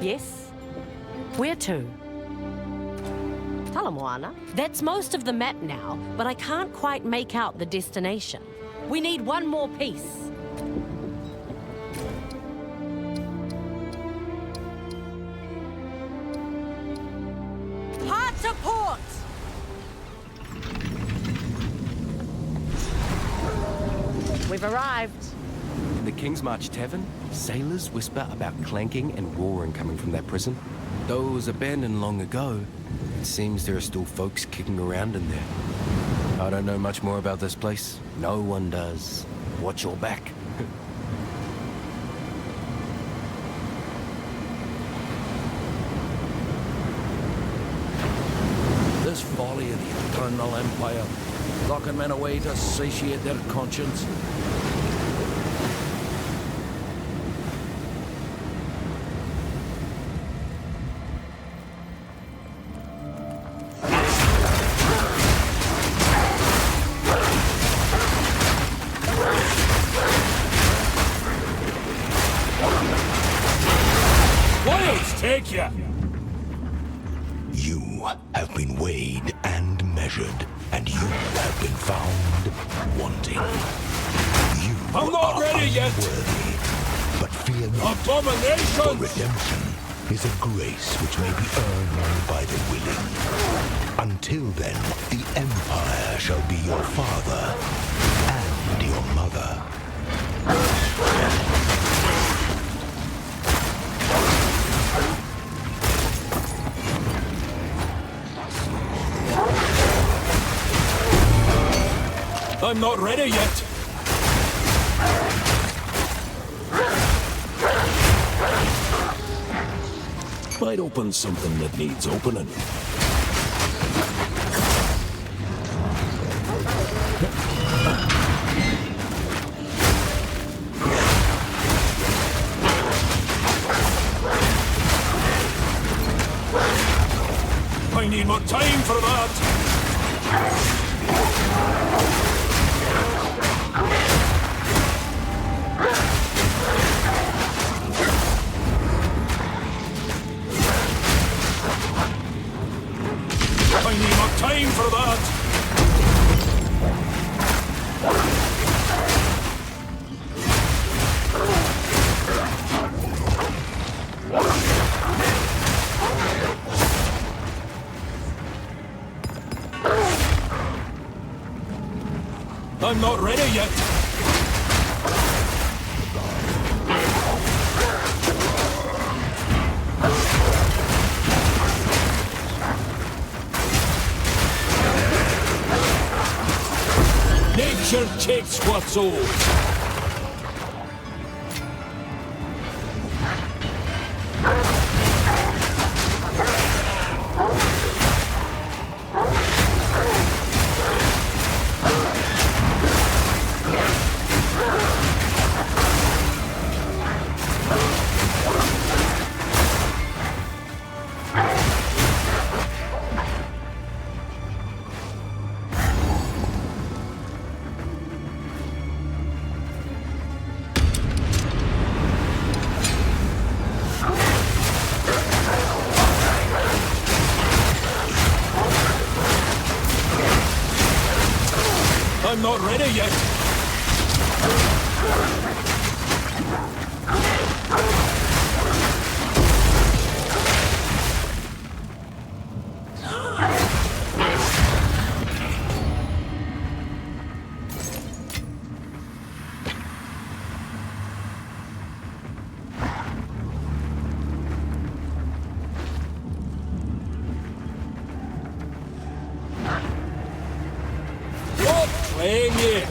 Yes? Where to? Talamoana? That's most of the map now, but I can't quite make out the destination. We need one more piece. Hard to port! We've arrived. The Kingsmarch Tavern? Sailors whisper about clanking and roaring coming from that prison. Though it was abandoned long ago, it seems there are still folks kicking around in there. I don't know much more about this place. No one does. Watch your back. This folly of the Eternal Empire, locking men away to satiate their conscience. Take ya! You have been weighed and measured, and you have been found wanting. You I'm not are ready yet! unworthy, but fear not. Abomination! For redemption is a grace which may be earned by the willing. Until then, the Empire shall be your father and your mother. I'm not ready yet! Might open something that needs opening. I need more time for that! I need more time for that! I'm not ready yet! Nature takes what's owed. I'm not ready yet! Stop playing it!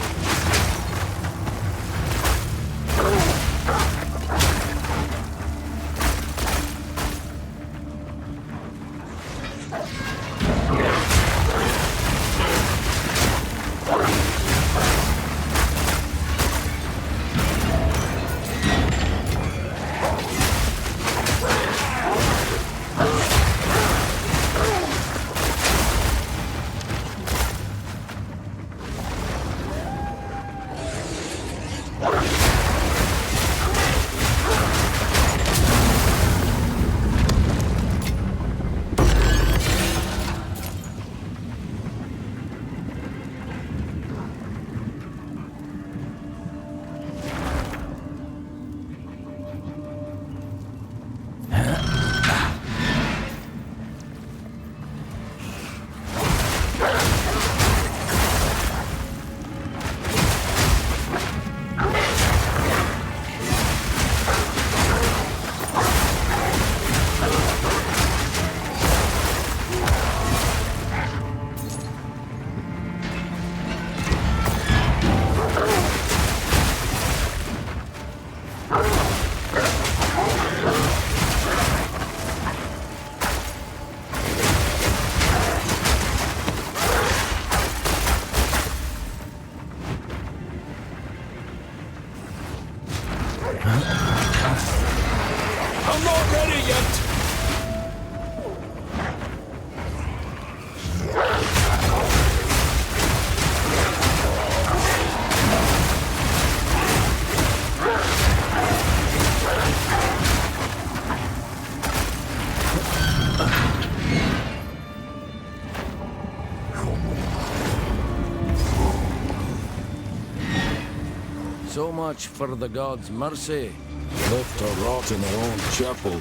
not ready yet! So much for the gods' mercy. Left to rot in their own chapel.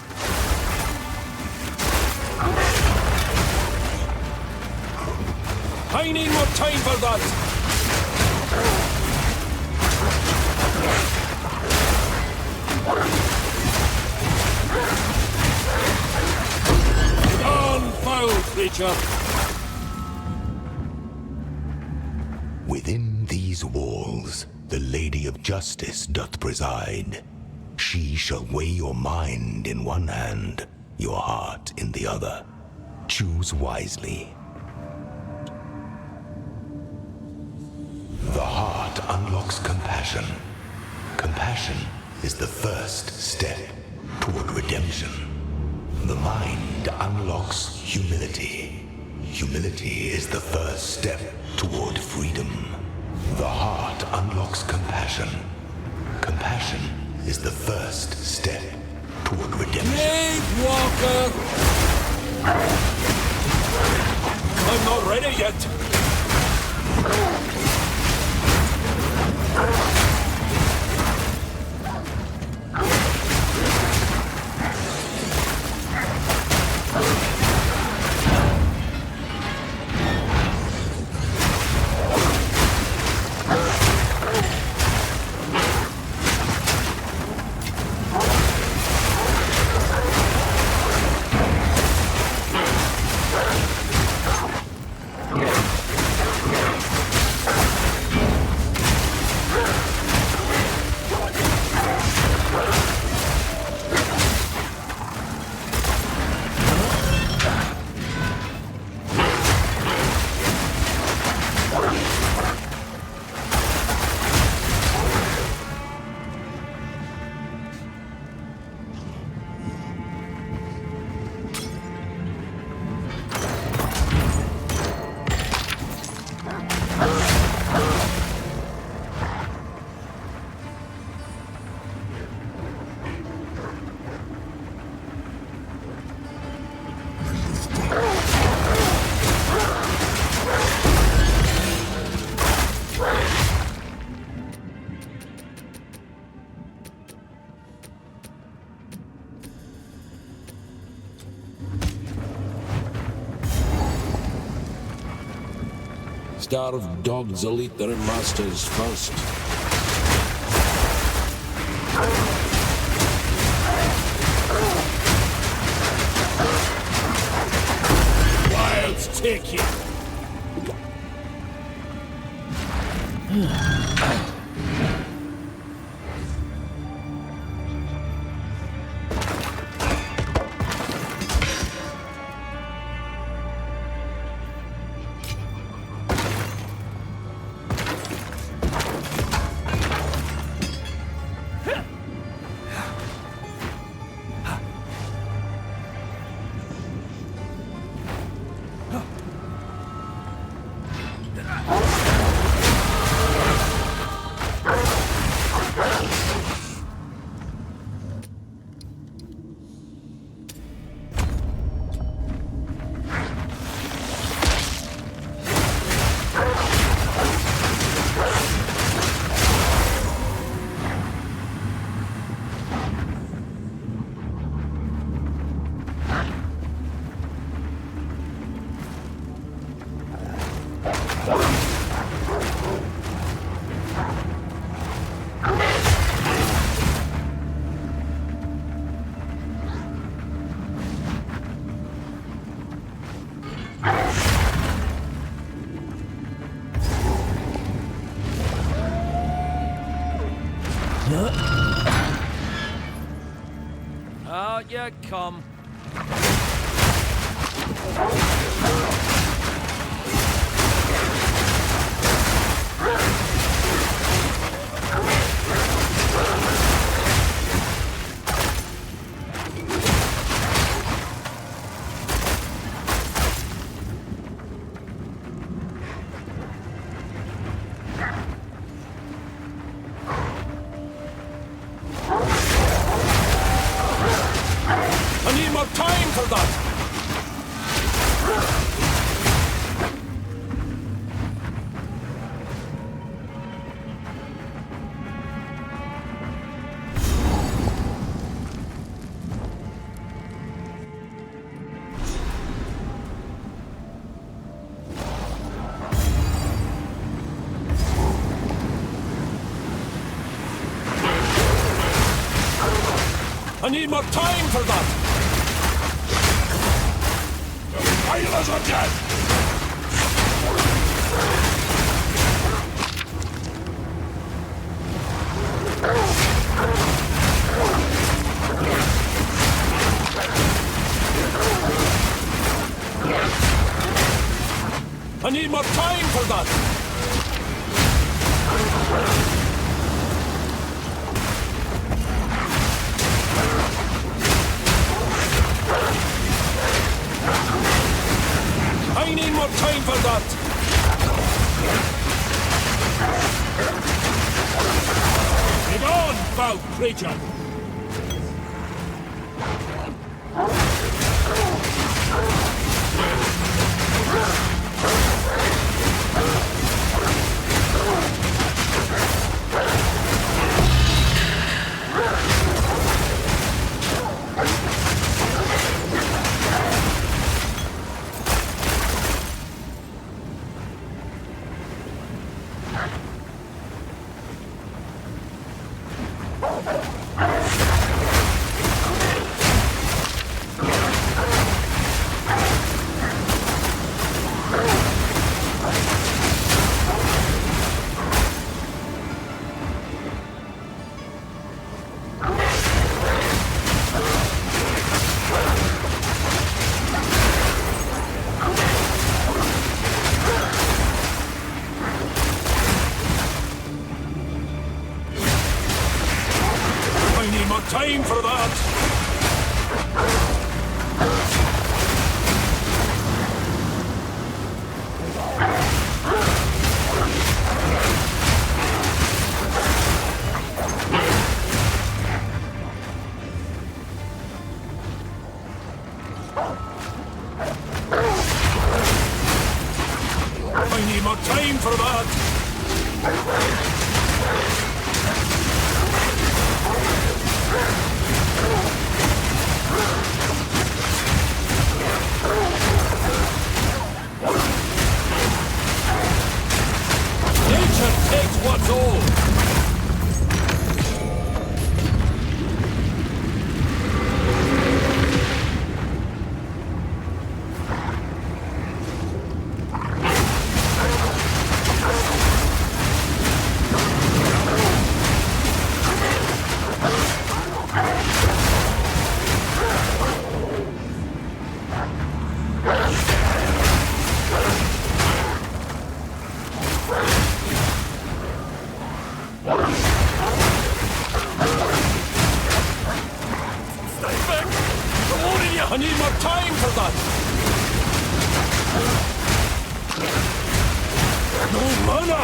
I need more time for that! Gone, foul creature! Within these walls, the Lady of Justice doth preside. She shall weigh your mind in one hand, your heart in the other. Choose wisely. The heart unlocks compassion. Compassion is the first step toward redemption. The mind unlocks humility. Humility is the first step toward freedom. The heart unlocks compassion. Compassion is the first step toward redemption. Nate Walker! I'm not ready yet! Starved dogs will eat their masters first. Wilds take you! Out you come. I need more time for that! I need more time for that! Islanders are dead! I need more time for that! I need more time for that! Get on, foul creature! Time for that! I need more time for that! Nature takes what's old! I need more time for that! No mana!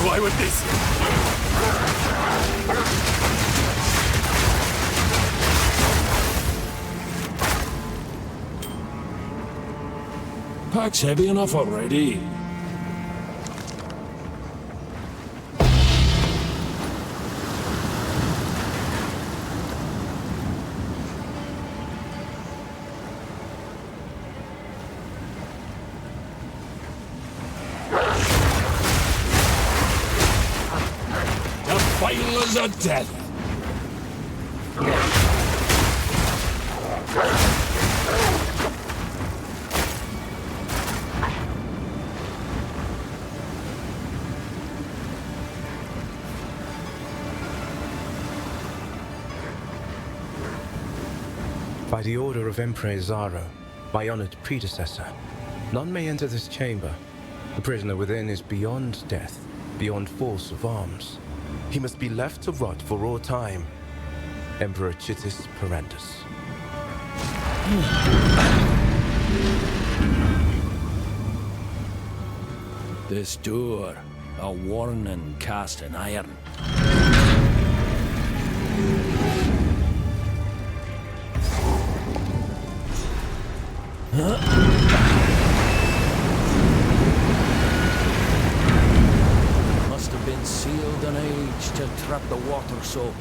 Why would this? Pack's heavy enough already. Violence of death. By the order of Emperor Zaro, my honored predecessor, None may enter this chamber. The prisoner within is beyond death, beyond force of arms. He must be left to rot for all time. Emperor Chittis Parandus. This door, a warning cast in iron. Must have been sealed an age to trap the water so.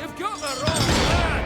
You've got the wrong man!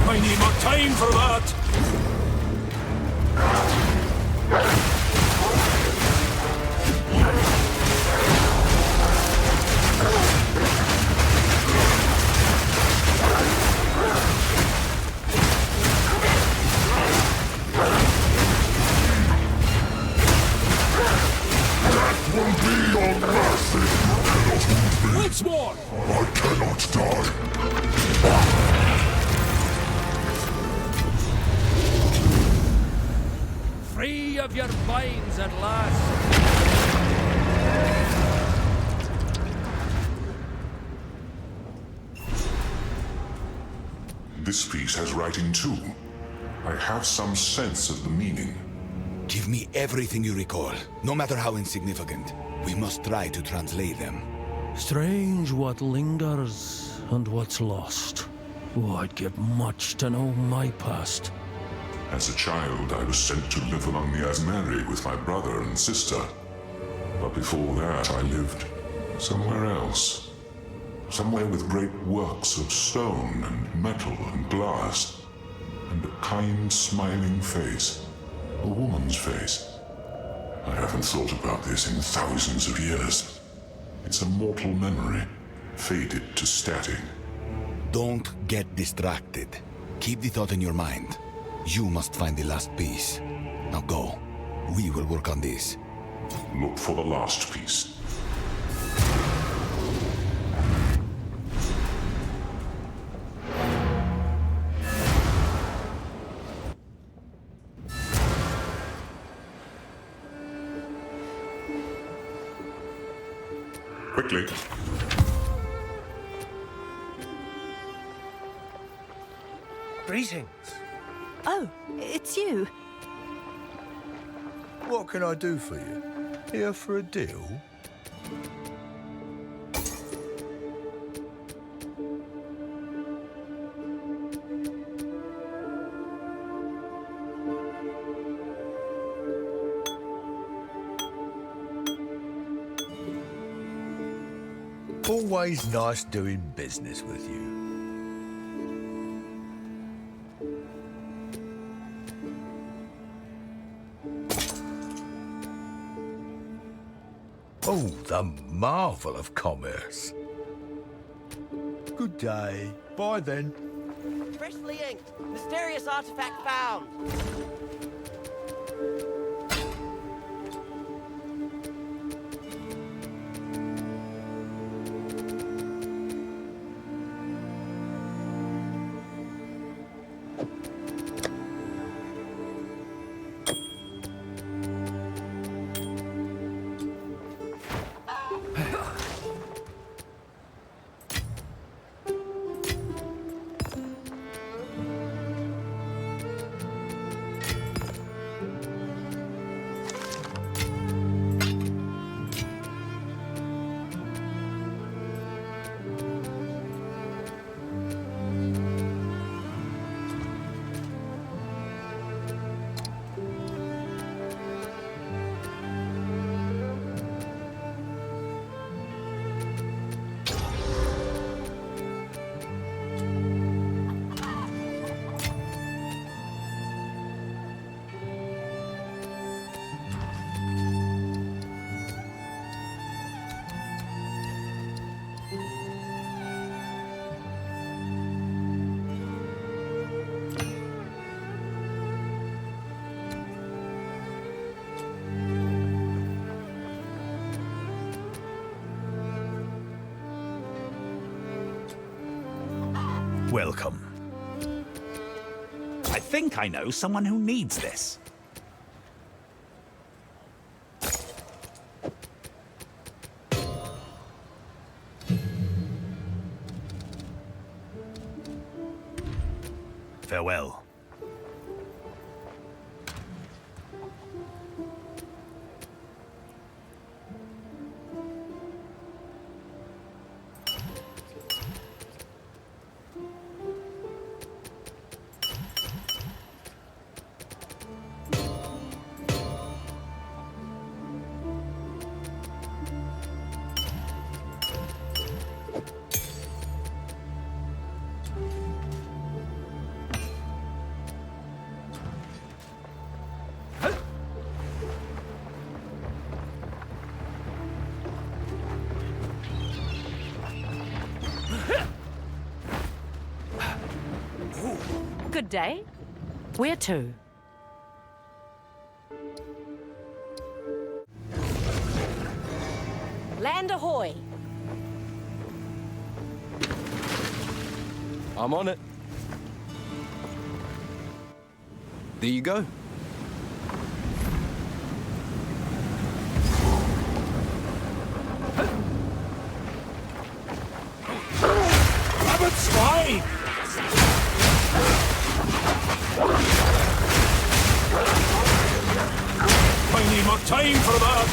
I need more time for that! Once more! I cannot die. Free of your binds at last. This piece has writing too. I have some sense of the meaning. Give me everything you recall, no matter how insignificant. We must try to translate them. Strange what lingers and what's lost. Oh, I'd give much to know my past. As a child, I was sent to live along the Asmeri with my brother and sister. But before that, I lived somewhere else. Somewhere with great works of stone and metal and glass. And a kind, smiling face. A woman's face. I haven't thought about this in thousands of years. It's a mortal memory, faded to static. Don't get distracted. Keep the thought in your mind. You must find the last piece. Now go. We will work on this. Look for the last piece. Quickly. Greetings. Oh, it's you. What can I do for you? Here for a deal? Always nice doing business with you. Oh, the marvel of commerce. Good day. Bye then. Freshly inked. Mysterious artifact found. Welcome. I think I know someone who needs this. Farewell. Good day. Where to? Land ahoy! I'm on it. There you go. Rabbit's fine! I need more time for that!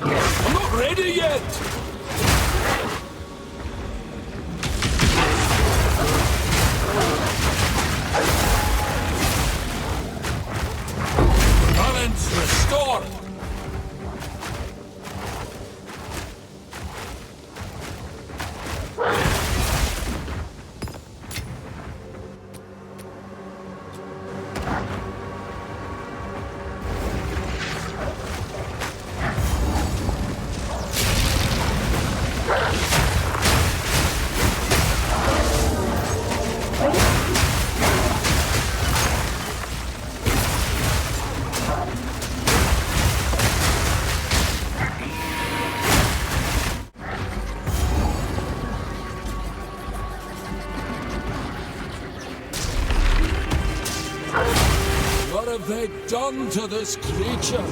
I'm not ready yet! Balance restored! What have they done to this creature?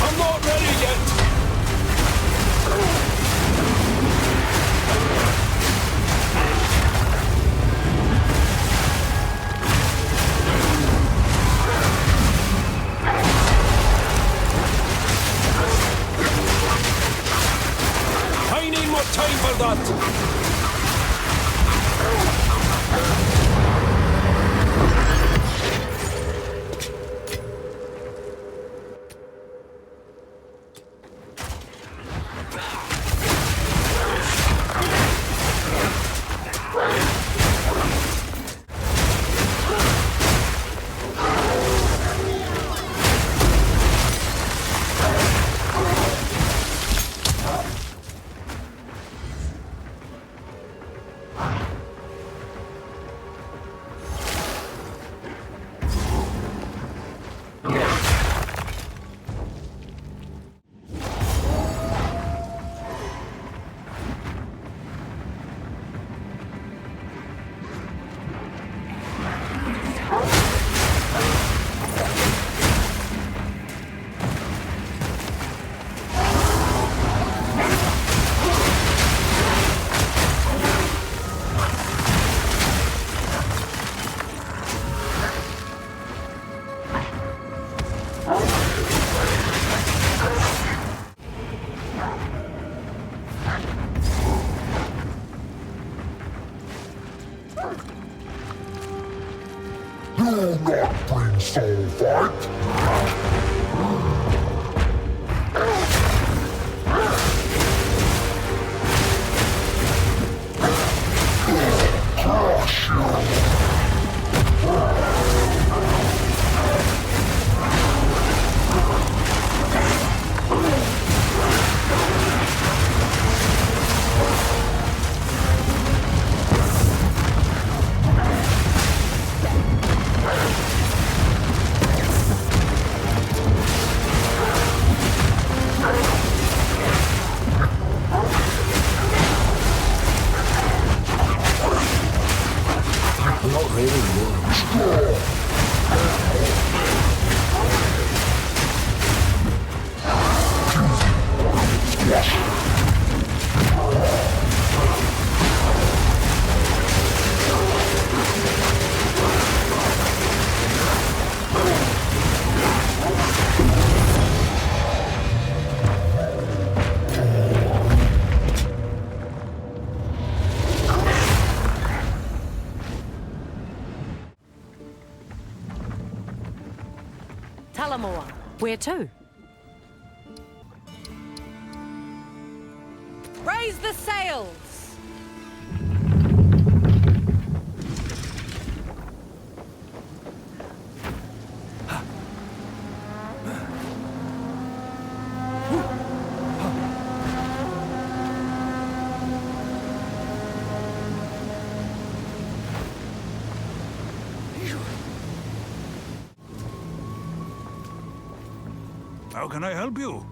I'm not ready yet! Do not bring soul fight! Where to? Raise the sails! How can I help you?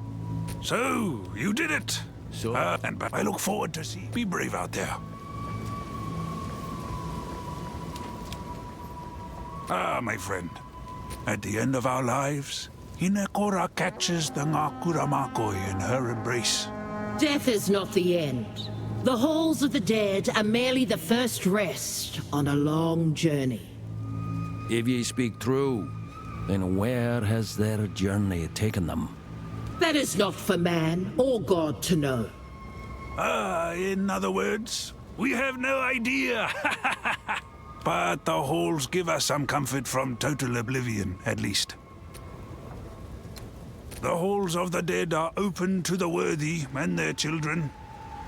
So, you did it. But I look forward to see. Be brave out there. Ah, my friend. At the end of our lives, Hinekora catches the Ngakura Makoi in her embrace. Death is not the end. The halls of the dead are merely the first rest on a long journey. If ye speak true, then where has their journey taken them? That is not for man or God to know. In other words, we have no idea. But the halls give us some comfort from total oblivion, at least. The halls of the dead are open to the worthy and their children.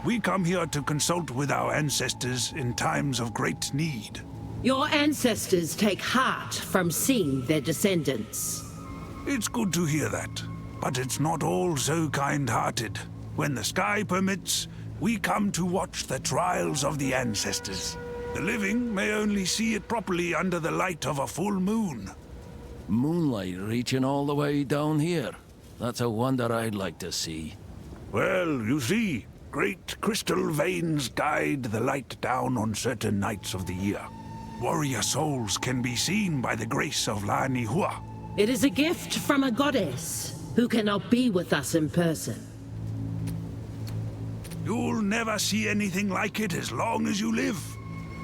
We come here to consult with our ancestors in times of great need. Your ancestors take heart from seeing their descendants. It's good to hear that, but it's not all so kind-hearted. When the sky permits, we come to watch the trials of the ancestors. The living may only see it properly under the light of a full moon. Moonlight reaching all the way down here. That's a wonder I'd like to see. Well, you see, great crystal veins guide the light down on certain nights of the year. Warrior souls can be seen by the grace of Lani Hua. It is a gift from a goddess who cannot be with us in person. You'll never see anything like it as long as you live.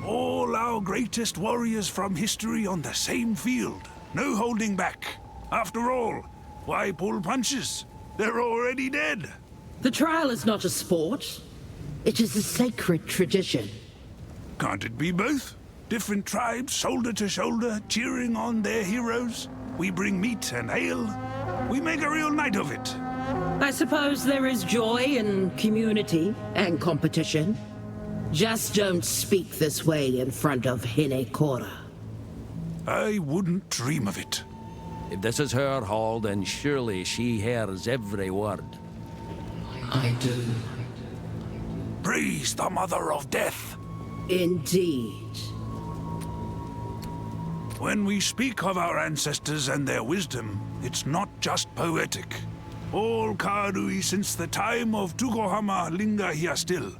All our greatest warriors from history on the same field. No holding back. After all, why pull punches? They're already dead. The trial is not a sport. It is a sacred tradition. Can't it be both? Different tribes, shoulder to shoulder, cheering on their heroes. We bring meat and ale. We make a real night of it. I suppose there is joy in community and competition. Just don't speak this way in front of Hinekora. I wouldn't dream of it. If this is her hall, then surely she hears every word. I do. Praise the Mother of Death. Indeed. When we speak of our ancestors and their wisdom, it's not just poetic. All Karui since the time of Tukohama linger here still,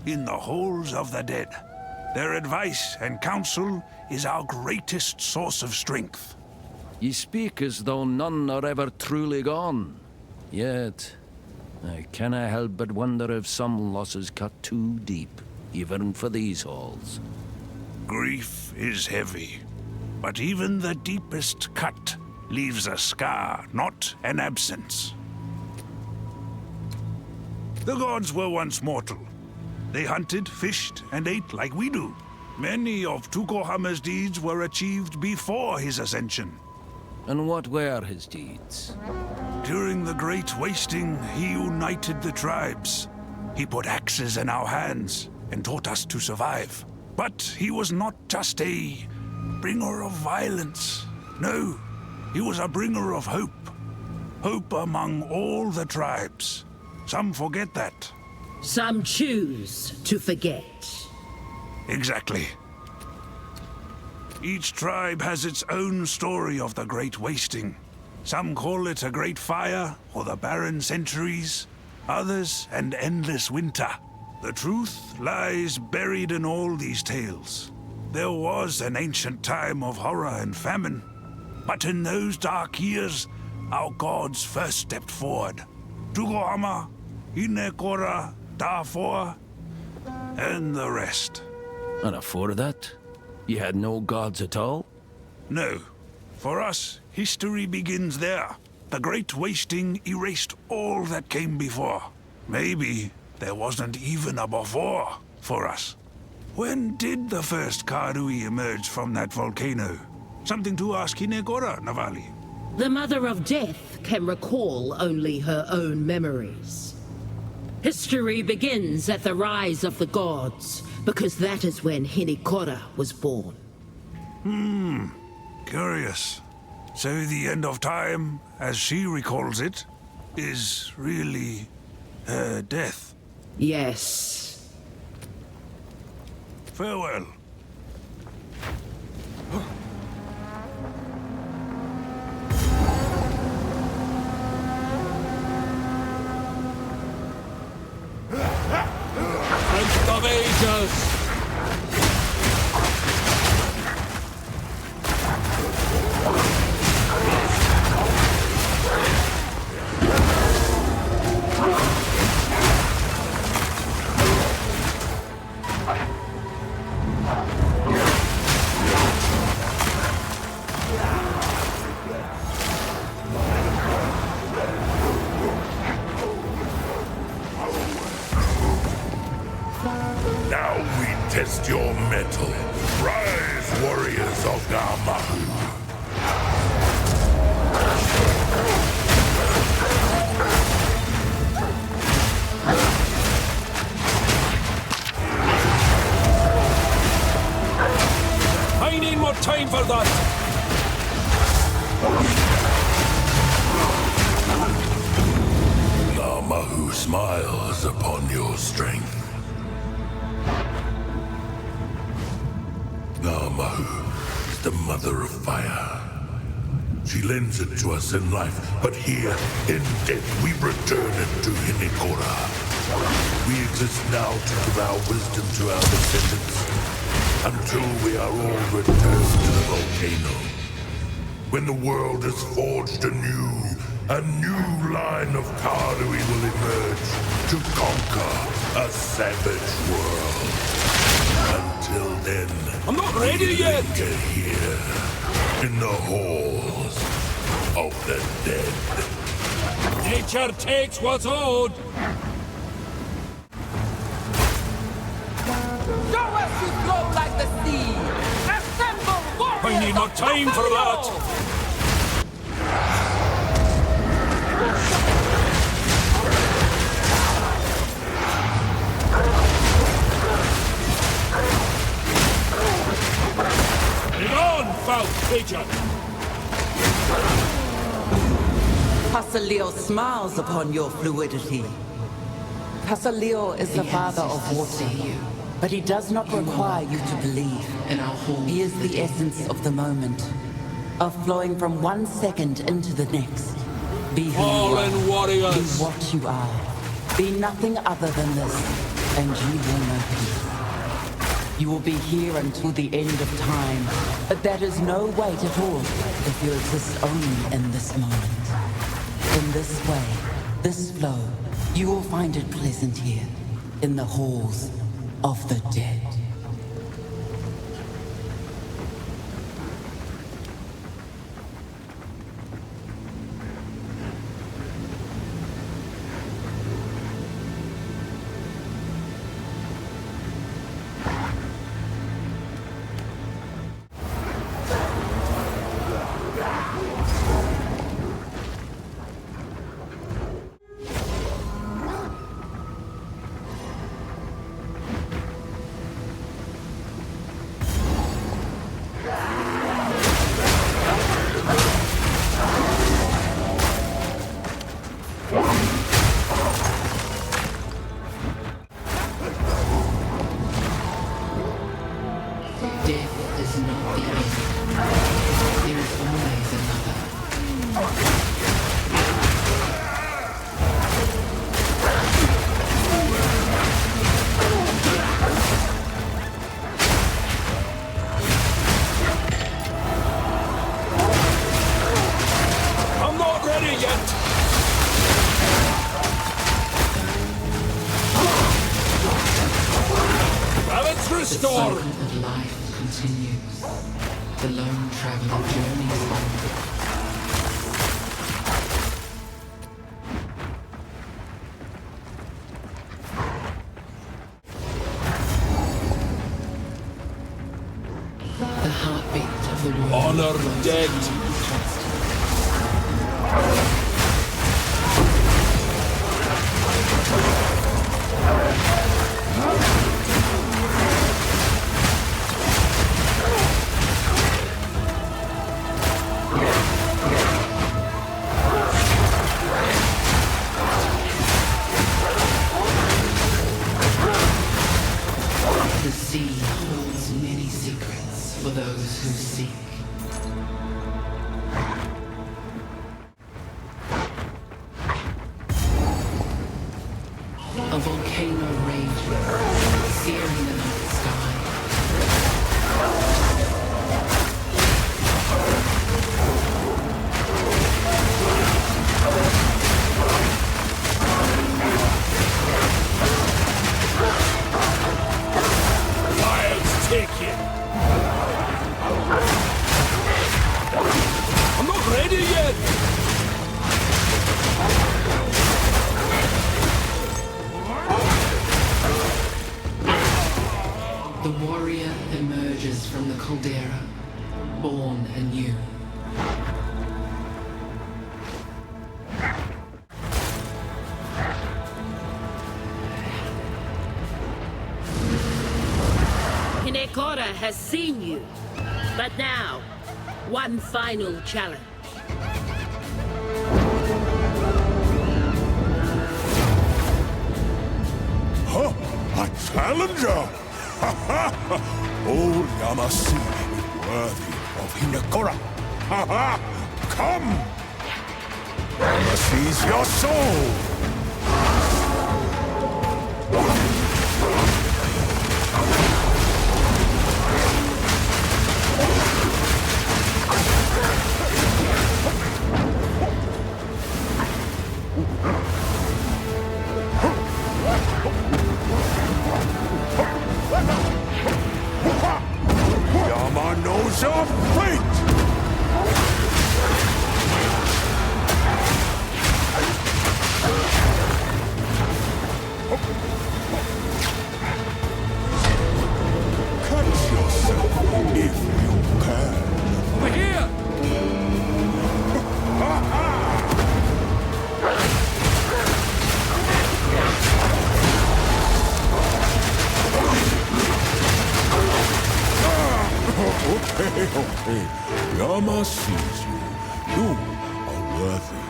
in the halls of the dead. Their advice and counsel is our greatest source of strength. Ye speak as though none are ever truly gone. Yet, I cannot help but wonder if some losses cut too deep, even for these halls. Grief is heavy, but even the deepest cut leaves a scar, not an absence. The gods were once mortal. They hunted, fished, and ate like we do. Many of Tukohama's deeds were achieved before his ascension. And what were his deeds? During the Great Wasting, he united the tribes. He put axes in our hands and taught us to survive. But he was not just a bringer of violence. No, he was a bringer of hope. Hope among all the tribes. Some forget that. Some choose to forget. Exactly. Each tribe has its own story of the Great Wasting. Some call it a great fire or the barren centuries. Others, an endless winter. The truth lies buried in all these tales. There was an ancient time of horror and famine. But in those dark years, our gods first stepped forward. Tukohama, Hinekora, Dafor, and the rest. And afore that, you had no gods at all? No. For us, history begins there. The Great Wasting erased all that came before. Maybe there wasn't even a before for us. When did the first Karui emerge from that volcano? Something to ask Hinekora, Navali. The Mother of Death can recall only her own memories. History begins at the rise of the gods, because that is when Hinekora was born. Curious. So the end of time, as she recalls it, is really her death. Yes. Farewell. Prince of Ages! Now we test your mettle. Rise, warriors of Gamahu. I need more time for that! Gamahu smiles upon your strength. Gamahu is the mother of fire. She lends it to us in life, but here, in death, we return it to Hinekora. We exist now to give our wisdom to our descendants, until we are all returned to the volcano. When the world is forged anew, a new line of Karui will emerge to conquer a savage world. Until then, I'm not ready yet! Get here, in the halls of the dead. Nature takes what's owed! Show us you flow like the sea! Assemble warriors! I need more time for that! Foul creature! Pasaleo smiles upon your fluidity. Pasaleo is the father of water, but he does not require you to believe. He is the essence of the moment, of flowing from one second into the next. Be who you are. Warriors! Be what you are. Be nothing other than this, and you will know peace. You will be here until the end of time, but that is no weight at all if you exist only in this moment. In this way, this flow, you will find it pleasant here, in the halls of the dead. the end. There is always another. I'm not ready yet! Balance The restored! cycle of life continues. The lone traveler journeys on. The heartbeat of the world. Honor dead! The sea holds many secrets for those who seek. A volcano raging, searing the night sky. I'll take it! I'm not ready yet! The warrior emerges from the caldera, born anew. Hinekora has seen you. But now, one final challenge. Huh? A challenger? Ha ha! Old Yamasi is worthy of Hinekora. Ha ha! Come! Yamasi's your soul! Yama knows your fate! Catch yourself if you can. Over here! Okay. Yama sees you. You are worthy.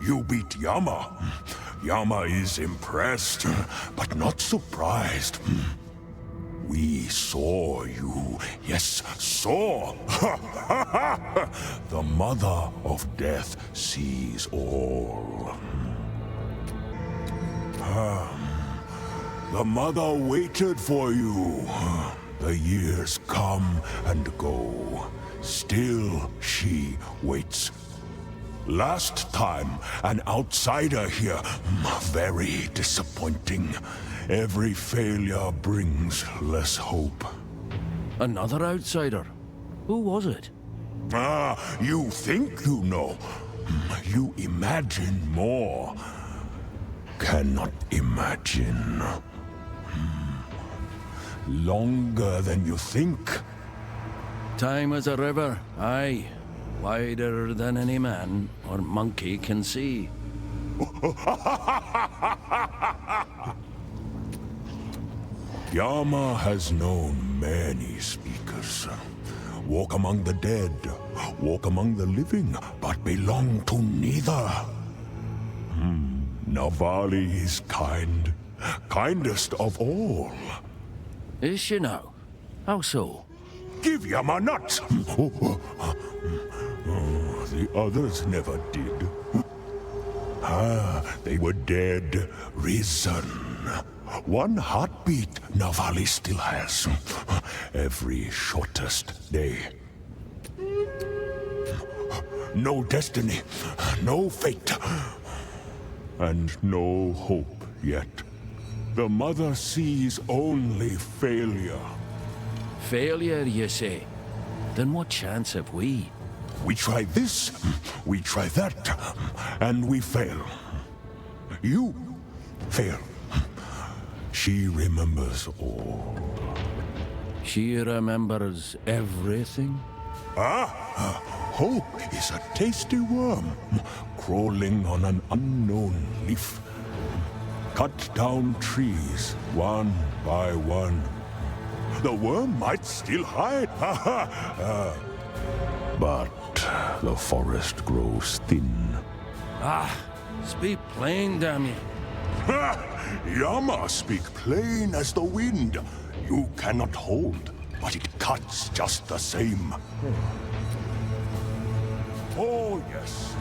You beat Yama. Yama is impressed, but not surprised. We saw you. Yes, saw. The Mother of Death sees all. The Mother waited for you. The years come and go. Still, she waits. Last time, an outsider here. Very disappointing. Every failure brings less hope. Another outsider? Who was it? You think you know. You imagine more. Cannot imagine. Longer than you think. Time is a river, aye. Wider than any man or monkey can see. Yama has known many speakers. Walk among the dead, walk among the living, but belong to neither. Navali is kind. Kindest of all. Is she now? How so? Give ya my nuts! The others never did. They were dead, risen. One heartbeat Navali still has. Every shortest day. No destiny, no fate, and no hope yet. The Mother sees only failure. Failure, you say? Then what chance have we? We try this, we try that, and we fail. You fail. She remembers all. She remembers everything? Hope is a tasty worm, crawling on an unknown leaf. Cut down trees, one by one. The worm might still hide, but the forest grows thin. Speak plain, damn you. Yama speak plain as the wind. You cannot hold, but it cuts just the same. Oh, yes.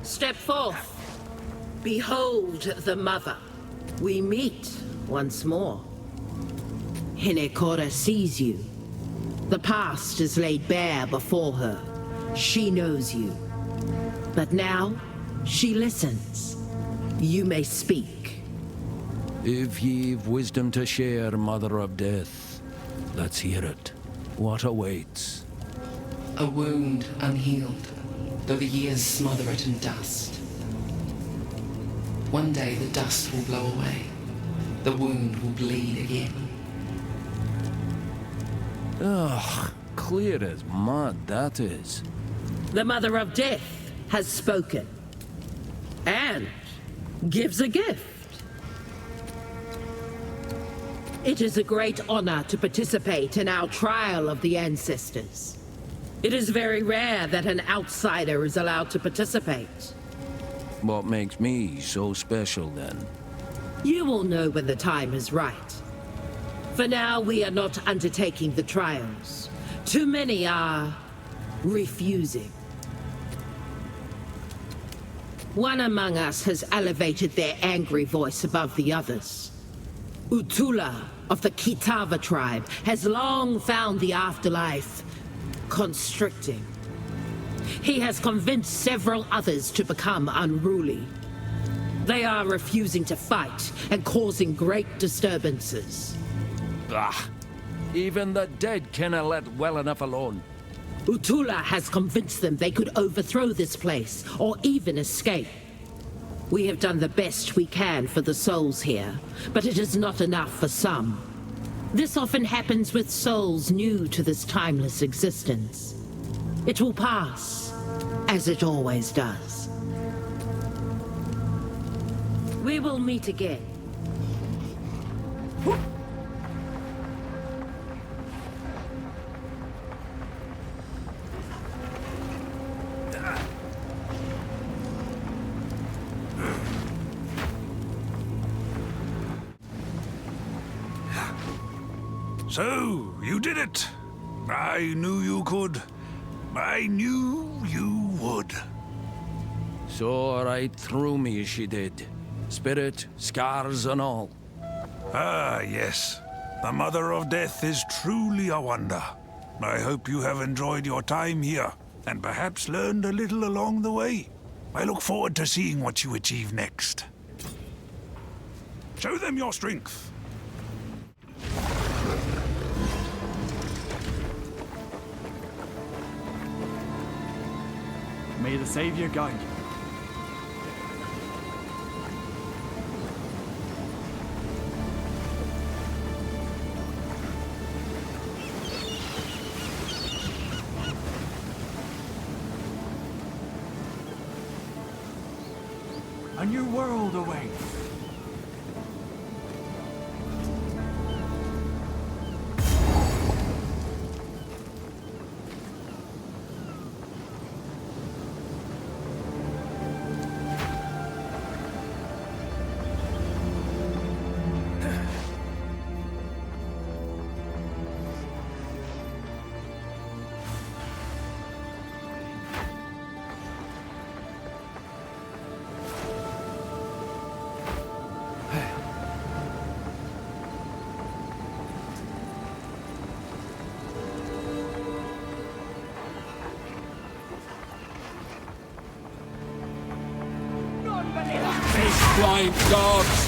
Step forth. Behold the Mother. We meet once more. Hinekora sees you. The past is laid bare before her. She knows you. But now, she listens. You may speak. If ye've wisdom to share, Mother of Death, let's hear it. What awaits? A wound unhealed, though the years smother it in dust. One day the dust will blow away. The wound will bleed again. Ugh, clear as mud, that is. The Mother of Death has spoken. And gives a gift. It is a great honor to participate in our trial of the ancestors. It is very rare that an outsider is allowed to participate. What makes me so special, then? You will know when the time is right. For now, we are not undertaking the trials. Too many are refusing. One among us has elevated their angry voice above the others. Utula of the Kitava tribe has long found the afterlife constricting. He has convinced several others to become unruly. They are refusing to fight and causing great disturbances. Bah! Even the dead cannot let well enough alone. Utula has convinced them they could overthrow this place, or even escape. We have done the best we can for the souls here, but it is not enough for some. This often happens with souls new to this timeless existence. It will pass, as it always does. We will meet again. So, you did it. I knew you could. I knew you would. So right through me she did. Spirit, scars and all. Ah, yes. The Mother of Death is truly a wonder. I hope you have enjoyed your time here, and perhaps learned a little along the way. I look forward to seeing what you achieve next. Show them your strength. May the Savior guide you. A new world awaits. Blind dogs!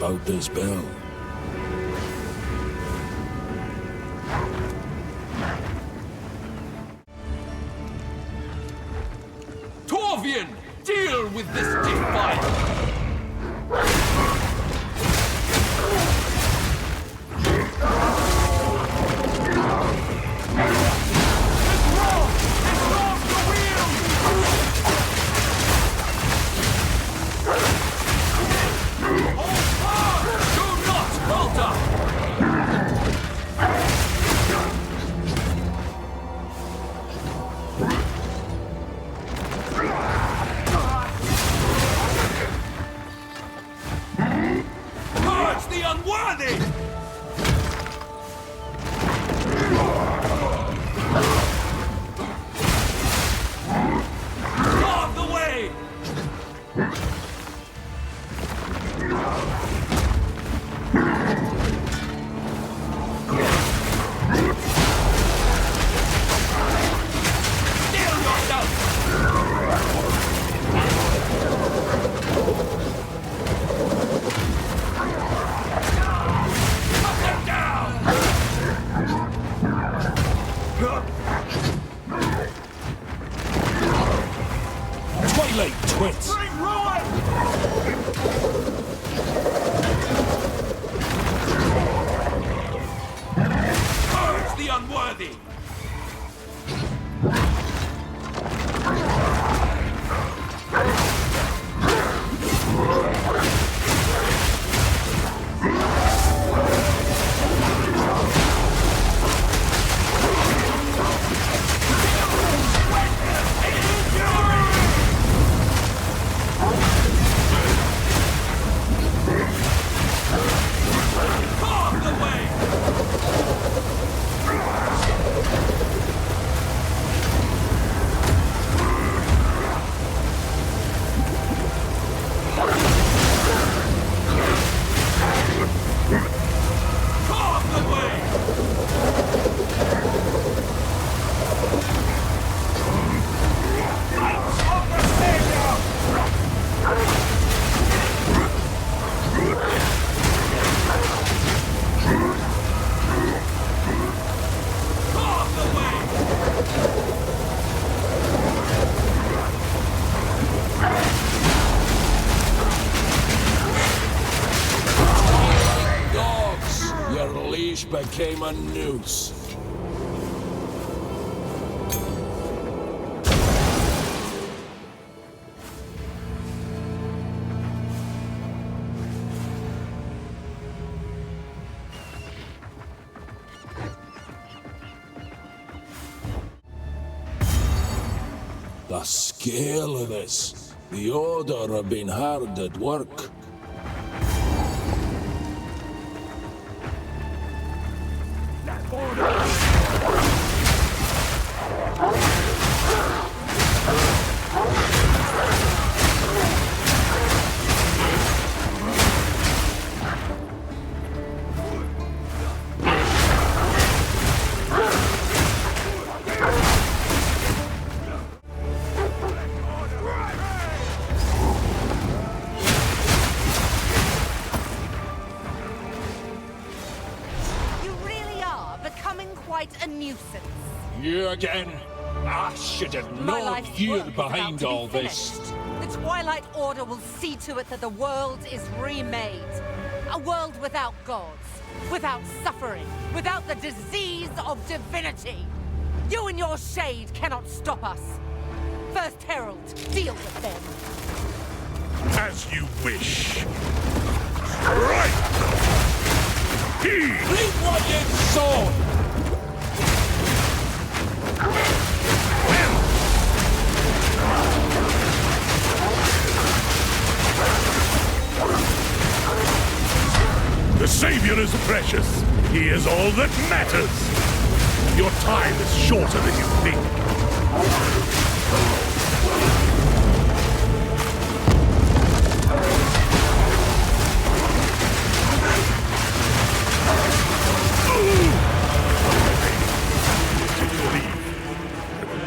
About this bell. Torvian, deal with this defiant! became a noose. The scale of this. The Order have been hard at work. A nuisance. You again? I should have known you're behind all this. The Twilight Order will see to it that the world is remade. A world without gods, without suffering, without the disease of divinity. You and your shade cannot stop us. First Herald, deal with them. As you wish. Right! Reap what you sow! The Savior is precious. He is all that matters. Your time is shorter than you think.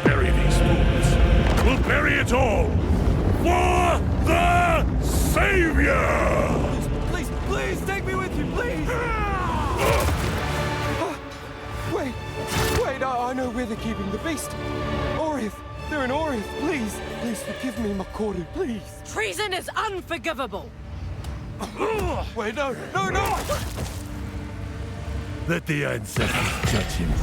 Bury these fools. We'll bury it all. For the Savior! Please, take me with you, please! Wait, I know where they're keeping the beast. Orith, they're in Orith, please. Please forgive me, Makoru, please. Treason is unforgivable. Wait, no! Let the ancestors judge him.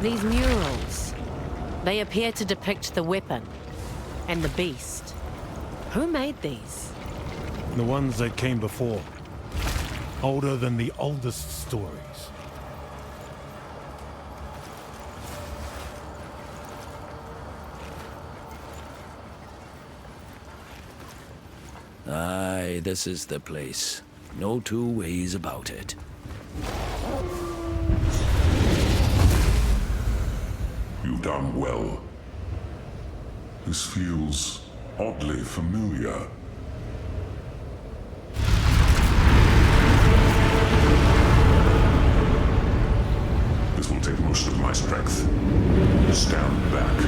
These murals, they appear to depict the weapon and the beast. Who made these? The ones that came before. Older than the oldest stories. Aye, this is the place. No two ways about it. You've done well. This feels oddly familiar. This will take most of my strength. Stand back.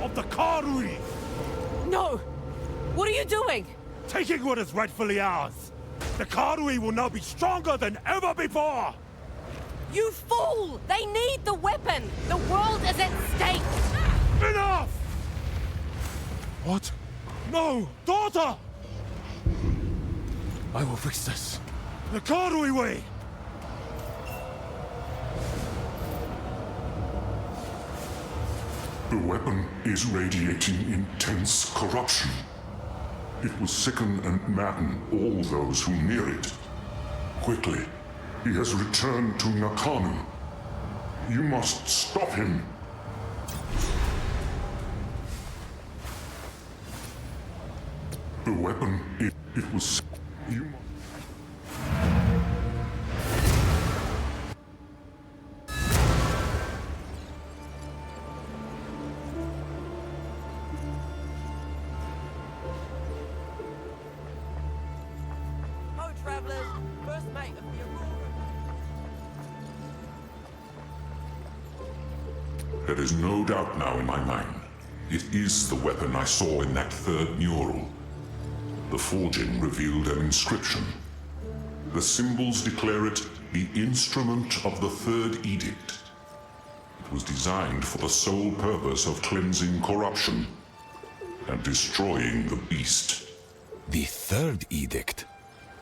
Of the Karui! No! What are you doing? Taking what is rightfully ours! The Karui will now be stronger than ever before! You fool! They need the weapon! The world is at stake! Enough! What? No! Daughter! I will fix this. The Karui way! The weapon is radiating intense corruption. It will sicken and madden all those who near it. Quickly, he has returned to Nakanu. You must stop him. The weapon, it was... You must... There is no doubt now in my mind. It is the weapon I saw in that third mural. The forging revealed an inscription. The symbols declare it the instrument of the Third Edict. It was designed for the sole purpose of cleansing corruption and destroying the beast. The Third Edict?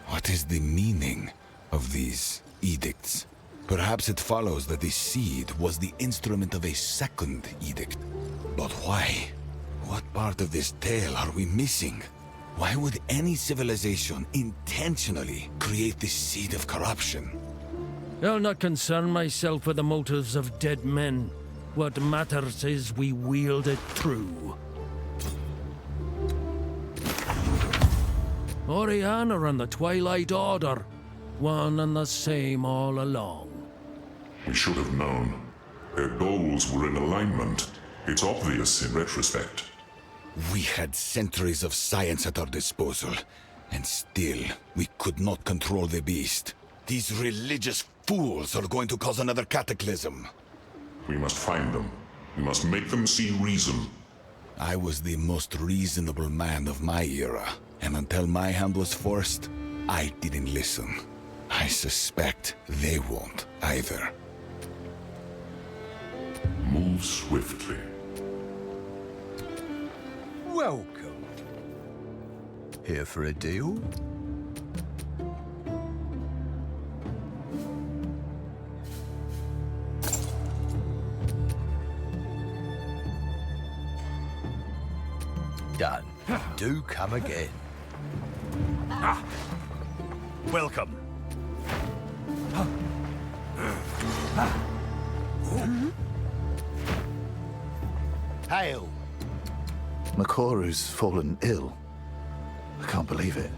What is the meaning of these edicts? Perhaps it follows that the seed was the instrument of a second edict. But why? What part of this tale are we missing? Why would any civilization intentionally create the seed of corruption? I'll not concern myself with the motives of dead men. What matters is we wield it true. Oriana and the Twilight Order, one and the same all along. We should have known. Their goals were in alignment. It's obvious in retrospect. We had centuries of science at our disposal, and still we could not control the beast. These religious fools are going to cause another cataclysm. We must find them. We must make them see reason. I was the most reasonable man of my era, and until my hand was forced, I didn't listen. I suspect they won't either. Move swiftly. Welcome. Here for a deal? Done. Do come again. Welcome. Hail! Makoru's fallen ill. I can't believe it.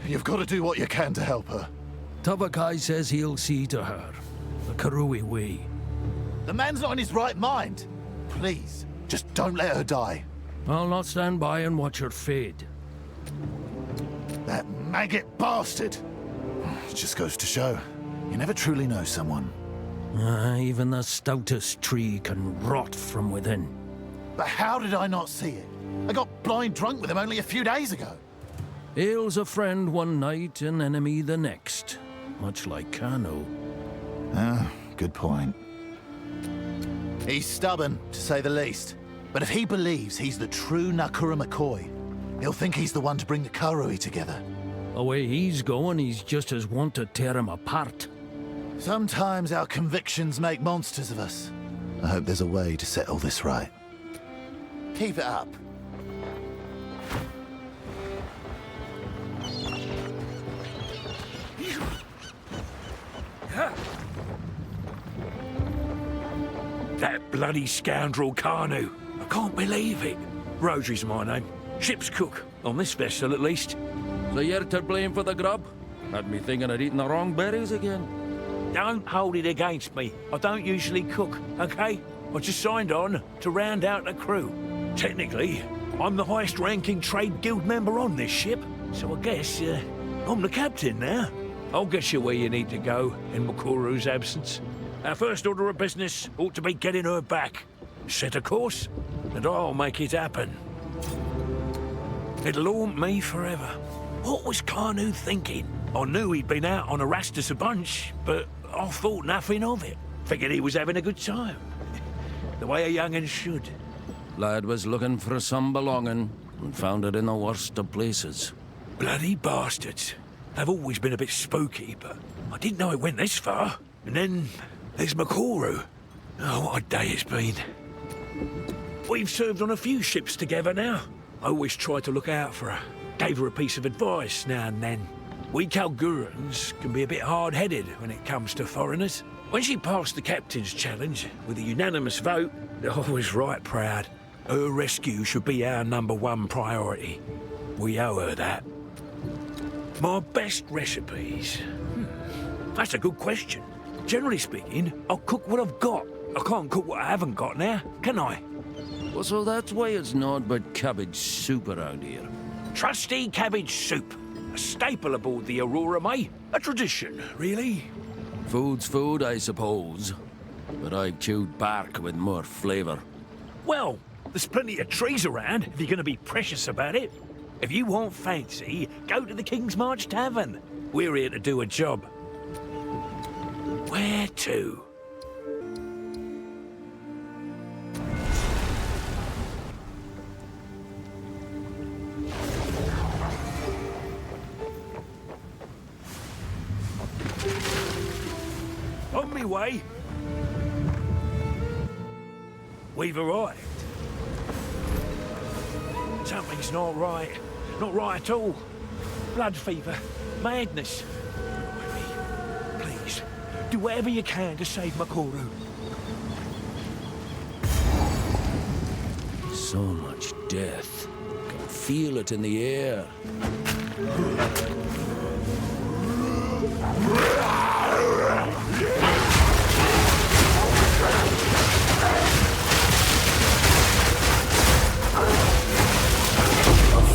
You've got to do what you can to help her. Tavakai says he'll see to her. The Karui way. The man's not in his right mind. Please, just don't let her die. I'll not stand by and watch her fade. That maggot bastard! It just goes to show, you never truly know someone. Even the stoutest tree can rot from within. But how did I not see it? I got blind drunk with him only a few days ago. Ale's a friend one night, an enemy the next. Much like Kano. Good point. He's stubborn, to say the least. But if he believes he's the true Nakura McCoy, he'll think he's the one to bring the Karui together. The way he's going, he's just as want to tear him apart. Sometimes our convictions make monsters of us. I hope there's a way to set all this right. Keep it up. That bloody scoundrel Kanu. I can't believe it. Rosary's my name. Ship's cook. On this vessel, at least. So you're to blame for the grub? Had me thinking I'd eaten the wrong berries again. Don't hold it against me. I don't usually cook, okay? I just signed on to round out the crew. Technically, I'm the highest-ranking trade guild member on this ship, so I guess I'm the captain now. I'll get you where you need to go in Makoru's absence. Our first order of business ought to be getting her back. Set a course, and I'll make it happen. It'll haunt me forever. What was Kanu thinking? I knew he'd been out on Erastus a bunch, but I thought nothing of it. Figured he was having a good time. The way a young'un should. Lad was looking for some belonging, and found it in the worst of places. Bloody bastards. They've always been a bit spooky, but I didn't know it went this far. And then there's Makoru. Oh, what a day it's been. We've served on a few ships together now. I always tried to look out for her. Gave her a piece of advice now and then. We Kalgurans can be a bit hard-headed when it comes to foreigners. When she passed the captain's challenge with a unanimous vote, I was right proud. Her rescue should be our #1 priority. We owe her that. My best recipes? That's a good question. Generally speaking, I'll cook what I've got. I can't cook what I haven't got now, can I? Well, so that's why it's not but cabbage soup around here. Trusty cabbage soup. A staple aboard the Aurora, mate. A tradition, really. Food's food, I suppose. but I've chewed bark with more flavor. Well, there's plenty of trees around if you're going to be precious about it. If you won't fancy, go to the Kingsmarch Tavern. We're here to do a job. Where to? On me way. We've arrived. Something's not right. Not right at all. Blood fever. Madness. Please, do whatever you can to save Makoru. So much death. Can feel it in the air.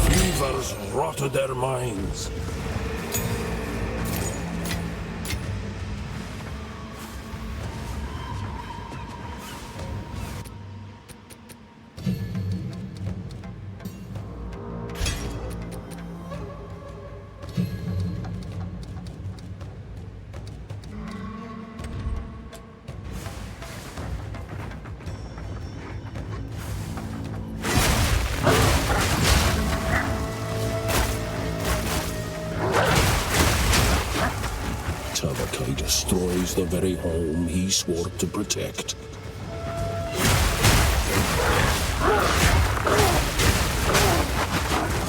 Fevers rotted their minds. Destroys the very home he swore to protect.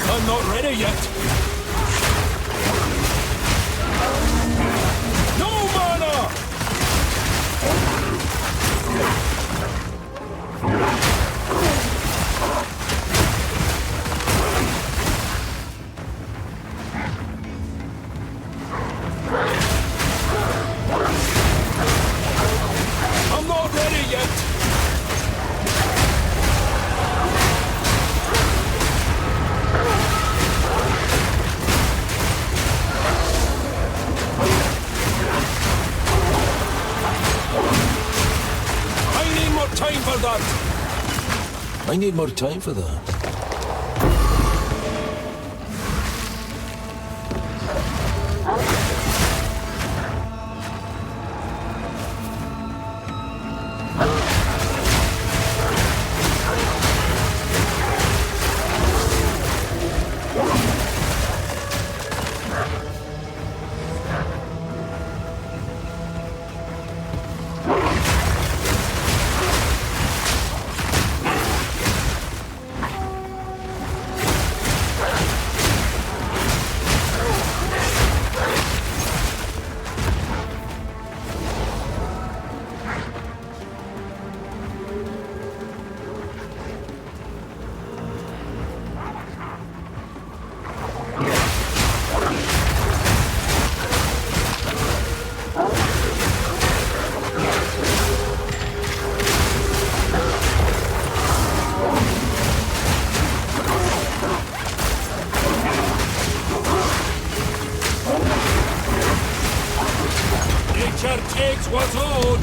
I'm not ready yet. No mana! I need more time for that. What's on?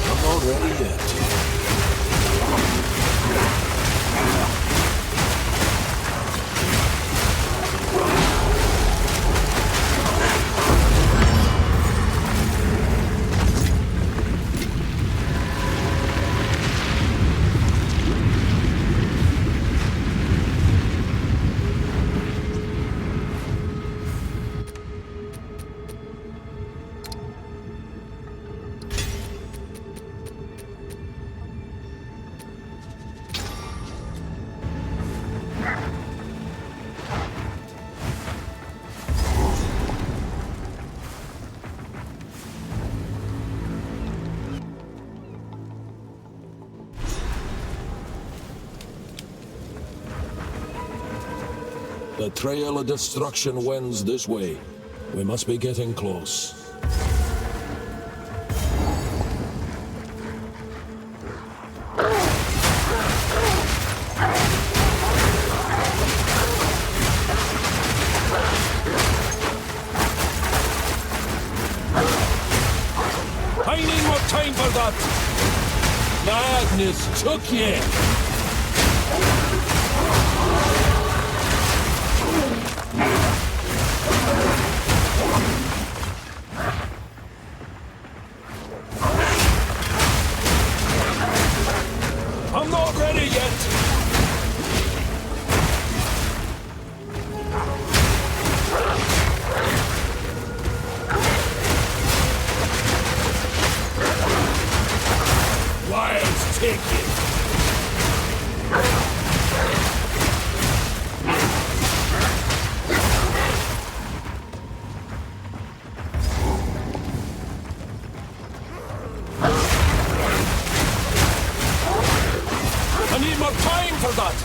I'm not ready yet. The trail of destruction wends this way. We must be getting close. for that! Madness took ye! I'm not ready yet! Wild's taken! I need more time for that!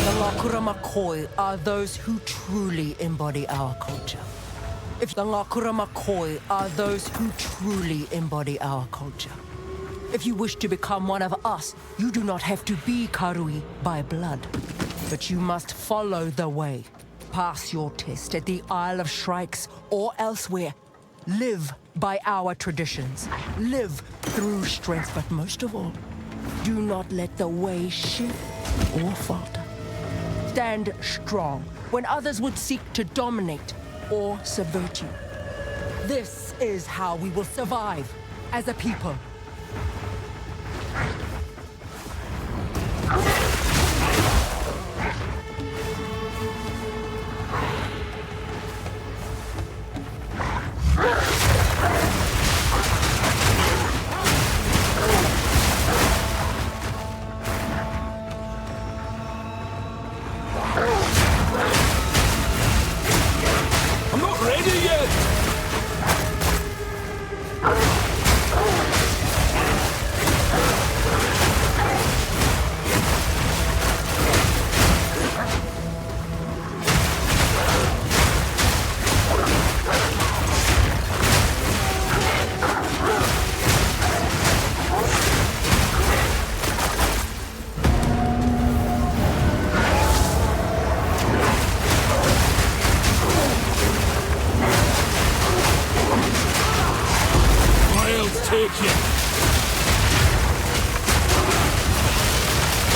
The Ngakura Makoi are those who truly embody our culture. If the Ngakura Makoi are those who truly embody our culture. If you wish to become one of us, you do not have to be Karui by blood. But you must follow the way. Pass your test at the Isle of Shrikes or elsewhere. Live by our traditions. Live through strength, but most of all, do not let the way shift or falter. Stand strong when others would seek to dominate or subvert you. This is how we will survive as a people. I'm not ready yet! Take it!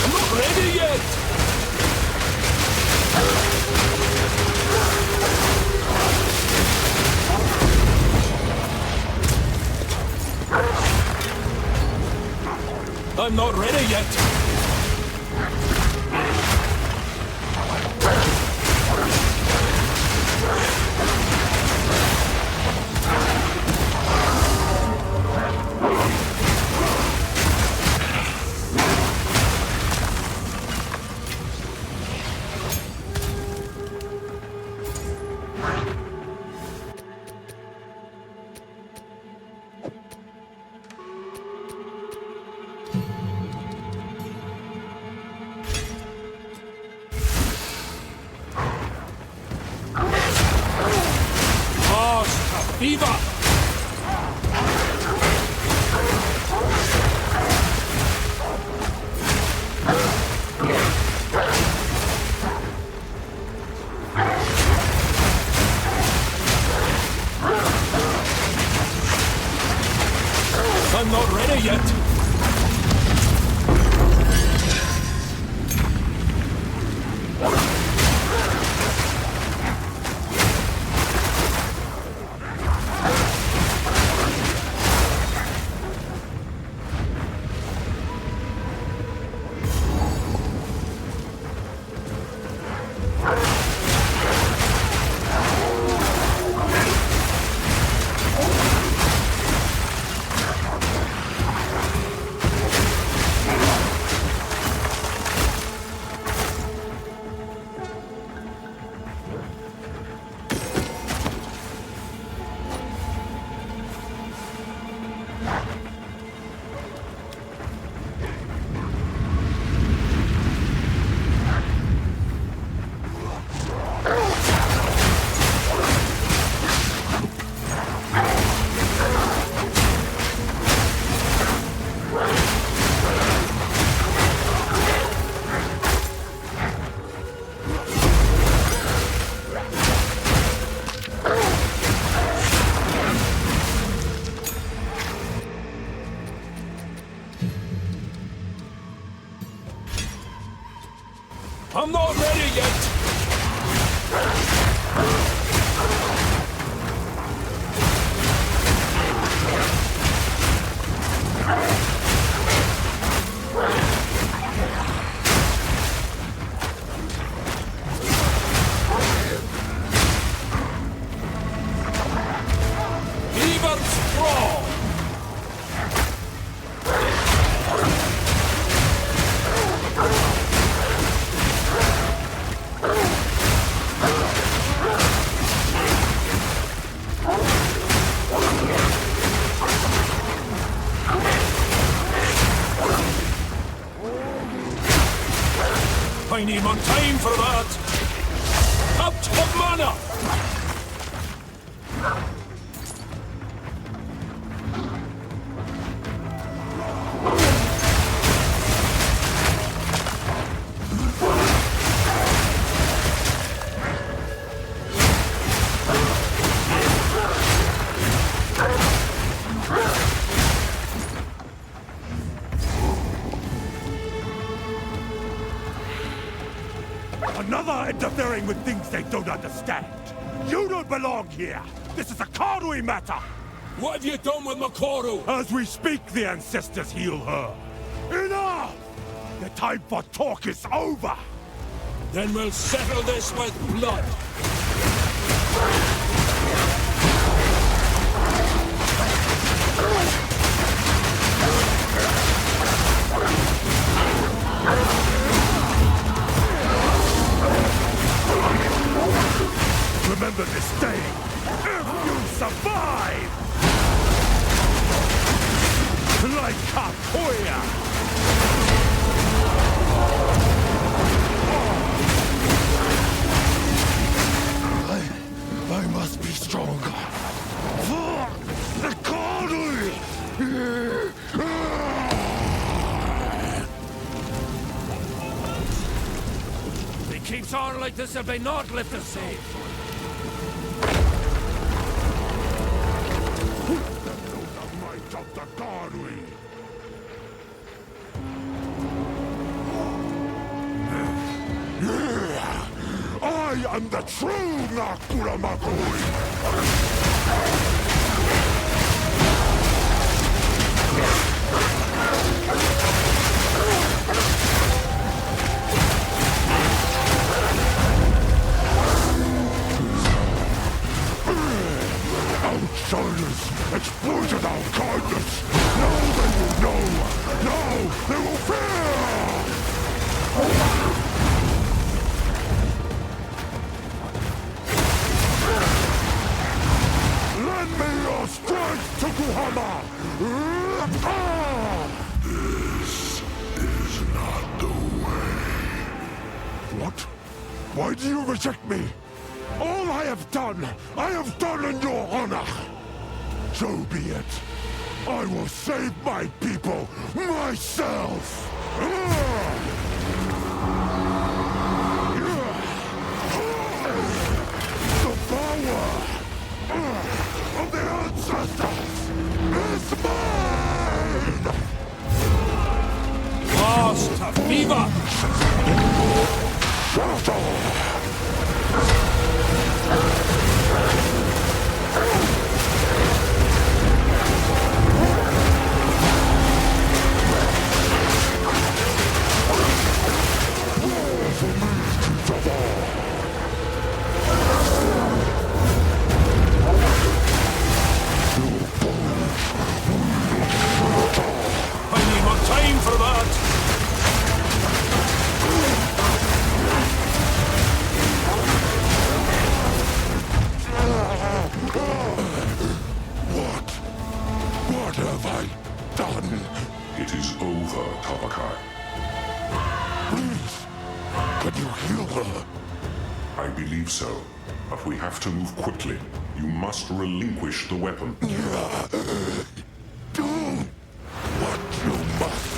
I'm not ready yet! I'm not ready yet! Viva! I'm not ready yet! time for that! Out of mana! Another interfering with things they don't understand. You don't belong here. This is a Karui matter. What have you done with Makoru? As we speak, the ancestors heal her. Enough! The time for talk is over. Then we'll settle this with blood. Remember this day, if you survive! Like Kapoya! I must be stronger. For the Karui! He keeps on like this if they not lift us safe. Of the Karui. I am the true Nakuramakoi! Outsiders exploited our kindness! Now they will know! Now they will fear! Lend me your strength, Tokuhama! This is not the way. What? Why do you reject me? All I have done in your honor! So be it. I will save my people myself! The power of the ancestors is mine! Lost to fever! Shadow! I need more time for that! What have I done? It is over, Tabakai. Please, can you heal her? I believe so, but we have to move quickly. You must relinquish the weapon. Do what you must.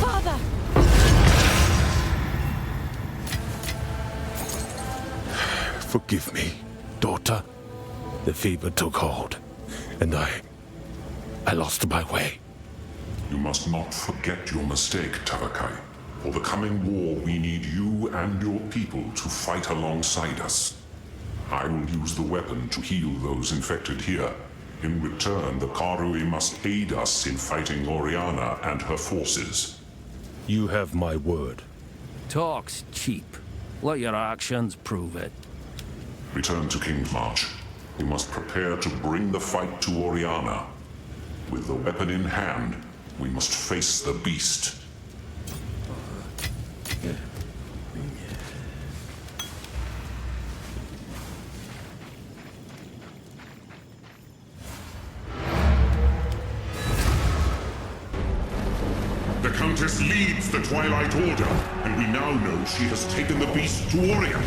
Father! Forgive me, daughter. The fever took hold, and I lost my way. You must not forget your mistake, Tabakai. For the coming war, we need you and your people to fight alongside us. I will use the weapon to heal those infected here. In return, the Karui must aid us in fighting Oriana and her forces. You have my word. Talk's cheap. Let your actions prove it. Return to Kingsmarch. We must prepare to bring the fight to Oriana. With the weapon in hand, we must face the beast. Countess leads the Twilight Order, and we now know she has taken the beast to Orient.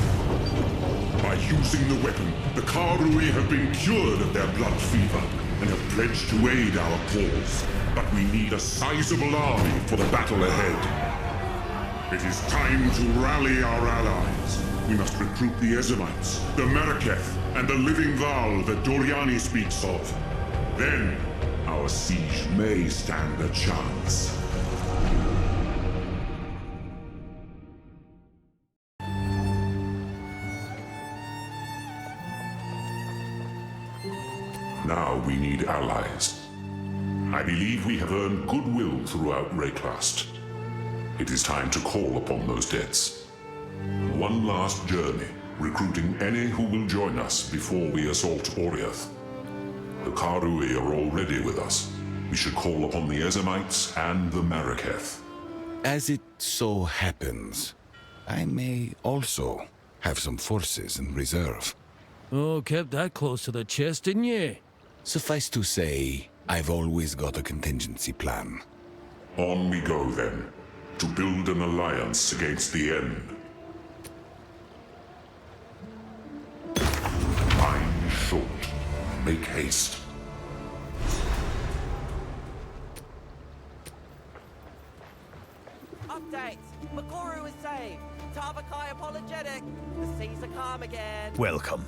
By using the weapon, the Karui have been cured of their blood fever, and have pledged to aid our cause. But we need a sizable army for the battle ahead. It is time to rally our allies. We must recruit the Ezemites, the Meraketh, and the Living Val that Doriani speaks of. Then, our siege may stand a chance. Now we need allies. I believe we have earned goodwill throughout Wraeclast. It is time to call upon those debts. One last journey, recruiting any who will join us before we assault Oriath. The Karui are already with us. We should call upon the Ezemites and the Meraketh. As it so happens, I may also have some forces in reserve. Oh, kept that close to the chest, didn't you? Suffice to say, I've always got a contingency plan. On we go then, to build an alliance against the end. Time is short. Make haste. Update! Makoru is saved! Tavakai apologetic! The seas are calm again! Welcome.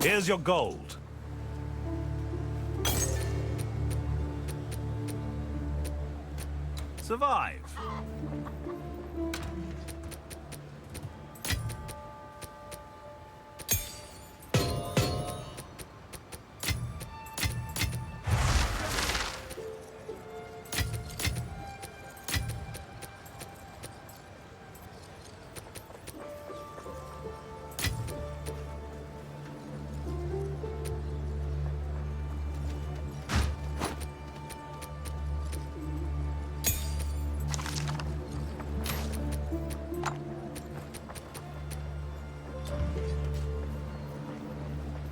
Here's your gold. Survive.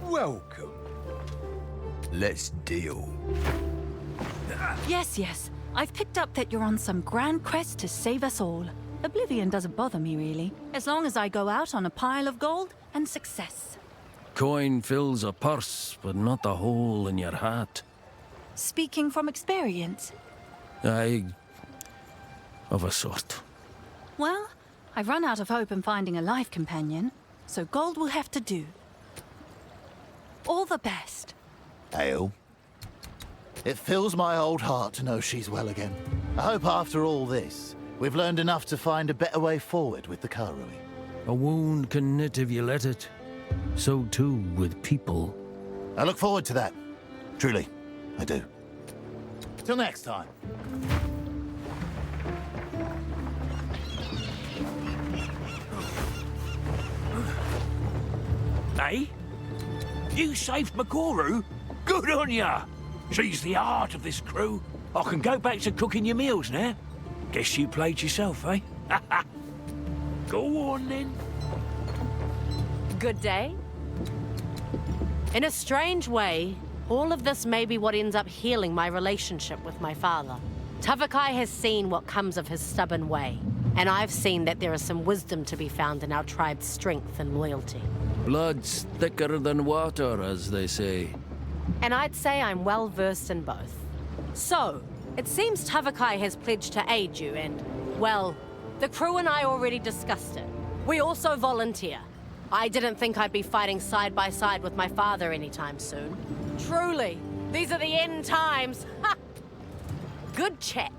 Welcome. Let's deal. Yes, yes. I've picked up that you're on some grand quest to save us all. Oblivion doesn't bother me, really. As long as I go out on a pile of gold and success. Coin fills a purse, but not the hole in your heart. Speaking from experience. Of a sort. Well, I've run out of hope in finding a life companion, so gold will have to do. All the best. Ale. It fills my old heart to know she's well again. I hope after all this, we've learned enough to find a better way forward with the Karui. A wound can knit if you let it. So too with people. I look forward to that. Truly, I do. Till next time. Eh? You saved Makoru? Good on ya! She's the heart of this crew. I can go back to cooking your meals now. Guess you played yourself, eh? Go on then. Good day. In a strange way, all of this may be what ends up healing my relationship with my father. Tavakai has seen what comes of his stubborn way, and I've seen that there is some wisdom to be found in our tribe's strength and loyalty. Blood's thicker than water, as they say. And I'd say I'm well versed in both. So, it seems Tavakai has pledged to aid you and, well, the crew and I already discussed it. We also volunteer. I didn't think I'd be fighting side by side with my father anytime soon. Truly, these are the end times. Ha! Good chat.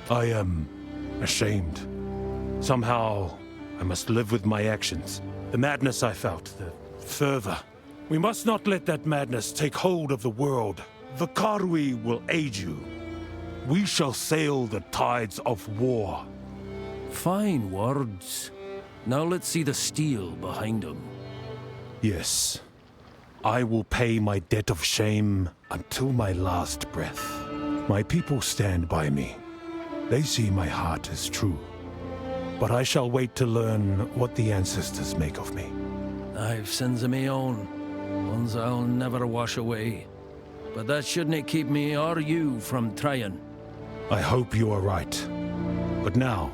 I am ashamed. Somehow, I must live with my actions. The madness I felt, the fervor. We must not let that madness take hold of the world. The Karui will aid you. We shall sail the tides of war. Fine words. Now let's see the steel behind them. Yes. I will pay my debt of shame until my last breath. My people stand by me. They see my heart is true. But I shall wait to learn what the ancestors make of me. I've sins of me own, ones I'll never wash away. But that shouldn't keep me or you from trying. I hope you are right. But now,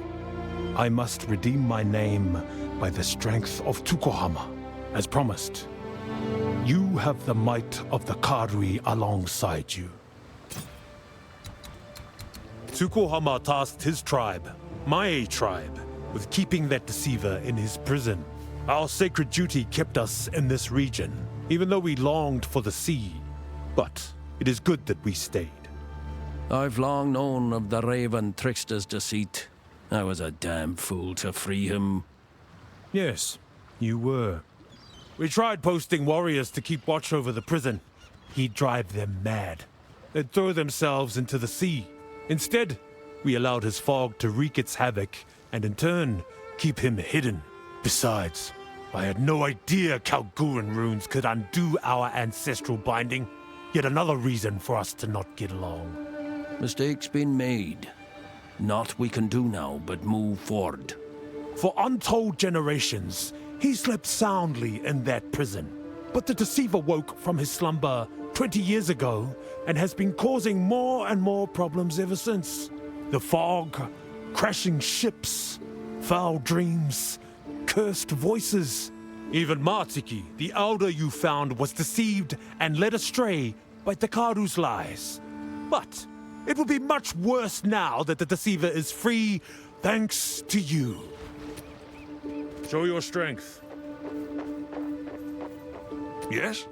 I must redeem my name by the strength of Tukohama. As promised, you have the might of the Karui alongside you. Tukohama tasked his tribe, my tribe, with keeping that deceiver in his prison. Our sacred duty kept us in this region, even though we longed for the sea. But it is good that we stayed. I've long known of the Raven trickster's deceit. I was a damn fool to free him. Yes, you were. We tried posting warriors to keep watch over the prison. He'd drive them mad. They'd throw themselves into the sea. Instead, we allowed his fog to wreak its havoc, and in turn, keep him hidden. Besides, I had no idea Kalguran runes could undo our ancestral binding. Yet another reason for us to not get along. Mistakes been made. Naught we can do now but move forward. For untold generations, he slept soundly in that prison. But the deceiver woke from his slumber 20 years ago and has been causing more and more problems ever since. The fog, crashing ships, foul dreams, cursed voices. Even Martiki, the elder you found, was deceived and led astray by Takaru's lies. But it will be much worse now that the deceiver is free, thanks to you. Show your strength. Yes?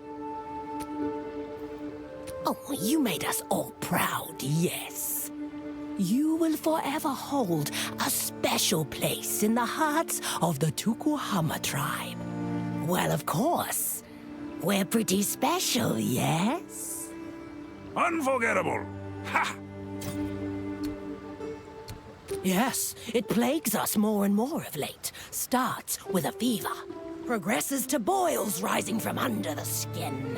Oh, you made us all proud, yes. You will forever hold a special place in the hearts of the Tukohama tribe. Well, of course. We're pretty special, yes? Unforgettable! Ha! Yes, it plagues us more and more of late. Starts with a fever. Progresses to boils rising from under the skin.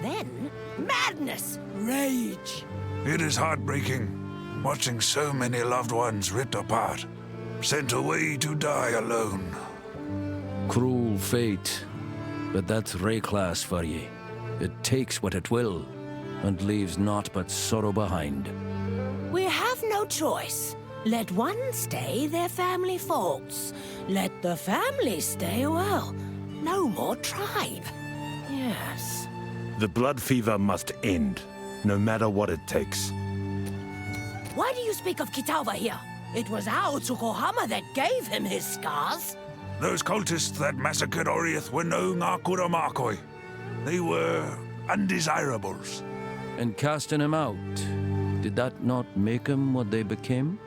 Then, madness, rage. It is heartbreaking, watching so many loved ones ripped apart, sent away to die alone. Cruel fate. But that's Wraeclast for ye. It takes what it will, and leaves naught but sorrow behind. We have no choice. Let one stay their family faults. Let the family stay, well, no more tribe. Yes. The blood fever must end, no matter what it takes. Why do you speak of Kitava here? It was our Tukohama that gave him his scars. Those cultists that massacred Oriath were no Ngakura Makoi. They were undesirables. And casting him out, did that not make him what they became?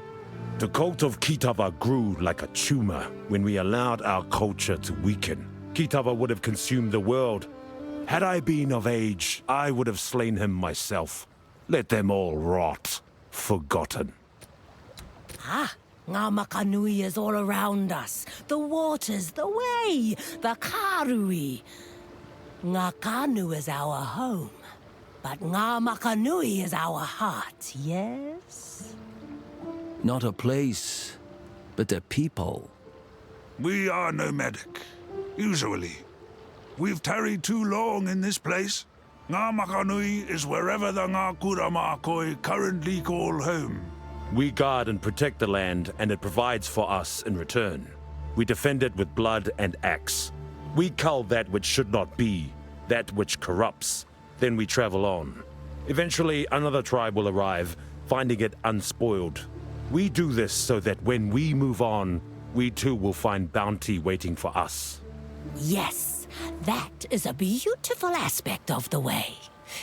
The cult of Kitava grew like a tumor when we allowed our culture to weaken. Kitava would have consumed the world. Had I been of age, I would have slain him myself. Let them all rot, forgotten. Ah, Ngā Makanui is all around us. The waters, the way, the Karui. Ngā Kanu is our home, but Ngā Makanui is our heart, yes? Not a place, but a people. We are nomadic, usually. We've tarried too long in this place. Ngā Makanui is wherever the Ngākura Mākoi currently call home. We guard and protect the land, and it provides for us in return. We defend it with blood and axe. We cull that which should not be, that which corrupts. Then we travel on. Eventually, another tribe will arrive, finding it unspoiled. We do this so that when we move on, we too will find bounty waiting for us. Yes, that is a beautiful aspect of the way.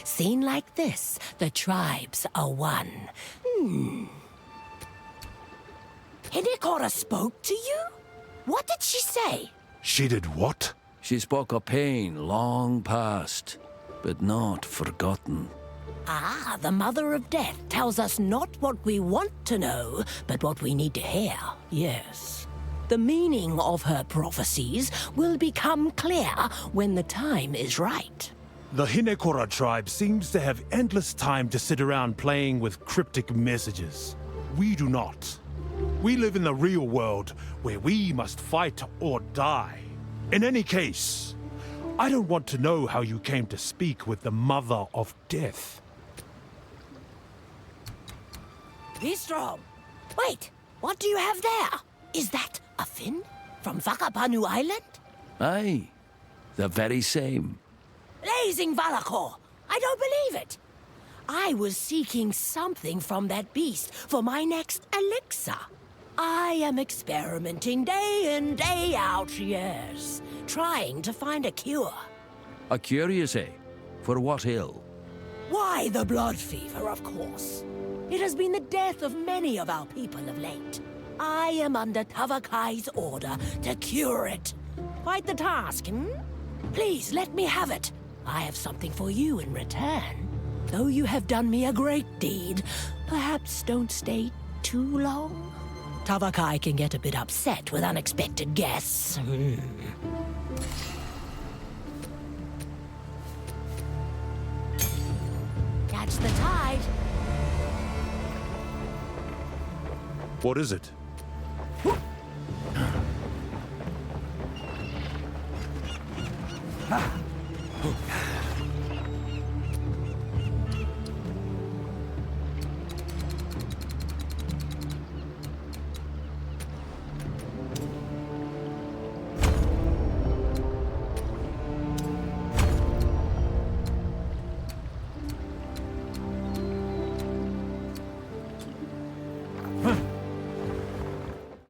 Seen like this, the tribes are one. Hinekora spoke to you? What did she say? She did what? She spoke of pain long past, but not forgotten. Ah, the Mother of Death tells us not what we want to know, but what we need to hear, yes. The meaning of her prophecies will become clear when the time is right. The Hinekora tribe seems to have endless time to sit around playing with cryptic messages. We do not. We live in the real world where we must fight or die. In any case, I don't want to know how you came to speak with the Mother of Death. Bistrom! Wait, what do you have there? Is that a fin from Whakapanu Island? Aye, the very same. Blazing Valakor! I don't believe it! I was seeking something from that beast for my next elixir. I am experimenting day in, day out, yes, trying to find a cure. A cure, you say? For what ill? Why, the blood fever, of course. It has been the death of many of our people of late. I am under Tavakai's order to cure it. Quite the task, hmm? Please, let me have it. I have something for you in return. Though you have done me a great deed, perhaps don't stay too long. Tavakai can get a bit upset with unexpected guests. Catch the tide. What is it? Ah.